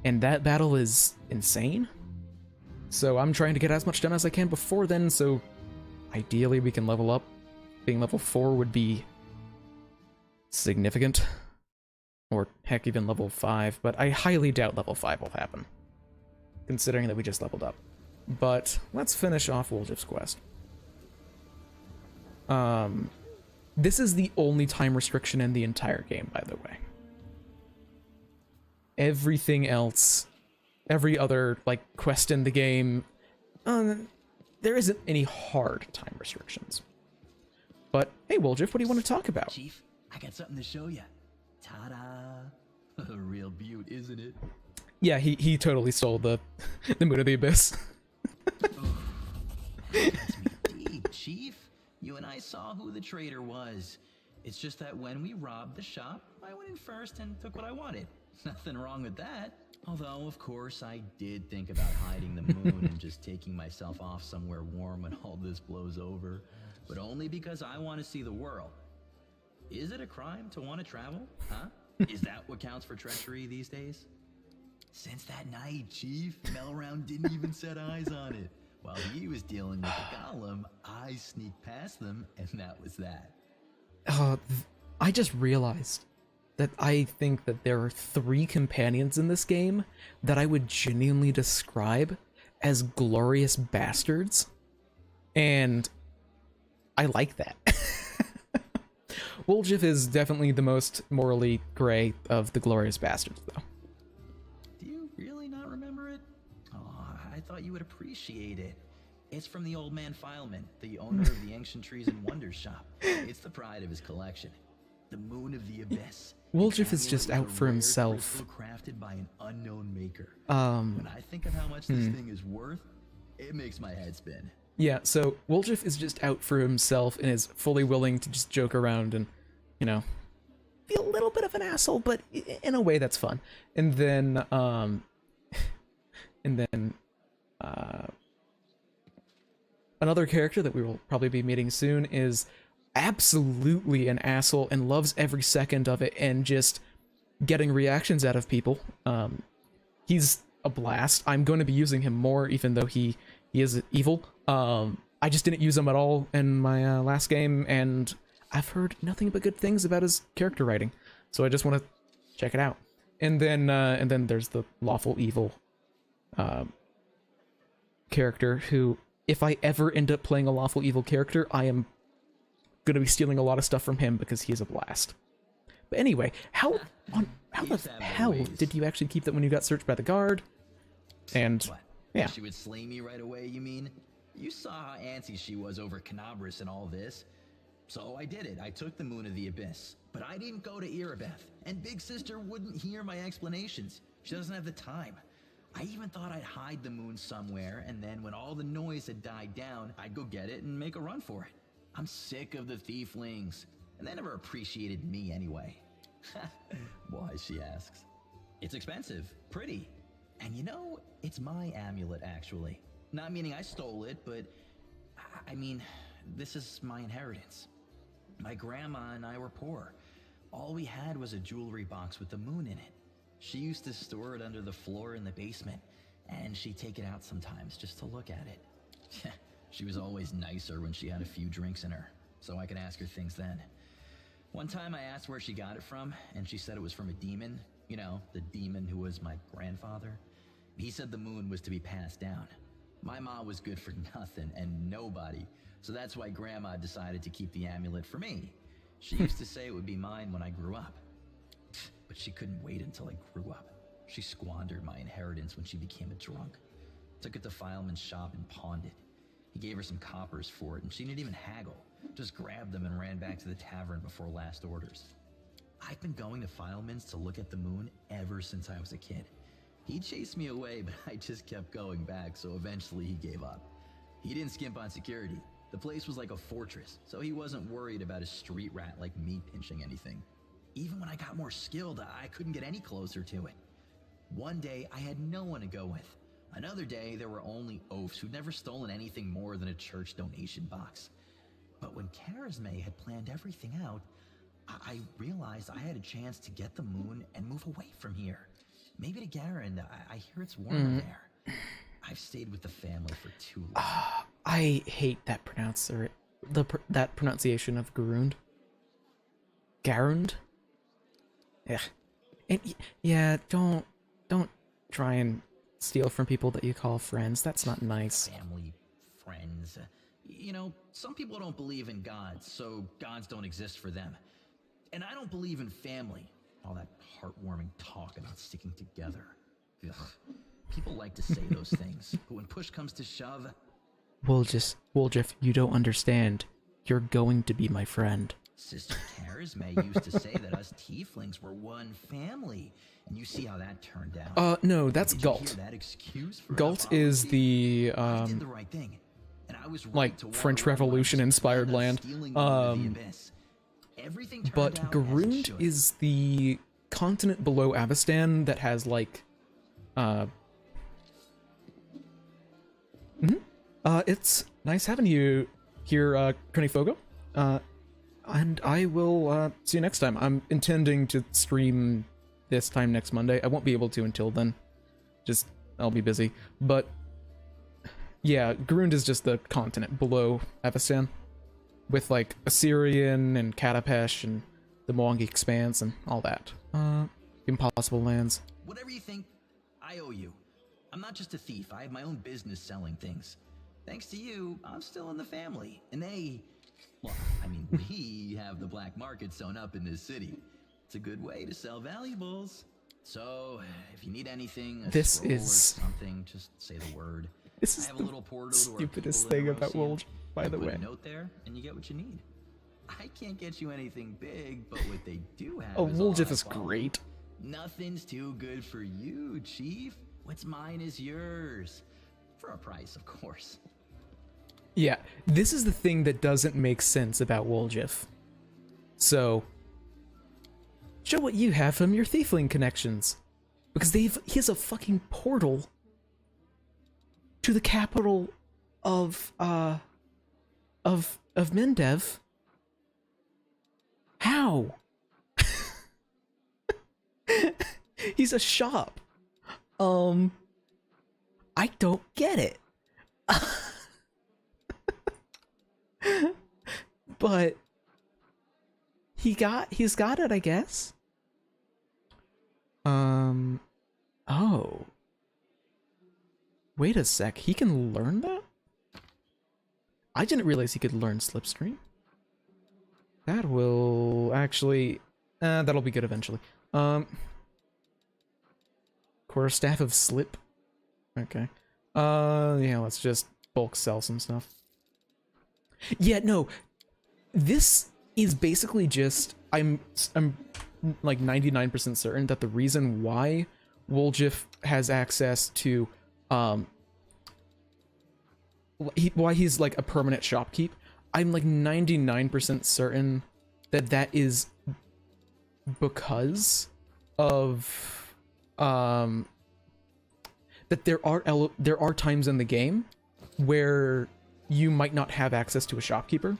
Speaker 1: that battle is insane. So I'm trying to get as much done as I can before then, so ideally we can level up. Being level 4 would be significant. Or heck, even level 5, but I highly doubt level 5 will happen, considering that we just leveled up. But let's finish off Woljif's quest. This is the only time restriction in the entire game, by the way. Everything else, every other, like, quest in the game, there isn't any hard time restrictions. But, hey, Woljif, what do you want to talk about?
Speaker 10: Chief, I got something to show you. Ta-da! A real beaut, isn't it?
Speaker 1: Yeah, he totally stole the Moon of the Abyss.
Speaker 10: That's me deep, Chief. You and I saw who the traitor was. It's just that when we robbed the shop, I went in first and took what I wanted. Nothing wrong with that. Although, of course, I did think about hiding the moon and just taking myself off somewhere warm when all this blows over. But only because I want to see the world. Is it a crime to want to travel? Huh? Is that what counts for treachery these days? Since that night, Chief, Melround didn't even set eyes on it. While he was dealing with the golem, I sneaked past them, and that was that.
Speaker 1: I just realized that I think that there are 3 companions in this game that I would genuinely describe as glorious bastards. And I like that. Woljif is definitely the most morally gray of the glorious bastards, though.
Speaker 10: Do you really not remember it? Oh, I thought you would appreciate it. It's from the old man Fileman, the owner of the Ancient Trees and Wonders shop. It's the pride of his collection. The Moon of the Abyss.
Speaker 1: Woljif is just out for himself.
Speaker 10: Crafted by an unknown maker. When I think of how much this thing is worth, it makes my head spin.
Speaker 1: Yeah, so Woljif is just out for himself and is fully willing to just joke around and, you know, be a little bit of an asshole, but in a way that's fun. And then, another character that we will probably be meeting soon is absolutely an asshole and loves every second of it and just getting reactions out of people. He's a blast. I'm going to be using him more, even though he is evil. I just didn't use him at all in my last game, and I've heard nothing but good things about his character writing, so I just want to check it out. And then there's the lawful evil character, who, if I ever end up playing a lawful evil character, I am going to be stealing a lot of stuff from him because he's a blast. But anyway, how the hell did you actually keep that when you got searched by the guard? And
Speaker 10: What?
Speaker 1: yeah,
Speaker 10: She would slay me right away, you mean? You saw how antsy she was over Canabras and all this. So I did it. I took the Moon of the Abyss. But I didn't go to Erebeth. And Big Sister wouldn't hear my explanations. She doesn't have the time. I even thought I'd hide the moon somewhere, and then when all the noise had died down, I'd go get it and make a run for it. I'm sick of the thieflings. And they never appreciated me anyway. Why, she asks. It's expensive. Pretty. And you know, it's my amulet, actually. Not meaning I stole it, but I mean, this is my inheritance. My grandma and I were poor. All we had was a jewelry box with the moon in it. She used to store it under the floor in the basement, and she'd take it out sometimes just to look at it. She was always nicer when she had a few drinks in her, so I could ask her things then. One time I asked where she got it from, and she said it was from a demon. You know, the demon who was my grandfather. He said the moon was to be passed down. My mom was good for nothing and nobody, so that's why Grandma decided to keep the amulet for me. She used to say it would be mine when I grew up. But she couldn't wait until I grew up. She squandered my inheritance when she became a drunk. Took it to Fileman's shop and pawned it. He gave her some coppers for it, and she didn't even haggle. Just grabbed them and ran back to the tavern before last orders. I've been going to Fileman's to look at the moon ever since I was a kid. He chased me away, but I just kept going back, so eventually he gave up. He didn't skimp on security. The place was like a fortress, so he wasn't worried about a street rat like me pinching anything. Even when I got more skilled, I couldn't get any closer to it. One day, I had no one to go with. Another day, there were only oafs who'd never stolen anything more than a church donation box. But when Charisme had planned everything out, I realized I had a chance to get the moon and move away from here. Maybe to Garand. I hear it's warmer there. I've stayed with the family for too long.
Speaker 1: I hate that that pronunciation of Garund. Garund? Yeah. And yeah, don't try and steal from people that you call friends. That's not nice.
Speaker 10: Family, friends. You know, some people don't believe in gods, so gods don't exist for them. And I don't believe in family. All that heartwarming talk about sticking together. Ugh. People like to say those things, but when push comes to shove...
Speaker 1: Woljif, you don't understand. You're going to be my friend.
Speaker 10: Sister Charisme used to say that us tieflings were one family, and you see how that turned out.
Speaker 1: No, that's
Speaker 10: Did you
Speaker 1: Galt.
Speaker 10: hear that excuse for
Speaker 1: Galt is the,
Speaker 10: I did the right thing, and I was right
Speaker 1: like,
Speaker 10: to
Speaker 1: French
Speaker 10: water
Speaker 1: Revolution-inspired
Speaker 10: us
Speaker 1: land.
Speaker 10: stealing the Moon of the Abyss. Everything turned
Speaker 1: But
Speaker 10: out as it
Speaker 1: Garund
Speaker 10: should.
Speaker 1: is the continent below Avestan that has, like, it's nice having you here, Kernifogo. And I will, see you next time. I'm intending to stream this time next Monday. I won't be able to until then. Just, I'll be busy. But, yeah, Garund is just the continent below Avestan. With, like, Assyrian and Katapesh and the Mwangi Expanse and all that. Impossible lands.
Speaker 10: Whatever you think, I owe you. I'm not just a thief. I have my own business selling things. Thanks to you, I'm still in the family. And well, I mean, we have the black market sewn up in this city. It's a good way to sell valuables. So, if you need anything,
Speaker 1: This
Speaker 10: scroll or
Speaker 1: is-
Speaker 10: something, just say the word.
Speaker 1: This
Speaker 10: I
Speaker 1: is
Speaker 10: have a
Speaker 1: the
Speaker 10: little portal to where
Speaker 1: stupidest
Speaker 10: people
Speaker 1: thing
Speaker 10: in
Speaker 1: about
Speaker 10: Erosium,
Speaker 1: Wolj, by
Speaker 10: you
Speaker 1: the
Speaker 10: put
Speaker 1: way.
Speaker 10: a note there, and you get what you need. I can't get you anything big, but what they do have
Speaker 1: Oh,
Speaker 10: is all
Speaker 1: Woljif
Speaker 10: high
Speaker 1: is
Speaker 10: quality.
Speaker 1: great.
Speaker 10: Nothing's too good for you, Chief. What's mine is yours. For a price, of course.
Speaker 1: Yeah, this is the thing that doesn't make sense about Woljif. So, show what you have from your Thiefling connections. Because he has a fucking portal to the capital of, of Mendev? How? He's a shop. I don't get it. But he's got it, I guess. Oh. Wait a sec, he can learn that? I didn't realize he could learn Slipstream. That will actually... that'll be good eventually. Quarterstaff of Slip. Okay. Yeah, let's just bulk sell some stuff. Yeah, no. This is basically just... I'm like 99% certain that the reason why Woljif has access to... why he's like a permanent shopkeep, I'm like 99% certain that that is because of that there are times in the game where you might not have access to a shopkeeper,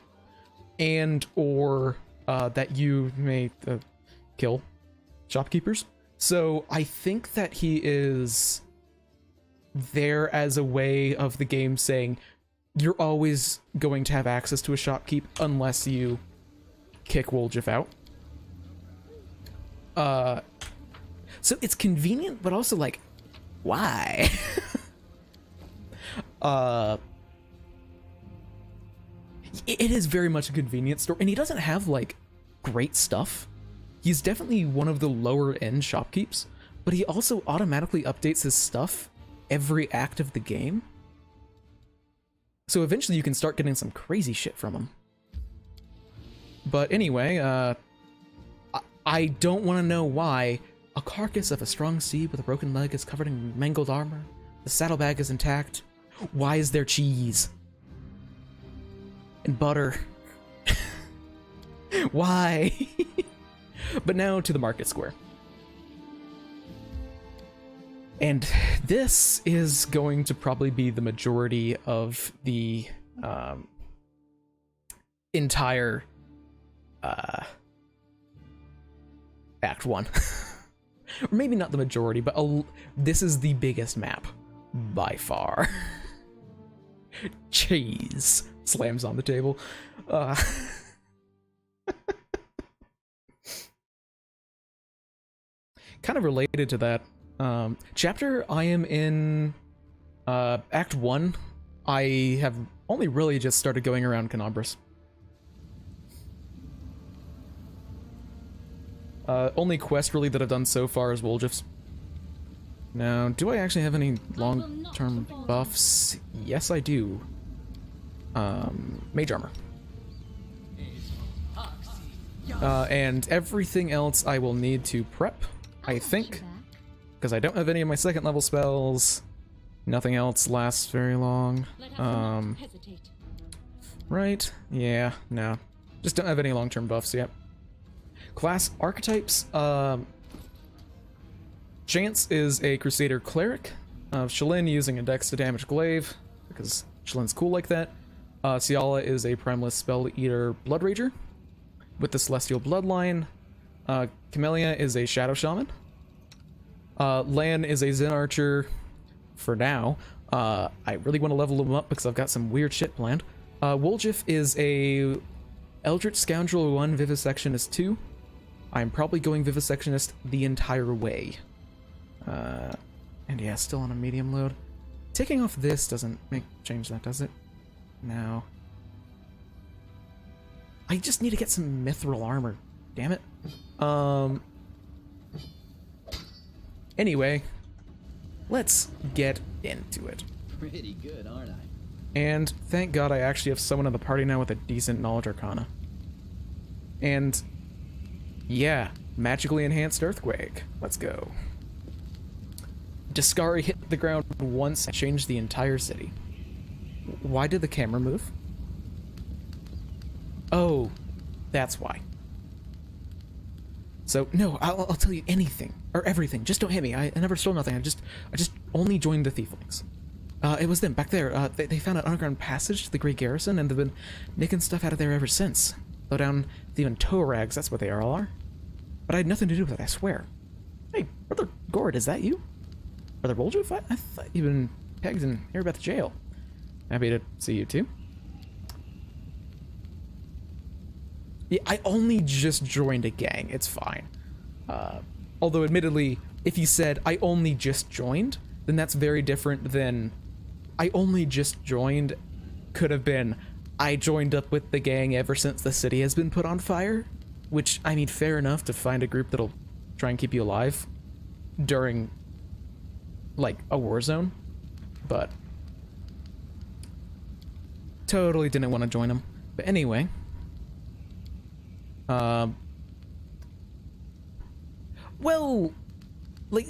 Speaker 1: and or that you may kill shopkeepers. So I think that he is there as a way of the game saying you're always going to have access to a shopkeep unless you kick Woljif out. So it's convenient, but also like, why? It is very much a convenience store, and he doesn't have like great stuff. He's definitely one of the lower end shopkeeps, but he also automatically updates his stuff every act of the game. So eventually you can start getting some crazy shit from him. But anyway, I don't want to know why a carcass of a strong steed with a broken leg is covered in mangled armor. The saddlebag is intact. Why is there cheese? And butter. Why? But now to the market square. And this is going to probably be the majority of the entire Act 1. Or maybe not the majority, but this is the biggest map by far. Cheese slams on the table. Kind of related to that, chapter I am in Act 1, I have only really just started going around Canabras. Only quest really that I've done so far is Woljif's. Now, do I actually have any long-term buffs? Yes, I do. Mage armor. And everything else I will need to prep, I think. Because I don't have any of my second level spells. Nothing else lasts very long. Right? Yeah, no. Just don't have any long-term buffs yet. Class archetypes. Chance is a Crusader Cleric. Shalyn using a Dex to damage Glaive, because Shalyn's cool like that. Ciala is a Primeless Spell Eater Blood Rager with the Celestial Bloodline. Camellia is a Shadow Shaman. Lan is a Zen Archer for now. I really want to level him up because I've got some weird shit planned. Woljif is a Eldritch Scoundrel 1, Vivisectionist 2. I'm probably going Vivisectionist the entire way. And yeah, still on a medium load. Taking off this doesn't change that, does it? No. I just need to get some mithril armor. Damn it. Anyway, let's get into it.
Speaker 10: Pretty good, aren't I?
Speaker 1: And thank God I actually have someone in the party now with a decent knowledge arcana. And yeah, magically enhanced earthquake. Let's go. Discari hit the ground once and changed the entire city. Why did the camera move? Oh, that's why. So, no, I'll tell you anything, or everything. Just don't hit me. I never stole nothing. I just only joined the Thieflings. It was them, back there. They found an underground passage to the Great Garrison, and they've been nicking stuff out of there ever since. Low down, even tow rags, that's what they all are. But I had nothing to do with it, I swear. Hey, Brother Gord, is that you? Brother Woldriff? I thought you'd been pegged in Airbeth jail. Happy to see you too. Yeah, I only just joined a gang, it's fine. Although admittedly, if you said, I only just joined, then that's very different than, I only just joined could have been, I joined up with the gang ever since the city has been put on fire. Which, I mean, fair enough to find a group that'll try and keep you alive during, like, a war zone. But totally didn't want to join them. But anyway. Well, like,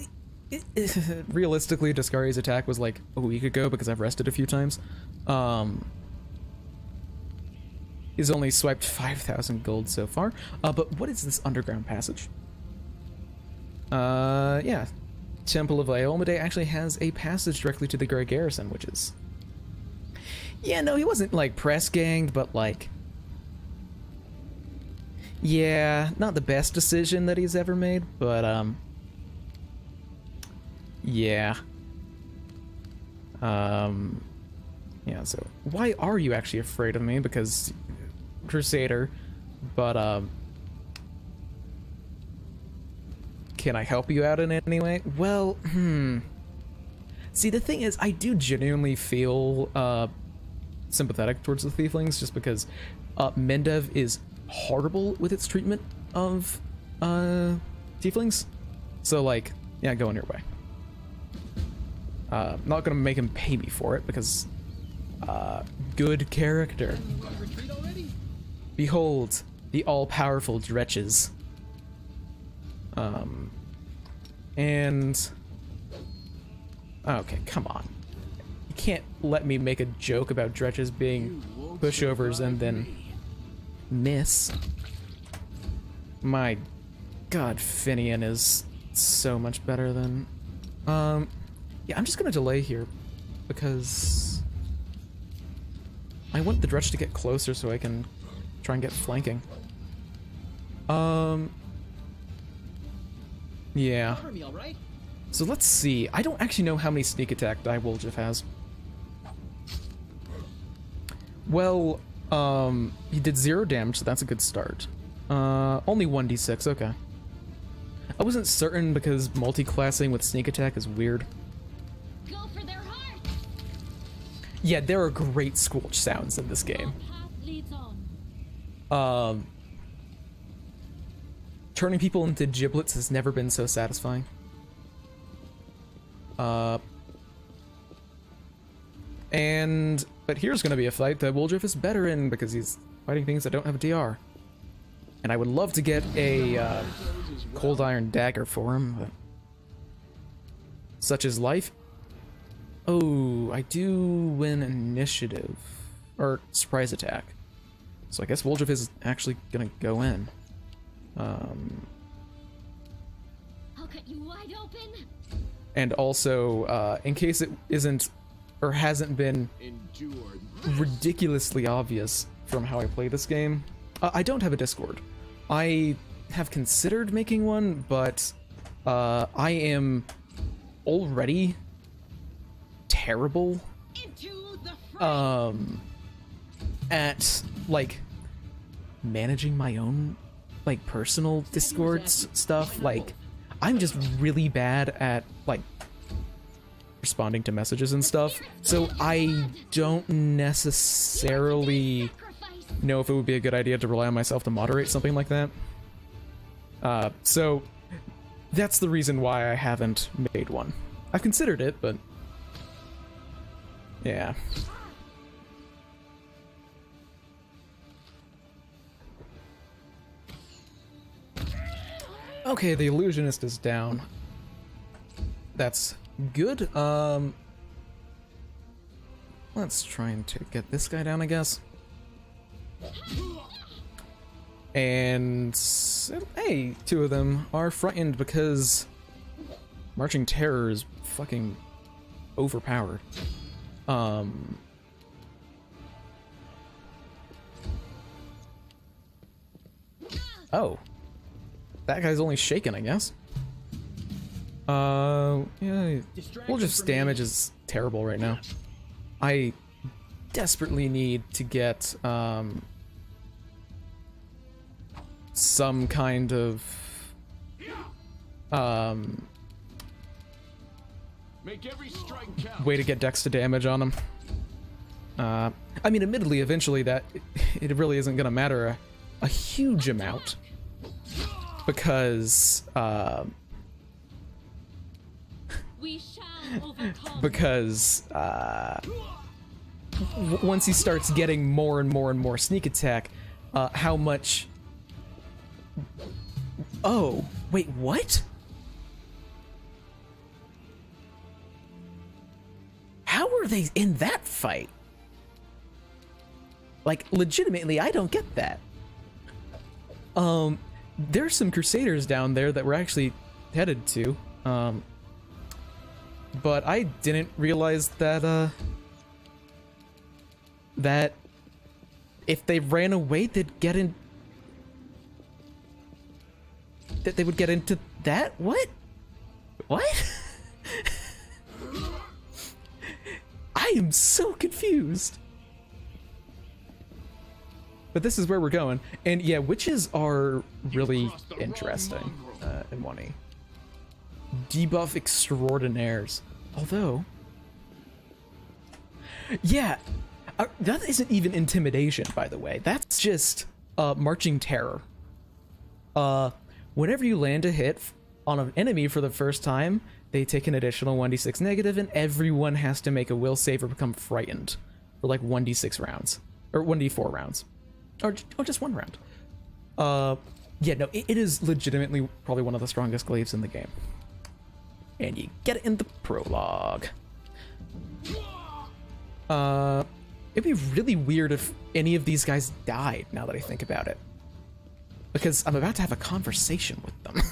Speaker 1: realistically, Discari's attack was like a week ago because I've rested a few times. He's only swiped 5,000 gold so far. But what is this underground passage? Yeah. Temple of Iolmade actually has a passage directly to the Great Garrison, which is... Yeah, no, he wasn't, like, press-ganged, but, like... Yeah, not the best decision that he's ever made, but, yeah. Yeah, so why are you actually afraid of me? Because Crusader, but, can I help you out in any way? Well, See, the thing is, I do genuinely feel, sympathetic towards the Thieflings, just because, Mendev is horrible with its treatment of, Tieflings. So, like, yeah, go on your way. Not gonna make him pay me for it, because, good character. Behold, the all-powerful Dretches. And... Okay, come on. You can't let me make a joke about Dretches being pushovers and then miss. My god, Finian is so much better than... Yeah, I'm just gonna delay here, because... I want the Dretch to get closer so I can try and get flanking. Yeah. So let's see. I don't actually know how many sneak attack Woldriff has. Well, he did 0 damage, so that's a good start. Only 1d6, okay. I wasn't certain because multi-classing with sneak attack is weird.
Speaker 5: Go for their heart.
Speaker 1: Yeah, there are great squelch sounds in this game. Turning people into giblets has never been so satisfying. But here's gonna be a fight that Woldriff is better in because he's fighting things that don't have a DR. And I would love to get a cold iron dagger for him, but such is life. Oh, I do win initiative or surprise attack. So I guess Woldriff is actually gonna go in.
Speaker 5: I'll cut you wide open.
Speaker 1: And also, in case it isn't or hasn't been ridiculously obvious from how I play this game, I don't have a Discord. I have considered making one, but I am already terrible at like managing my own like personal Discord stuff. Like I'm just really bad at like responding to messages and stuff, so I don't necessarily know if it would be a good idea to rely on myself to moderate something like that. So that's the reason why I haven't made one. I've considered it, but yeah. Okay, the illusionist is down. That's good. Let's try and get this guy down, I guess. And hey, 2 of them are frightened because Marching Terror is fucking overpowered. Oh. That guy's only shaken, I guess. Yeah, well, just damage is terrible right now. I desperately need to get, some kind of,
Speaker 9: Make every strike count.
Speaker 1: way to get dex to damage on him. I mean, admittedly, eventually that, it really isn't gonna matter a huge amount. Because,
Speaker 5: We shall overcome.
Speaker 1: because once he starts getting more and more and more sneak attack, how much... Oh, wait, what? How are they in that fight? Like, legitimately, I don't get that. There's some Crusaders down there that we're actually headed to, but I didn't realize that, that if they ran away, they'd get in... That they would get into that? What? What? I am so confused. But this is where we're going. And yeah, witches are really interesting in 1E. Debuff extraordinaires. Although... Yeah, that isn't even intimidation, by the way. That's just marching terror. Whenever you land a hit on an enemy for the first time, they take an additional 1d6 negative, and everyone has to make a will save or become frightened for like 1d6 rounds. Or 1d4 rounds. Or just one round. Yeah, no, it is legitimately probably one of the strongest glaives in the game. And you get it in the prologue. It'd be really weird if any of these guys died, now that I think about it. Because I'm about to have a conversation with them.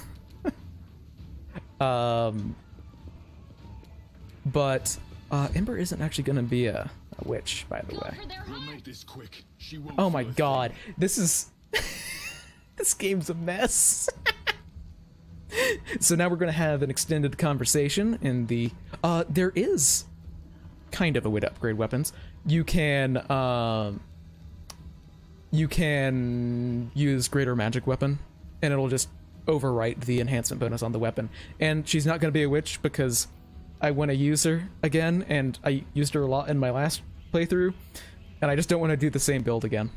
Speaker 1: But Ember isn't actually going to be a witch, by the way.
Speaker 9: We'll make this quick. She won't
Speaker 1: Oh my
Speaker 9: feel a
Speaker 1: god,
Speaker 9: thing.
Speaker 1: this is... this game's a mess. So now we're going to have an extended conversation in the... there is kind of a way to upgrade weapons. You can use Greater Magic Weapon, and it'll just overwrite the enhancement bonus on the weapon. And she's not going to be a witch because I want to use her again, and I used her a lot in my last playthrough, and I just don't want to do the same build again.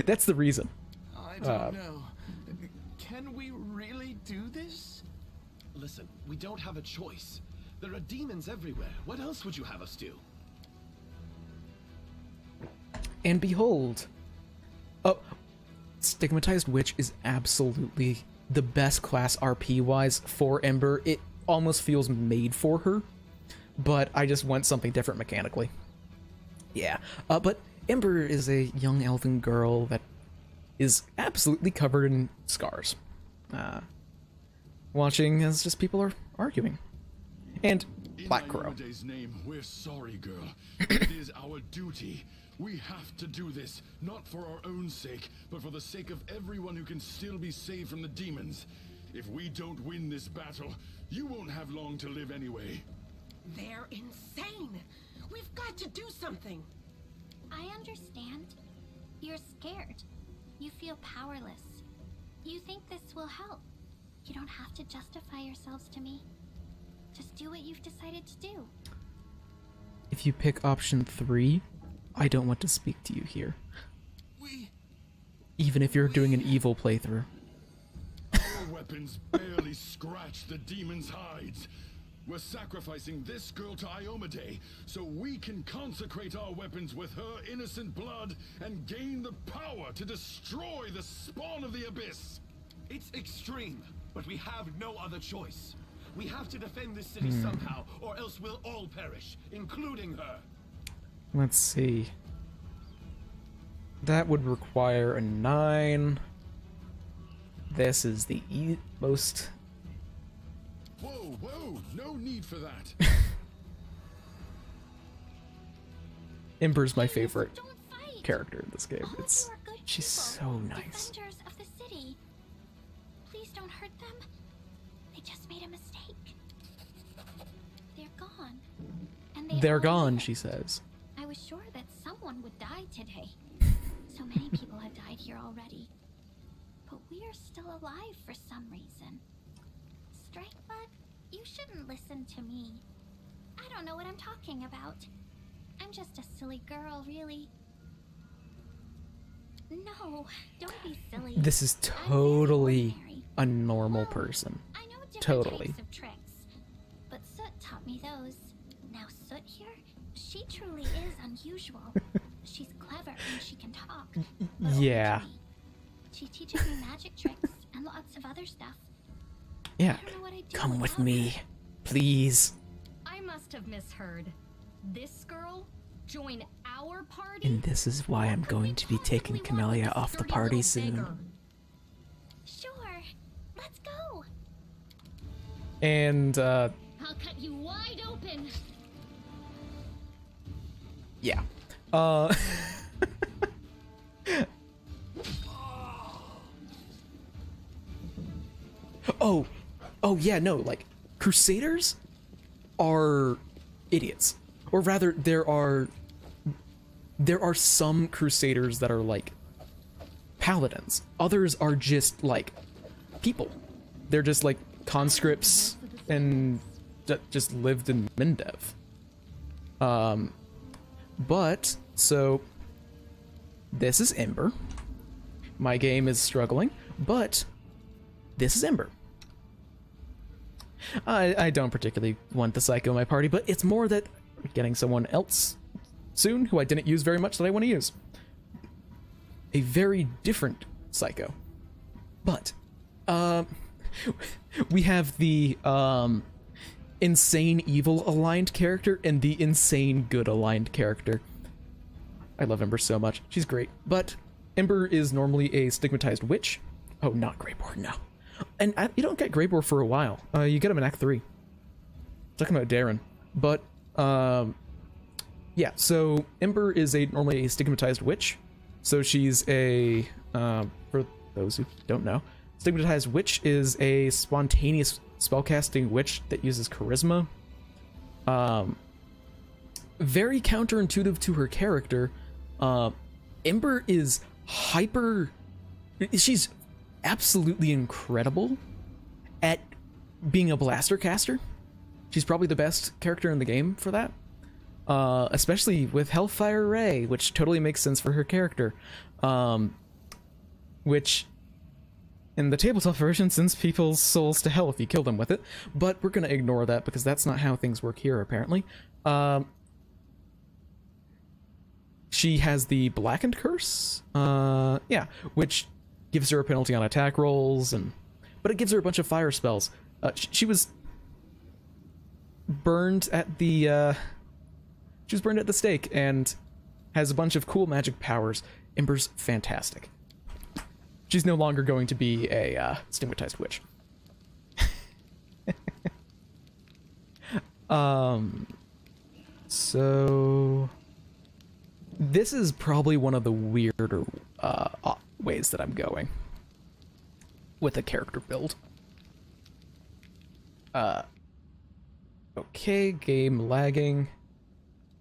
Speaker 1: That's the reason.
Speaker 4: I don't know. Can we really do this?
Speaker 11: Listen, we don't have a choice. There are demons everywhere. What else would you have us do?
Speaker 1: And behold, Stigmatized Witch is absolutely the best class RP-wise for Ember. It almost feels made for her, but I just want something different mechanically. Yeah, but Ember is a young elven girl that is absolutely covered in scars. Watching as just people are arguing. And Black Crow.
Speaker 9: In Iomede's name, we're sorry, girl. It is our duty. We have to do this, not for our own sake, but for the sake of everyone who can still be saved from the demons. If we don't win this battle, you won't have long to live anyway.
Speaker 8: They're insane. We've got to do something.
Speaker 5: I understand. You're scared. You feel powerless. You think this will help. You don't have to justify yourselves to me. Just do what you've decided to do.
Speaker 1: If you pick option 3, I don't want to speak to you here. Even if you're doing an evil playthrough.
Speaker 9: Our weapons barely scratch the demons' hides. We're sacrificing this girl to Iomade so we can consecrate our weapons with her innocent blood and gain the power to destroy the spawn of the abyss.
Speaker 11: It's extreme, but we have no other choice. We have to defend this city somehow, or else we'll all perish, including her.
Speaker 1: Let's see. That would require a 9. This is the most...
Speaker 9: Whoa, no need for that.
Speaker 1: Ember's my
Speaker 5: Please,
Speaker 1: favorite
Speaker 5: don't fight.
Speaker 1: character in this game.
Speaker 5: All of
Speaker 1: It's
Speaker 5: you are good
Speaker 1: she's
Speaker 5: people,
Speaker 1: so nice.
Speaker 5: Defenders of the city. Please don't hurt them. They just made a mistake. They're gone. And
Speaker 1: They're
Speaker 5: all
Speaker 1: gone,
Speaker 5: knew
Speaker 1: she
Speaker 5: it.
Speaker 1: says.
Speaker 5: I was sure that someone would die today. So many people have died here already. But we are still alive for some reason. Strikebug, you shouldn't listen to me. I don't know what I'm talking about. I'm just a silly girl, really. No, don't be silly.
Speaker 1: This is
Speaker 5: I'm very
Speaker 1: totally
Speaker 5: ordinary.
Speaker 1: a normal
Speaker 5: Well,
Speaker 1: person.
Speaker 5: I know different
Speaker 1: Totally.
Speaker 5: types of tricks, but Soot taught me those. Now Soot here, she truly is unusual. She's clever and she can talk. but only
Speaker 1: Yeah.
Speaker 5: to me. She teaches me magic tricks and lots of other stuff.
Speaker 1: Yeah.
Speaker 5: I don't know what I'd do
Speaker 1: Come with
Speaker 5: without
Speaker 1: me,
Speaker 5: her.
Speaker 1: please.
Speaker 7: I must have misheard. This girl join our party?
Speaker 1: And this is why I'm going to be taking Camellia off the party soon.
Speaker 5: Sure, let's go.
Speaker 1: And
Speaker 7: I'll cut you wide open.
Speaker 1: yeah. Oh yeah, no, like Crusaders are idiots. Or rather, there are some Crusaders that are like paladins. Others are just like people. They're just like conscripts and just lived in Mindev. But so this is Ember. My game is struggling, but this is Ember. I don't particularly want the Psycho in my party, but it's more that I'm getting someone else soon who I didn't use very much that I want to use. A very different Psycho. But, we have the, insane evil aligned character and the insane good aligned character. I love Ember so much. She's great. But Ember is normally a stigmatized witch. Oh, not Greybore, no. And you don't get Greybore for a while. You get him in Act 3. Talking about Darren. But, yeah, so Ember is normally a stigmatized witch. So she's a, for those who don't know, stigmatized witch is a spontaneous spellcasting witch that uses charisma. Very counterintuitive to her character. Ember is she's absolutely incredible at being a blaster caster. She's probably the best character in the game for that. Especially with Hellfire Ray, which totally makes sense for her character. Which, in the tabletop version, sends people's souls to hell if you kill them with it. But we're gonna ignore that because that's not how things work here, apparently. She has the Blackened Curse, yeah, which gives her a penalty on attack rolls, but it gives her a bunch of fire spells. She was burned at the stake and has a bunch of cool magic powers. Ember's fantastic. She's no longer going to be a stigmatized witch. So this is probably one of the weirder ways that I'm going with a character build. Okay, game lagging,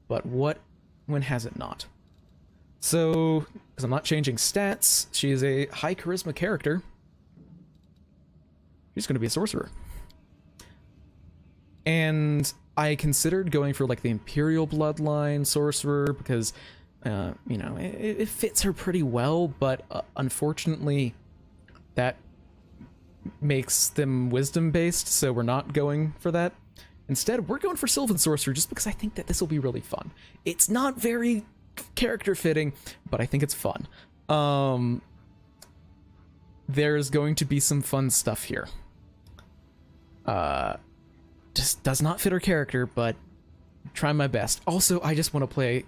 Speaker 1: but when has it not? So, because I'm not changing stats, she is a high charisma character. She's going to be a sorcerer. And I considered going for like the Imperial Bloodline sorcerer because, you know, it fits her pretty well, but unfortunately that makes them wisdom based, so we're not going for that. Instead, we're going for Sylvan Sorcerer just because I think that this will be really fun. It's not very character fitting, but I think it's fun. There's going to be some fun stuff here. Just does not fit her character, but try my best. Also, I just want to play...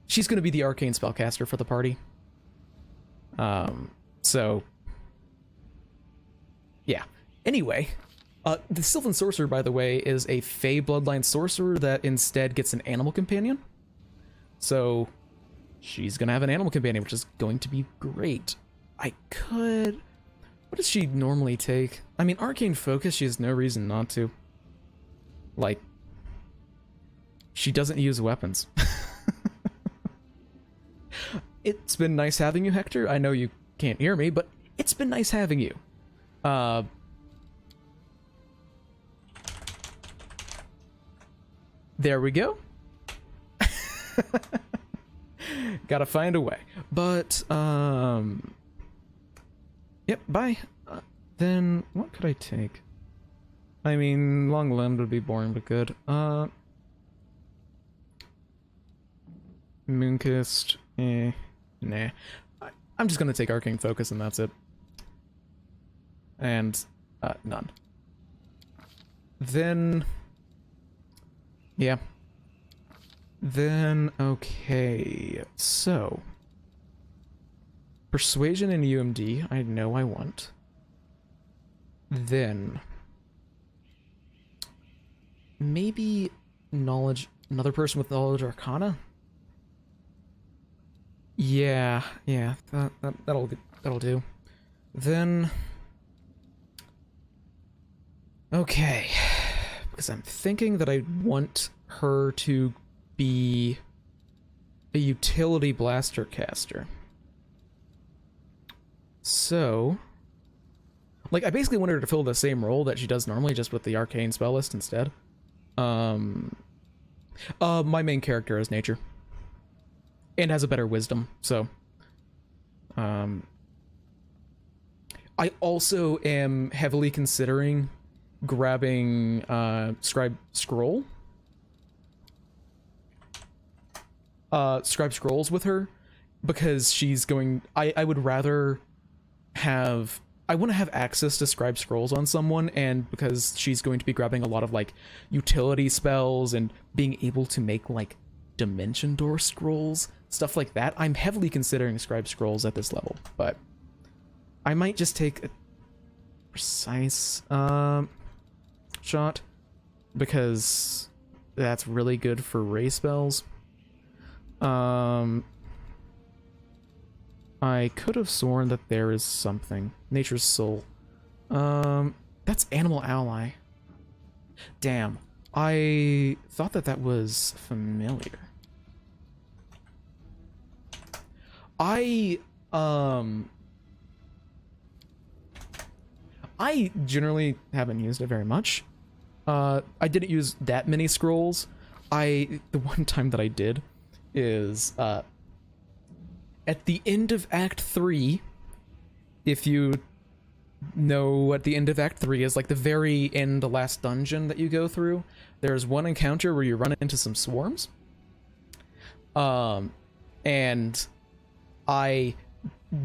Speaker 1: She's going to be the arcane spellcaster for the party. So... yeah. Anyway, the Sylvan Sorcerer, by the way, is a Fey Bloodline Sorcerer that instead gets an animal companion. So she's gonna have an animal companion, which is going to be great. I could... What does she normally take? I mean, Arcane Focus, she has no reason not to. Like, she doesn't use weapons. It's been nice having you, Hector. I know you can't hear me, but it's been nice having you. There we go. Gotta find a way. But, yep, bye. Then, what could I take? I mean, long-limbed would be boring, but good. Moonkist, nah. I'm just gonna take Arcane Focus and that's it. And, none. Then... Yeah. Then, okay, so... Persuasion and UMD, I know I want. Then... Maybe knowledge, another person with knowledge arcana? Yeah, that'll do. Then... Okay, because I'm thinking that I want her to be a utility blaster caster. So... Like, I basically want her to fill the same role that she does normally, just with the arcane spell list instead. My main character is nature. And has a better wisdom, so... I also am heavily considering grabbing, Scribe Scrolls with her, because she's going... I would rather have... I want to have access to Scribe Scrolls on someone, and because she's going to be grabbing a lot of, like, utility spells and being able to make, like, Dimension Door scrolls, stuff like that, I'm heavily considering Scribe Scrolls at this level, but I might just take a precise, shot, because that's really good for ray spells. I could have sworn that there is something. Nature's Soul. That's Animal Ally. Damn. I thought that that was familiar. I generally haven't used it very much. I didn't use that many scrolls. The one time that I did is, at the end of Act 3, if you know what the end of Act 3 is, like the very end, the last dungeon that you go through, there's one encounter where you run into some swarms. And I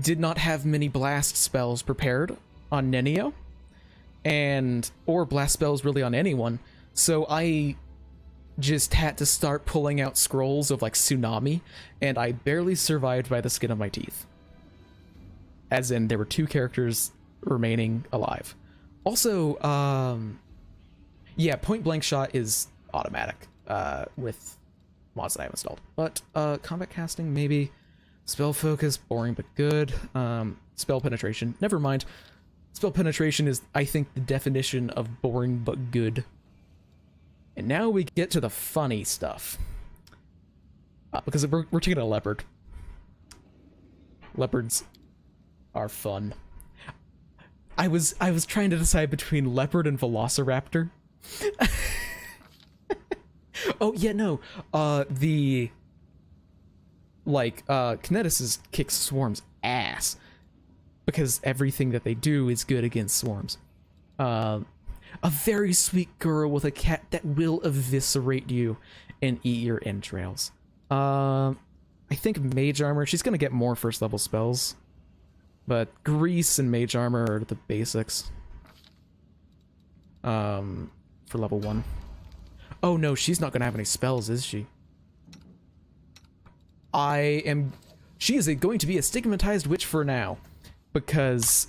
Speaker 1: did not have many blast spells prepared on Nenio, or blast spells really on anyone, so I just had to start pulling out scrolls of like Tsunami, and I barely survived by the skin of my teeth. As in, there were 2 characters remaining alive. Also, yeah, point blank shot is automatic with mods that I have installed. But combat casting, maybe. Spell focus, boring but good. Spell penetration, never mind. Spell penetration is, I think, the definition of boring but good. And now we get to the funny stuff. Because we're taking a leopard. Leopards are fun. I was trying to decide between leopard and velociraptor. Oh yeah, no. Kineticus kicks swarms ass, because everything that they do is good against swarms. A very sweet girl with a cat that will eviscerate you and eat your entrails. I think Mage Armor, she's gonna get more first level spells, but Grease and Mage Armor are the basics. For level 1. Oh no, she's not gonna have any spells, is she? She is going to be a stigmatized witch for now, because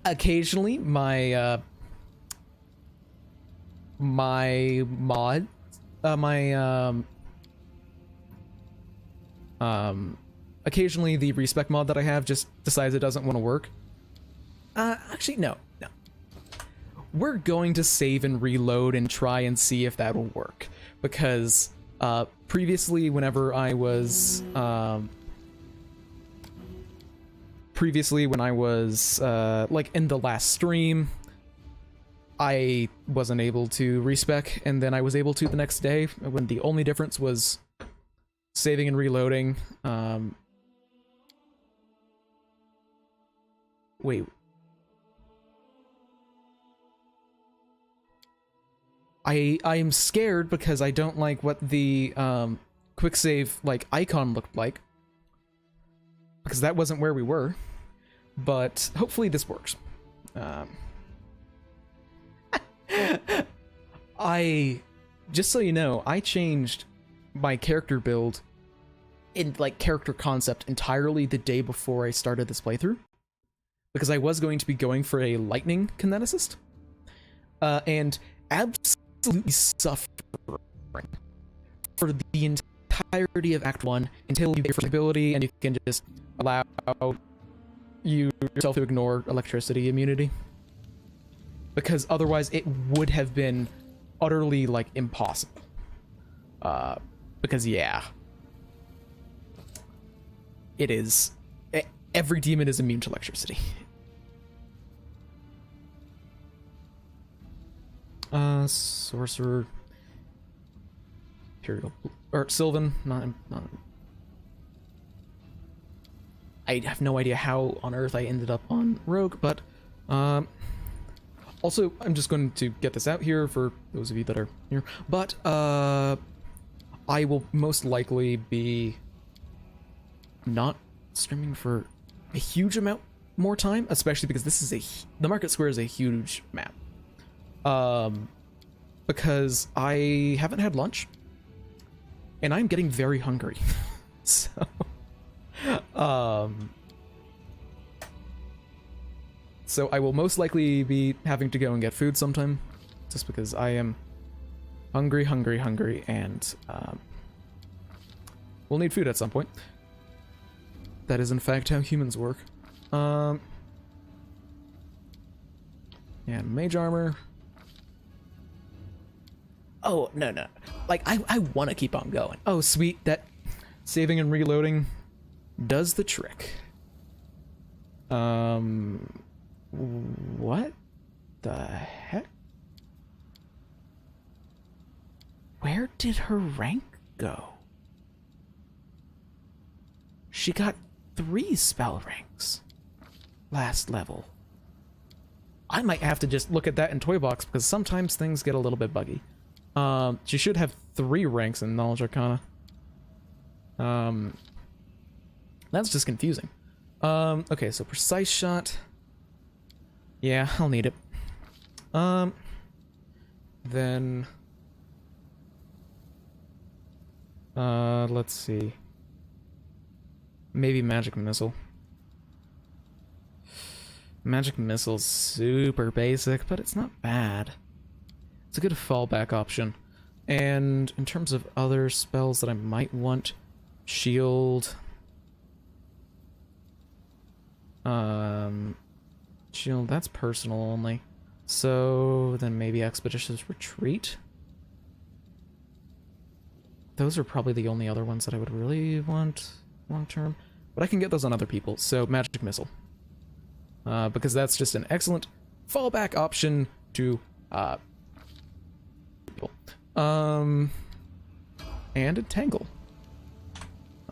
Speaker 1: occasionally my my mod, occasionally the respec mod that I have just decides it doesn't want to work. Actually, no. We're going to save and reload and try and see if that will work. Because, previously, whenever I was, like, in the last stream, I wasn't able to respec, and then I was able to the next day, when the only difference was saving and reloading. Wait. I'm scared because I don't like what the quick save like icon looked like, because that wasn't where we were. But hopefully this works. Just so you know, I changed my character build in like character concept entirely the day before I started this playthrough, because I was going to be going for a lightning kineticist, and absolutely suffering for the entirety of Act 1 until you get your ability and you can just allow yourself to ignore electricity immunity. Because otherwise it would have been utterly, like, impossible. Because, yeah. It is. Every demon is immune to electricity. Sorcerer. Imperial. Or Sylvan. Not. I have no idea how on earth I ended up on Rogue, but, also, I'm just going to get this out here for those of you that are here, but, I will most likely be not streaming for a huge amount more time, especially because this is the Market Square is a huge map. Because I haven't had lunch, and I'm getting very hungry, so, so I will most likely be having to go and get food sometime, just because I am hungry, and, we'll need food at some point. That is, in fact, how humans work. And mage armor. Oh, no. Like, I want to keep on going. Oh, sweet. That saving and reloading does the trick. What the heck? Where did her rank go? She got 3 spell ranks last level. I might have to just look at that in Toy Box, because sometimes things get a little bit buggy. She should have 3 ranks in Knowledge Arcana. That's just confusing. Okay, so Precise Shot. Yeah, I'll need it. Then... let's see. Maybe Magic Missile. Magic Missile's super basic, but it's not bad. It's a good fallback option. And in terms of other spells that I might want, Shield. Shield, that's personal only. So then maybe Expeditious Retreat. Those are probably the only other ones that I would really want long term. But I can get those on other people, so Magic Missile. Because that's just an excellent fallback option to people. And Entangle.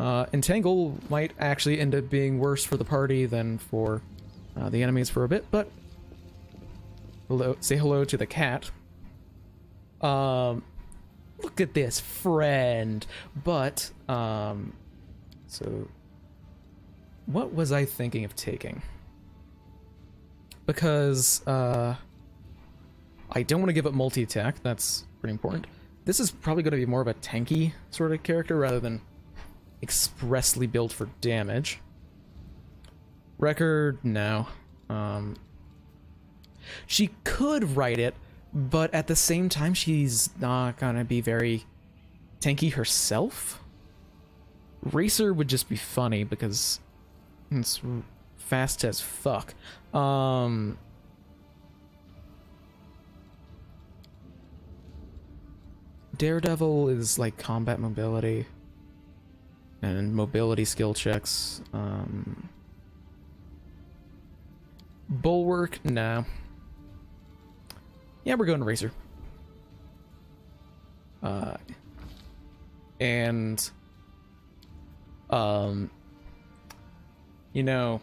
Speaker 1: Entangle might actually end up being worse for the party than for the enemies for a bit, but say hello to the cat. Look at this friend. But so what was I thinking of taking? Because I don't want to give up multi-attack. That's pretty important. This is probably going to be more of a tanky sort of character rather than expressly built for damage. Record, no. She could write it, but at the same time, she's not gonna be very tanky herself. Racer would just be funny because it's fast as fuck. Daredevil is like combat mobility and mobility skill checks. Bulwark, no. Yeah, we're going Racer. And you know,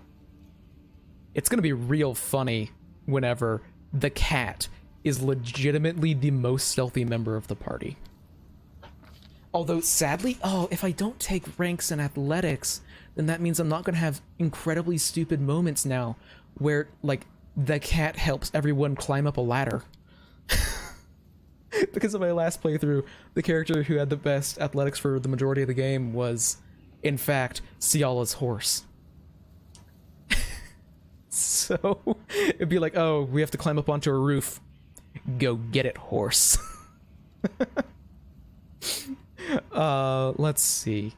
Speaker 1: it's gonna be real funny whenever the cat is legitimately the most stealthy member of the party. Although, sadly, if I don't take ranks in athletics, then that means I'm not gonna have incredibly stupid moments now where, like, the cat helps everyone climb up a ladder. Because of my last playthrough, the character who had the best athletics for the majority of the game was, in fact, Ciala's horse. So, it'd be like, oh, we have to climb up onto a roof. Go get it, horse. Let's see.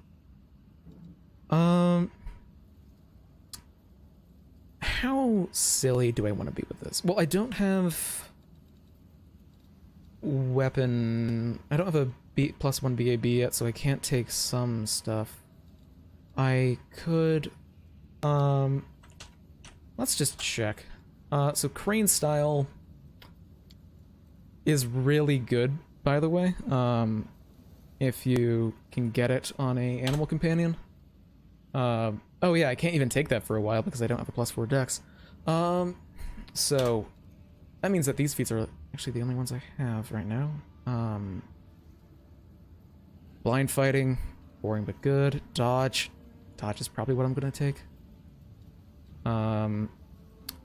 Speaker 1: How silly do I want to be with this? Well, I don't have weapon. I don't have a +1 BAB yet, so I can't take some stuff. I could, let's just check. So crane style is really good, by the way. If you can get it on a animal companion. Oh yeah, I can't even take that for a while because I don't have a +4 dex. So that means that these feats are actually the only ones I have right now. Blind fighting, boring but good. Dodge. Dodge is probably what I'm gonna take.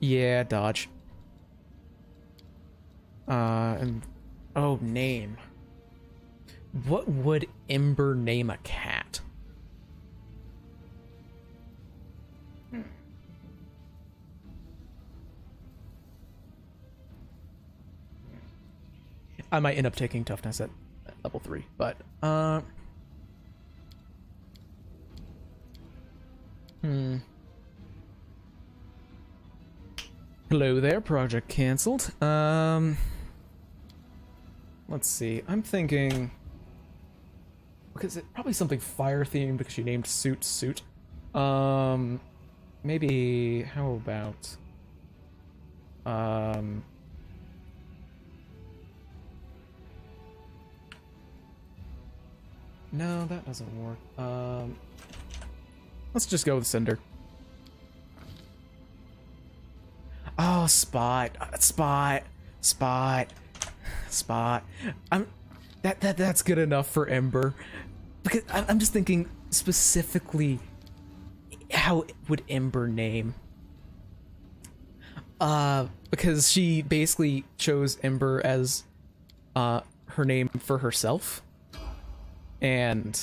Speaker 1: Yeah, dodge. And oh, name. What would Ember name a cat? I might end up taking toughness at level 3, but Hello there, project cancelled. Let's see. I'm thinking because it probably something fire themed because she named Suit. Maybe how about no, that doesn't work. Let's just go with Cinder. Oh, Spot. That's good enough for Ember. Because I'm just thinking specifically, how would Ember name? Because she basically chose Ember as her name for herself. And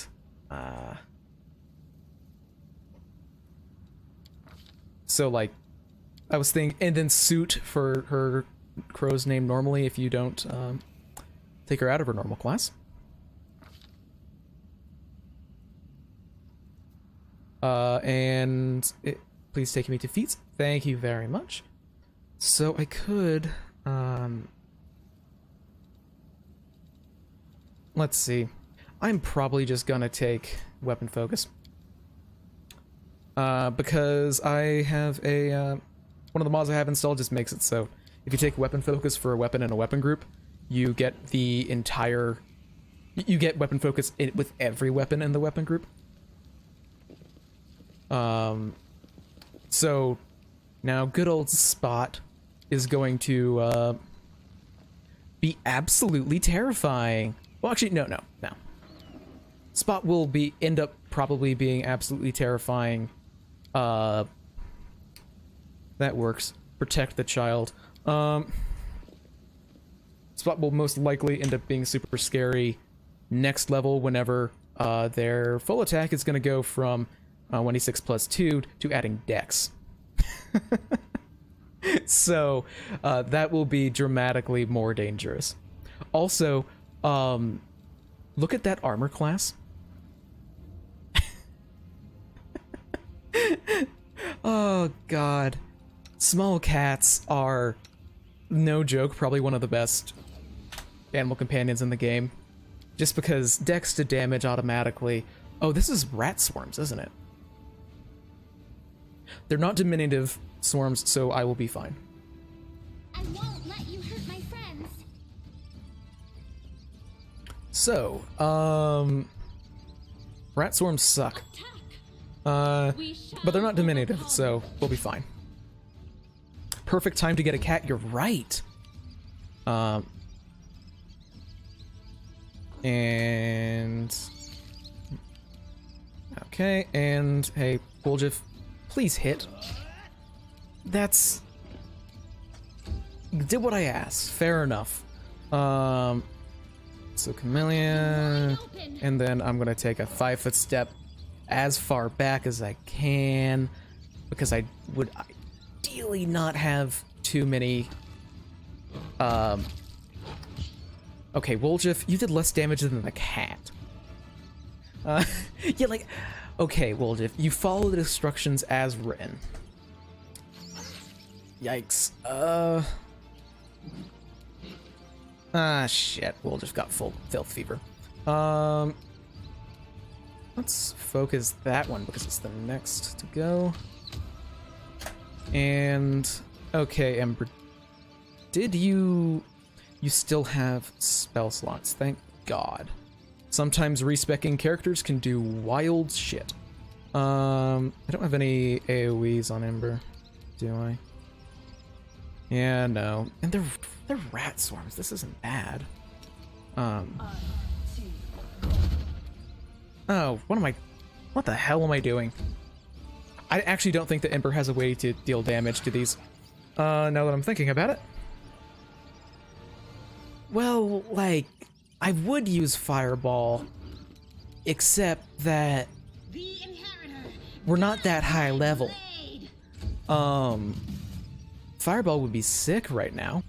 Speaker 1: so like I was thinking, and then Suit for her crow's name normally if you don't take her out of her normal class. Please take me to feats. Thank you very much. So I could, let's see. I'm probably just gonna take weapon focus. Because I have a, one of the mods I have installed just makes it so if you take weapon focus for a weapon in a weapon group, you get the entire, you get weapon focus with every weapon in the weapon group. So now good old Spot is going to be absolutely terrifying. Well, actually, no. Spot will end up probably being absolutely terrifying. That works. Protect the child. Spot will most likely end up being super scary next level whenever their full attack is going to go from 1d6 +2 to adding dex. So that will be dramatically more dangerous. Also, look at that armor class. Oh god. Small cats are, no joke, probably one of the best animal companions in the game. Just because dex to damage automatically. Oh, this is rat swarms, isn't it? They're not diminutive swarms, so I will be fine.
Speaker 5: I won't let you hurt my friends.
Speaker 1: So, rat swarms suck. But they're not diminutive, so we'll be fine. Perfect time to get a cat, you're right. And okay, and hey, Woljif, please hit. That's, you did what I asked. Fair enough. So Chameleon, and then I'm gonna take a 5-foot step as far back as I can because I would ideally not have too many. Okay, Woljif, you did less damage than the cat. Yeah, like, okay, Woljif, you follow the instructions as written. Yikes. Ah, shit. Woljif got full filth fever. Let's focus that one because it's the next to go. And okay, Ember, did you still have spell slots? Thank God. Sometimes respecking characters can do wild shit. I don't have any AoEs on Ember, do I? Yeah, no. And they're rat swarms. This isn't bad. Oh, what the hell am I doing? I actually don't think that Ember has a way to deal damage to these. Now that I'm thinking about it. Well, like, I would use Fireball, except that we're not that high level. Fireball would be sick right now.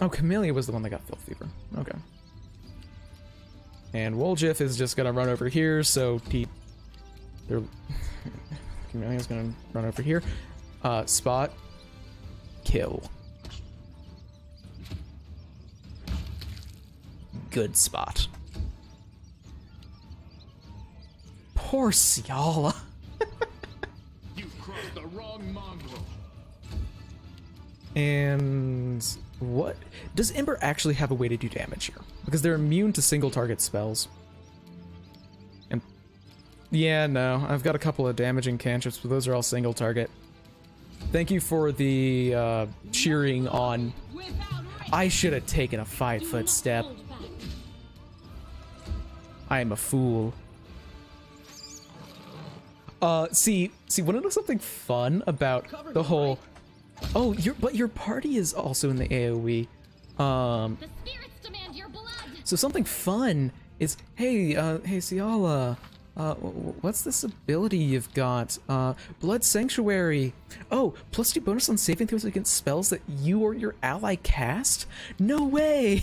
Speaker 1: Oh, Camellia was the one that got filth fever. Okay. And Woljif is just gonna run over here, so Camelia's gonna run over here. Spot. Kill. Good spot. Poor Ciala.
Speaker 9: You've crossed the wrong mongrel.
Speaker 1: And what? Does Ember actually have a way to do damage here? Because they're immune to single target spells. And yeah, no, I've got a couple of damaging cantrips, but those are all single target. Thank you for the cheering on. I should have taken a 5-foot step. I am a fool. See, wanna know something fun about the whole? Oh, your party is also in the AoE.
Speaker 5: The spirits demand your blood.
Speaker 1: So something fun is, hey Ciala, what's this ability you've got? Blood Sanctuary. Oh, +2 bonus on saving throws against spells that you or your ally cast? No way!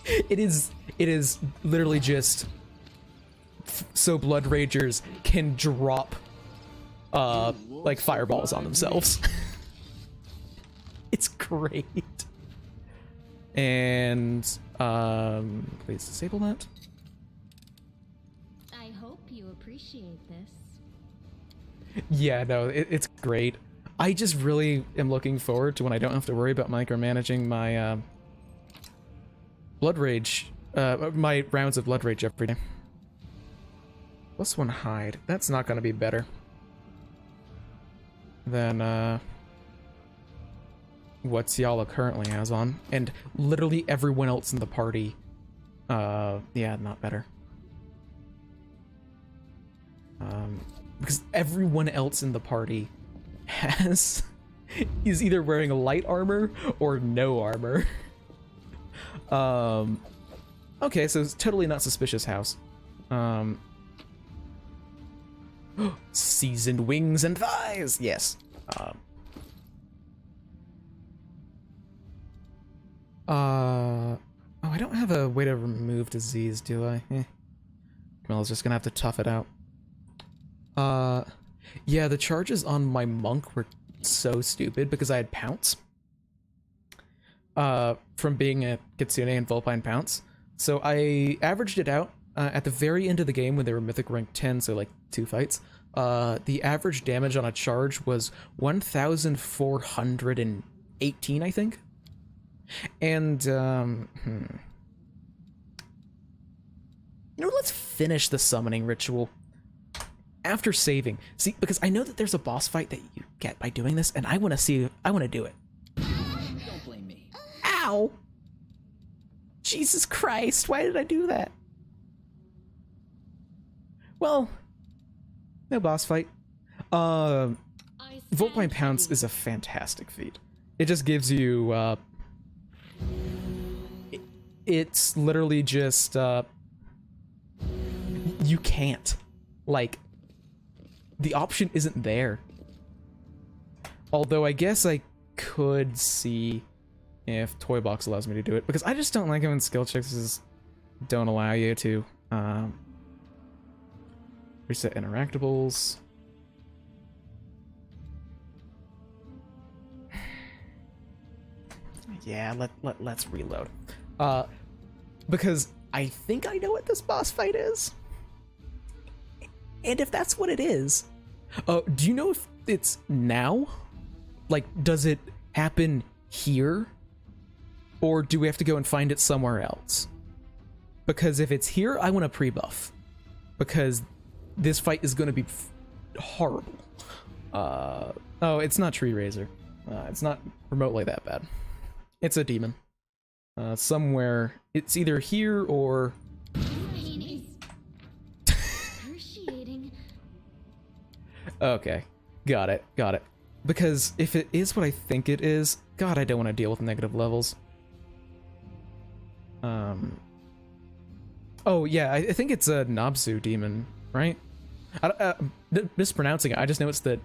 Speaker 1: It is literally just so Blood Ragers can drop like fireballs on themselves. It's great. And please disable that.
Speaker 5: I hope you appreciate this.
Speaker 1: Yeah, no, it's great. I just really am looking forward to when I don't have to worry about micromanaging my Blood Rage, my rounds of Blood Rage every day. +1 hide. That's not gonna be better than what Ciala currently has on. And literally everyone else in the party, yeah, not better. Because everyone else in the party is either wearing light armor or no armor. Okay, so it's totally not suspicious house. Seasoned wings and thighs. Yes. Oh, I don't have a way to remove disease, do I? Well, I was just gonna have to tough it out. Yeah, the charges on my monk were so stupid because I had pounce. From being a Kitsune and Vulpine pounce. So I averaged it out at the very end of the game when they were mythic rank 10, so like 2 fights. The average damage on a charge was 1,418, I think. And, you know, let's finish the summoning ritual after saving. See, because I know that there's a boss fight that you get by doing this, and I want to do it.
Speaker 10: Don't blame me.
Speaker 1: Ow! Jesus Christ, why did I do that? Well, no boss fight. Vulpine Pounce is a fantastic feat. It just gives you, it's literally just, you can't. Like, the option isn't there. Although I guess I could see if Toy Box allows me to do it, because I just don't like it when skill checks don't allow you to, reset interactables. Yeah, let's reload. Because I think I know what this boss fight is. And if that's what it is, do you know if it's now? Like, does it happen here? Or do we have to go and find it somewhere else? Because if it's here, I want a pre-buff. Because this fight is going to be horrible. Oh, it's not Tree Razor. It's not remotely that bad. It's a demon. Somewhere. It's either here or... Okay. Got it. Because if it is what I think it is, God, I don't want to deal with negative levels. Oh, yeah, I think it's a Nabzu demon, right? Mispronouncing it, I just know it's the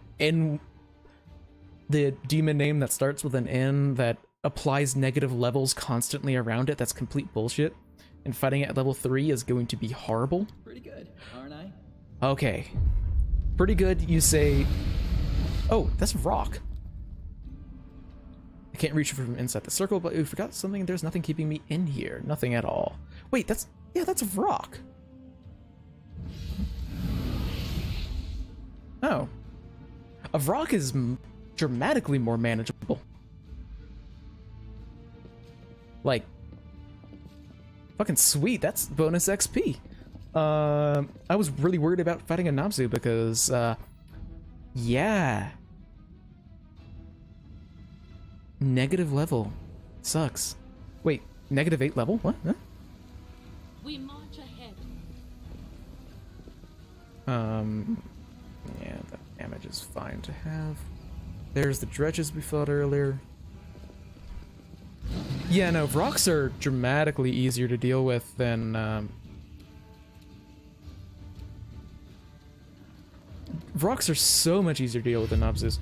Speaker 1: demon name that starts with an N that applies negative levels constantly around it. That's complete bullshit. And fighting it at level 3 is going to be horrible.
Speaker 10: Pretty good, aren't I?
Speaker 1: Okay. Pretty good, you say... Oh, that's rock. I can't reach it from inside the circle, but we forgot something. There's nothing keeping me in here. Nothing at all. Wait, that's rock. Oh. A rock is dramatically more manageable. Like, fucking sweet. That's bonus XP. I was really worried about fighting a Nabzu because, yeah. Negative level. Sucks. Wait, -8 level? What? Huh?
Speaker 7: We march ahead.
Speaker 1: Yeah, that damage is fine to have. There's the dredges we fought earlier. Yeah, no, rocks are dramatically easier to deal with than, rocks are so much easier to deal with than Nabzus.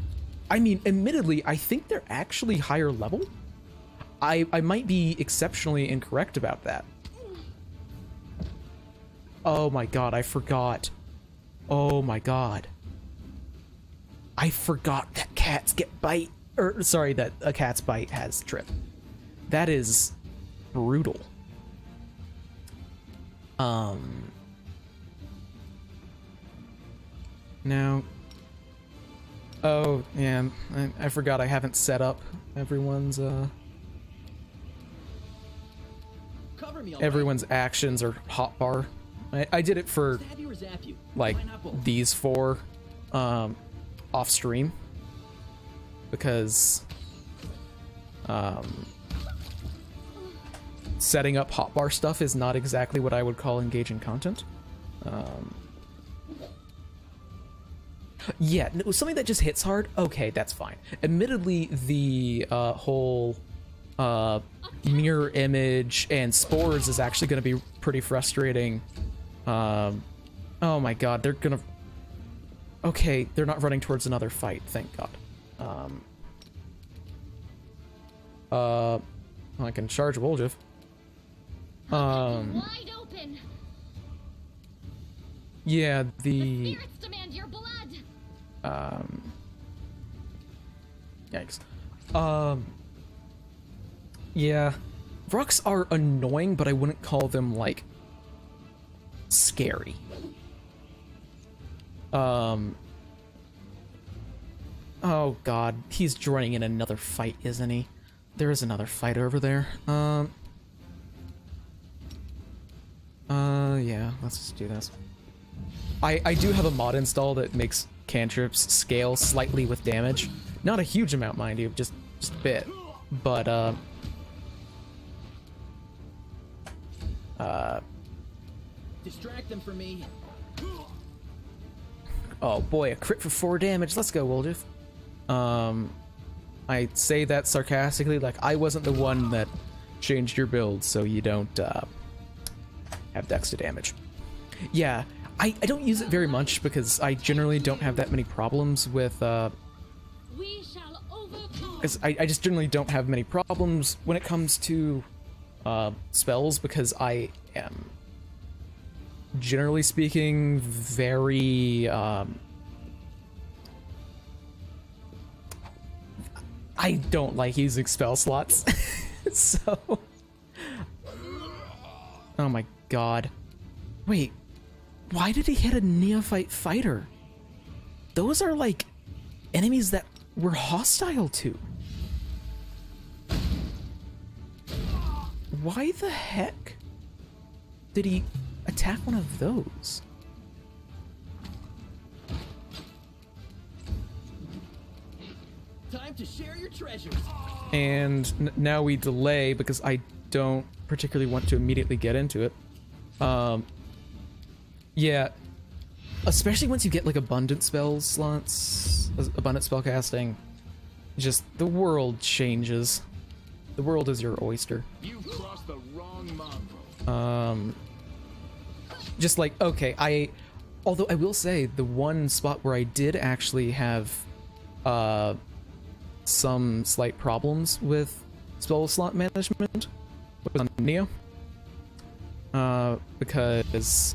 Speaker 1: I mean, admittedly, I think they're actually higher level. I might be exceptionally incorrect about that. Oh my god, I forgot. Oh my god. I forgot that cats get bite. Or, sorry, that a cat's bite has trip. That is brutal. Now... Oh, yeah, I forgot I haven't set up everyone's, everyone's actions or hotbar. I did it for, like, these 4, off stream. Because, setting up hotbar stuff is not exactly what I would call engaging content. Yeah, no, something that just hits hard, okay, that's fine. Admittedly, the whole mirror image and spores is actually going to be pretty frustrating. Oh my god, they're gonna... Okay, they're not running towards another fight, thank God. I can charge Woljev.
Speaker 5: Wide open.
Speaker 1: Yeah,
Speaker 5: The spirits demand your blood.
Speaker 1: Yikes. Yeah. Rooks are annoying, but I wouldn't call them, like, scary. Oh god, he's joining in another fight, isn't he? There is another fight over there. Yeah, let's just do this. I do have a mod install that makes cantrips scale slightly with damage. Not a huge amount, mind you, just a bit. But,
Speaker 10: distract them from me.
Speaker 1: Oh boy, a crit for 4 damage. Let's go, Woljev. I say that sarcastically, like I wasn't the one that changed your build, so you don't have dex to damage. Yeah, I don't use it very much because I generally don't have that many problems with
Speaker 5: We shall overcome.
Speaker 1: I just generally don't have many problems when it comes to spells because I am, generally speaking, very I don't like using spell slots. So oh my god. Wait, why did he hit a neophyte fighter? Those are like enemies that we're hostile to. Why the heck did he attack one of those?
Speaker 10: Time to share your treasures.
Speaker 1: And now we delay because I don't particularly want to immediately get into it. Yeah, especially once you get like abundant spell slots, abundant spell casting, just the world changes. The world is your oyster.
Speaker 9: You've crossed the wrong mongrel.
Speaker 1: Just like, okay, although I will say the one spot where I did actually have some slight problems with spell slot management was on Neo. Because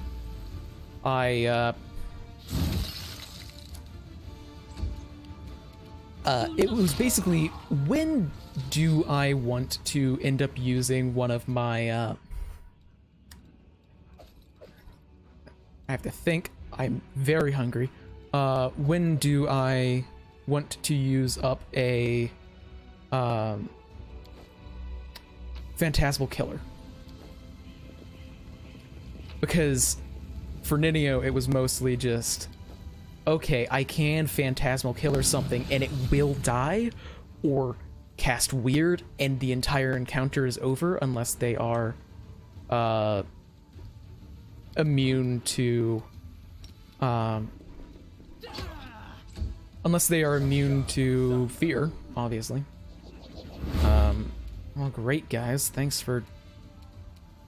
Speaker 1: it was basically, when do I want to end up using one of my, I have to think, I'm very hungry. When do I want to use up a, Phantasmal Killer? Because for Ninio, it was mostly just, okay, I can Phantasmal Killer something and it will die, or cast Weird and the entire encounter is over unless they are immune to fear, obviously. Well, great, guys. Thanks for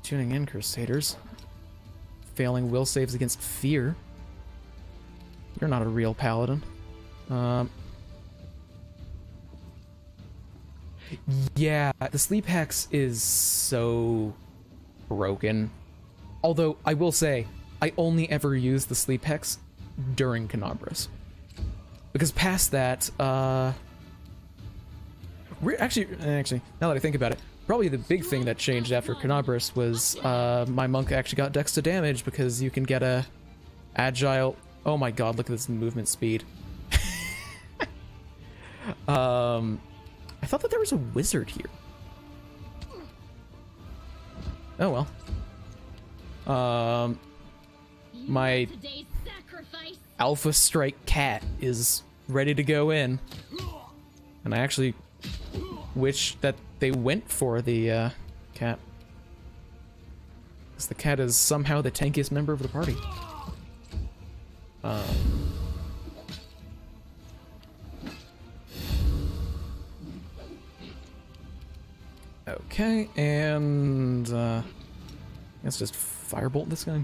Speaker 1: tuning in, Crusaders. Failing will saves against fear. You're not a real paladin. Yeah, the sleep hex is so broken. Although, I will say, I only ever use the sleep hex during Canabras. Because past that, actually, now that I think about it, probably the big thing that changed after Canabras was my monk actually got dex to damage because you can get a agile. Oh my god, look at this movement speed. I thought that there was a wizard here. Oh well. My Alpha Strike cat is ready to go in. And I actually wish that they went for the cat. Because the cat is somehow the tankiest member of the party. Okay, and let's just firebolt this guy.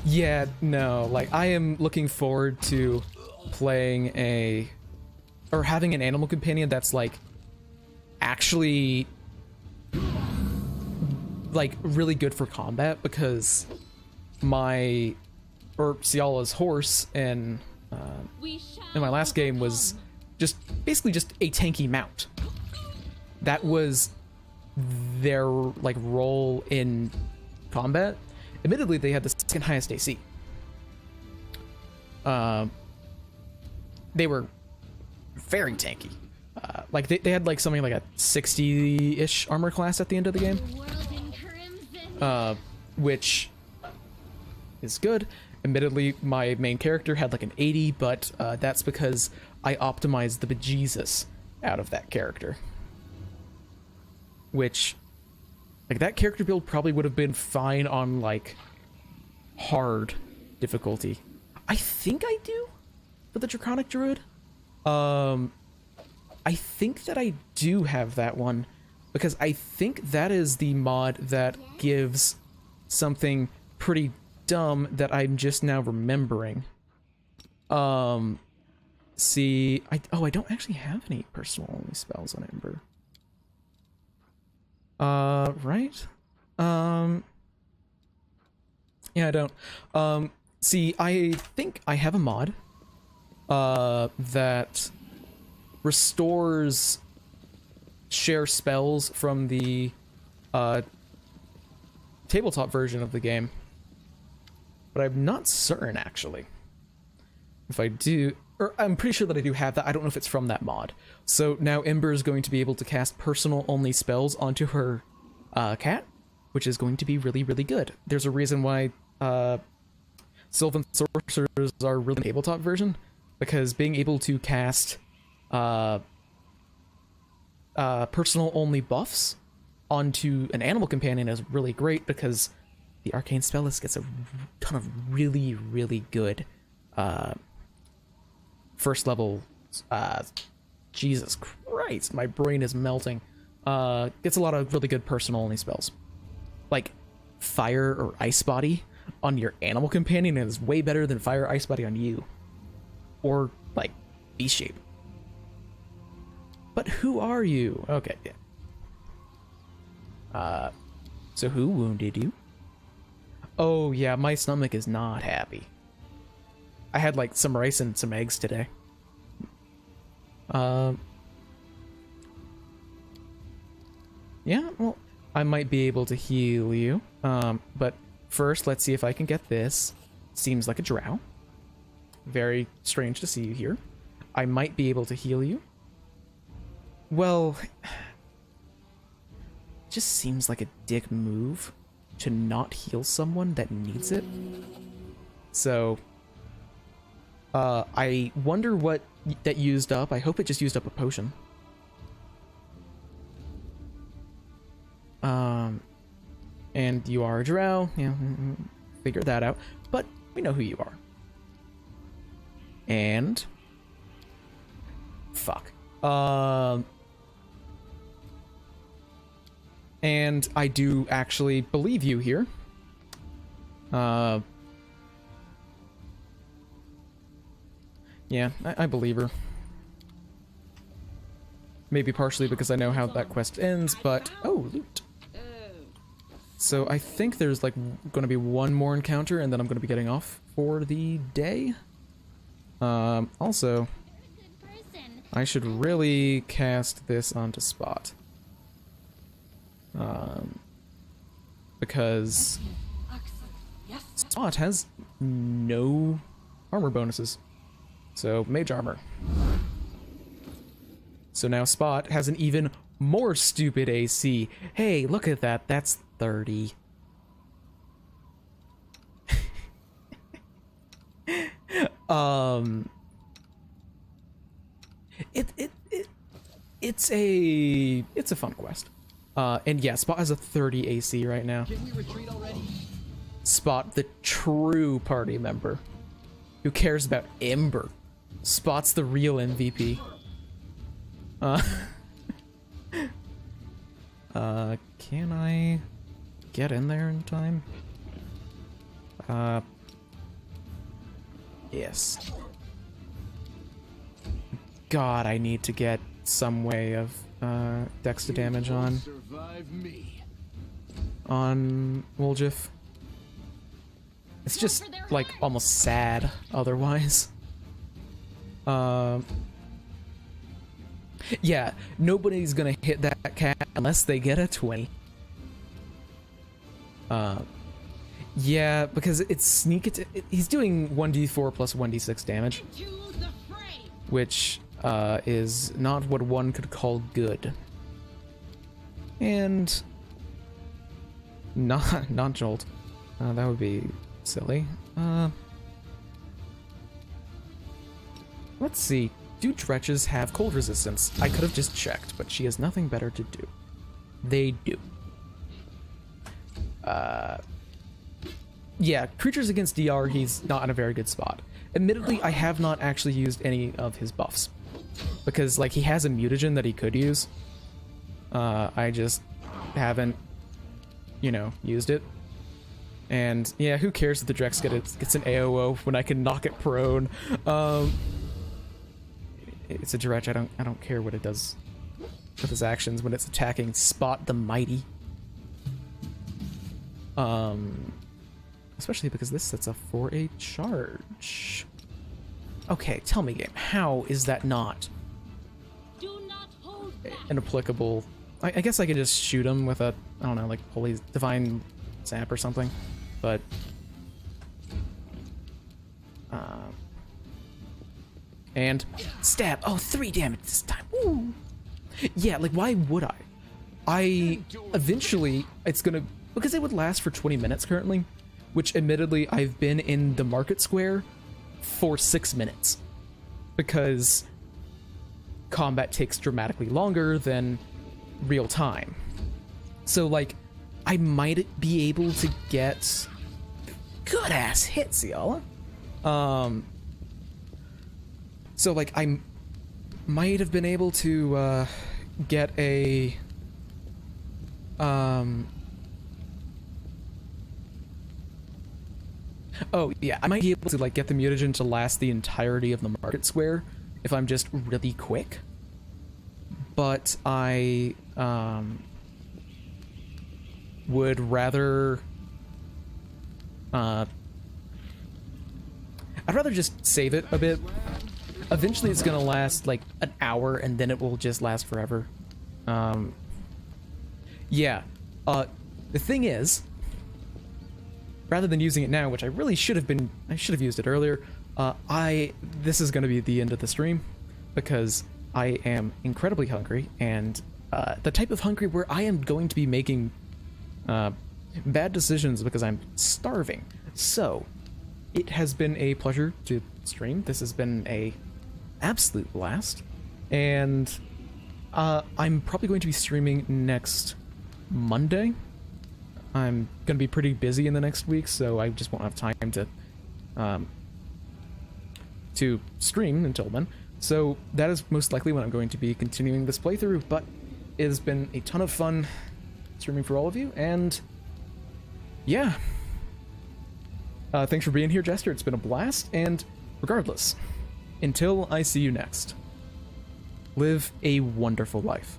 Speaker 1: Yeah, no, like, I am looking forward to playing or having an animal companion that's, like, actually, like, really good for combat, because Ciala's horse in my last game was basically just a tanky mount. That was their, like, role in combat. Admittedly, they had the second highest AC. They were very tanky. Like, they had, like, something like a 60-ish armor class at the end of the game. Which is good. Admittedly, my main character had, like, an 80, but that's because I optimized the bejesus out of that character. Which, like, that character build probably would have been fine on, like, hard difficulty. I think I do for the Draconic Druid. I think that I do have that one, because I think that is the mod that gives something pretty dumb that I'm just now remembering. See, I don't actually have any personal only spells on Ember. Right? Yeah, I don't. See, I think I have a mod that restores share spells from the tabletop version of the game, but I'm not certain, actually. If I do, or I'm pretty sure that I do have that. I don't know if it's from that mod. So now Ember is going to be able to cast personal only spells onto her cat, which is going to be really, really good. There's a reason why Sylvan Sorcerers are really the tabletop version, because being able to cast personal only buffs onto an animal companion is really great, because the Arcane Spellist gets a ton of really, really good first level, Jesus Christ, my brain is melting, gets a lot of really good personal only spells. Like Fire or Ice Body on your animal companion is way better than Fire or Ice Body on you. Or, like, Beast Shape. But who are you? Okay, yeah. So who wounded you? Oh, yeah, my stomach is not happy. I had, like, some rice and some eggs today. Yeah, well, I might be able to heal you. But first, let's see if I can get this. Seems like a drow. Very strange to see you here. I might be able to heal you. Well, just seems like a dick move to not heal someone that needs it. So, I wonder what that used up. I hope it just used up a potion. And you are a drow. Yeah, figure that out. But we know who you are. And fuck. And I do actually believe you here. Yeah, I believe her. Maybe partially because I know how that quest ends, but... Oh, loot. So I think there's, like, going to be one more encounter, and then I'm going to be getting off for the day. Also, I should really cast this onto Spot. Because Spot has no armor bonuses. So, mage armor. So now Spot has an even more stupid AC. Hey, look at that. That's 30. It's a fun quest. And yeah, Spot has a 30 AC right now.
Speaker 10: Can we retreat already?
Speaker 1: Spot, the true party member. Who cares about Ember? Spot's the real MVP. Can I get in there in time? Yes. God, I need to get some way of dex to damage on Woljif. It's just like almost sad otherwise. Yeah, nobody's gonna hit that cat unless they get a 20. Yeah, because it's sneak attack. He's doing 1d4 plus 1d6 damage, which is not what one could call good. And not jolt. That would be silly. Let's see. Do dretches have cold resistance? I could have just checked, but she has nothing better to do. They do. Yeah, creatures against DR, he's not in a very good spot. Admittedly, I have not actually used any of his buffs. Because, like, he has a mutagen that he could use. I just haven't, you know, used it. And, yeah, who cares if the Drex gets an AOO when I can knock it prone? It's a Dretch, I don't care what it does with his actions when it's attacking Spot the Mighty. Especially because this sets up for a charge. Okay, tell me, game, how is that not an applicable... I guess I could just shoot him with a, I don't know, like Holy Divine Zap or something, but... and stab. Oh, 3 damage this time. Ooh. Yeah, like, why would I? Eventually, it's gonna... because it would last for 20 minutes currently, which admittedly I've been in the market square for 6 minutes because combat takes dramatically longer than real time. So like, I might be able to get good ass hits, y'all. So like, I might have been able to get a oh yeah, I might be able to like get the mutagen to last the entirety of the market square if I'm just really quick. But I would rather I'd rather just save it a bit. Eventually it's gonna last like an hour and then it will just last forever. Yeah. The thing is, rather than using it now, which I really should have used it earlier, this is gonna be the end of the stream because I am incredibly hungry, and the type of hungry where I am going to be making bad decisions because I'm starving. So it has been a pleasure to stream. This has been a absolute blast, and I'm probably going to be streaming next Monday. I'm gonna be pretty busy in the next week, so I just won't have time to stream until then. So that is most likely when I'm going to be continuing this playthrough, but it has been a ton of fun streaming for all of you, and yeah. Thanks for being here, Jester. It's been a blast, and regardless, until I see you next, live a wonderful life.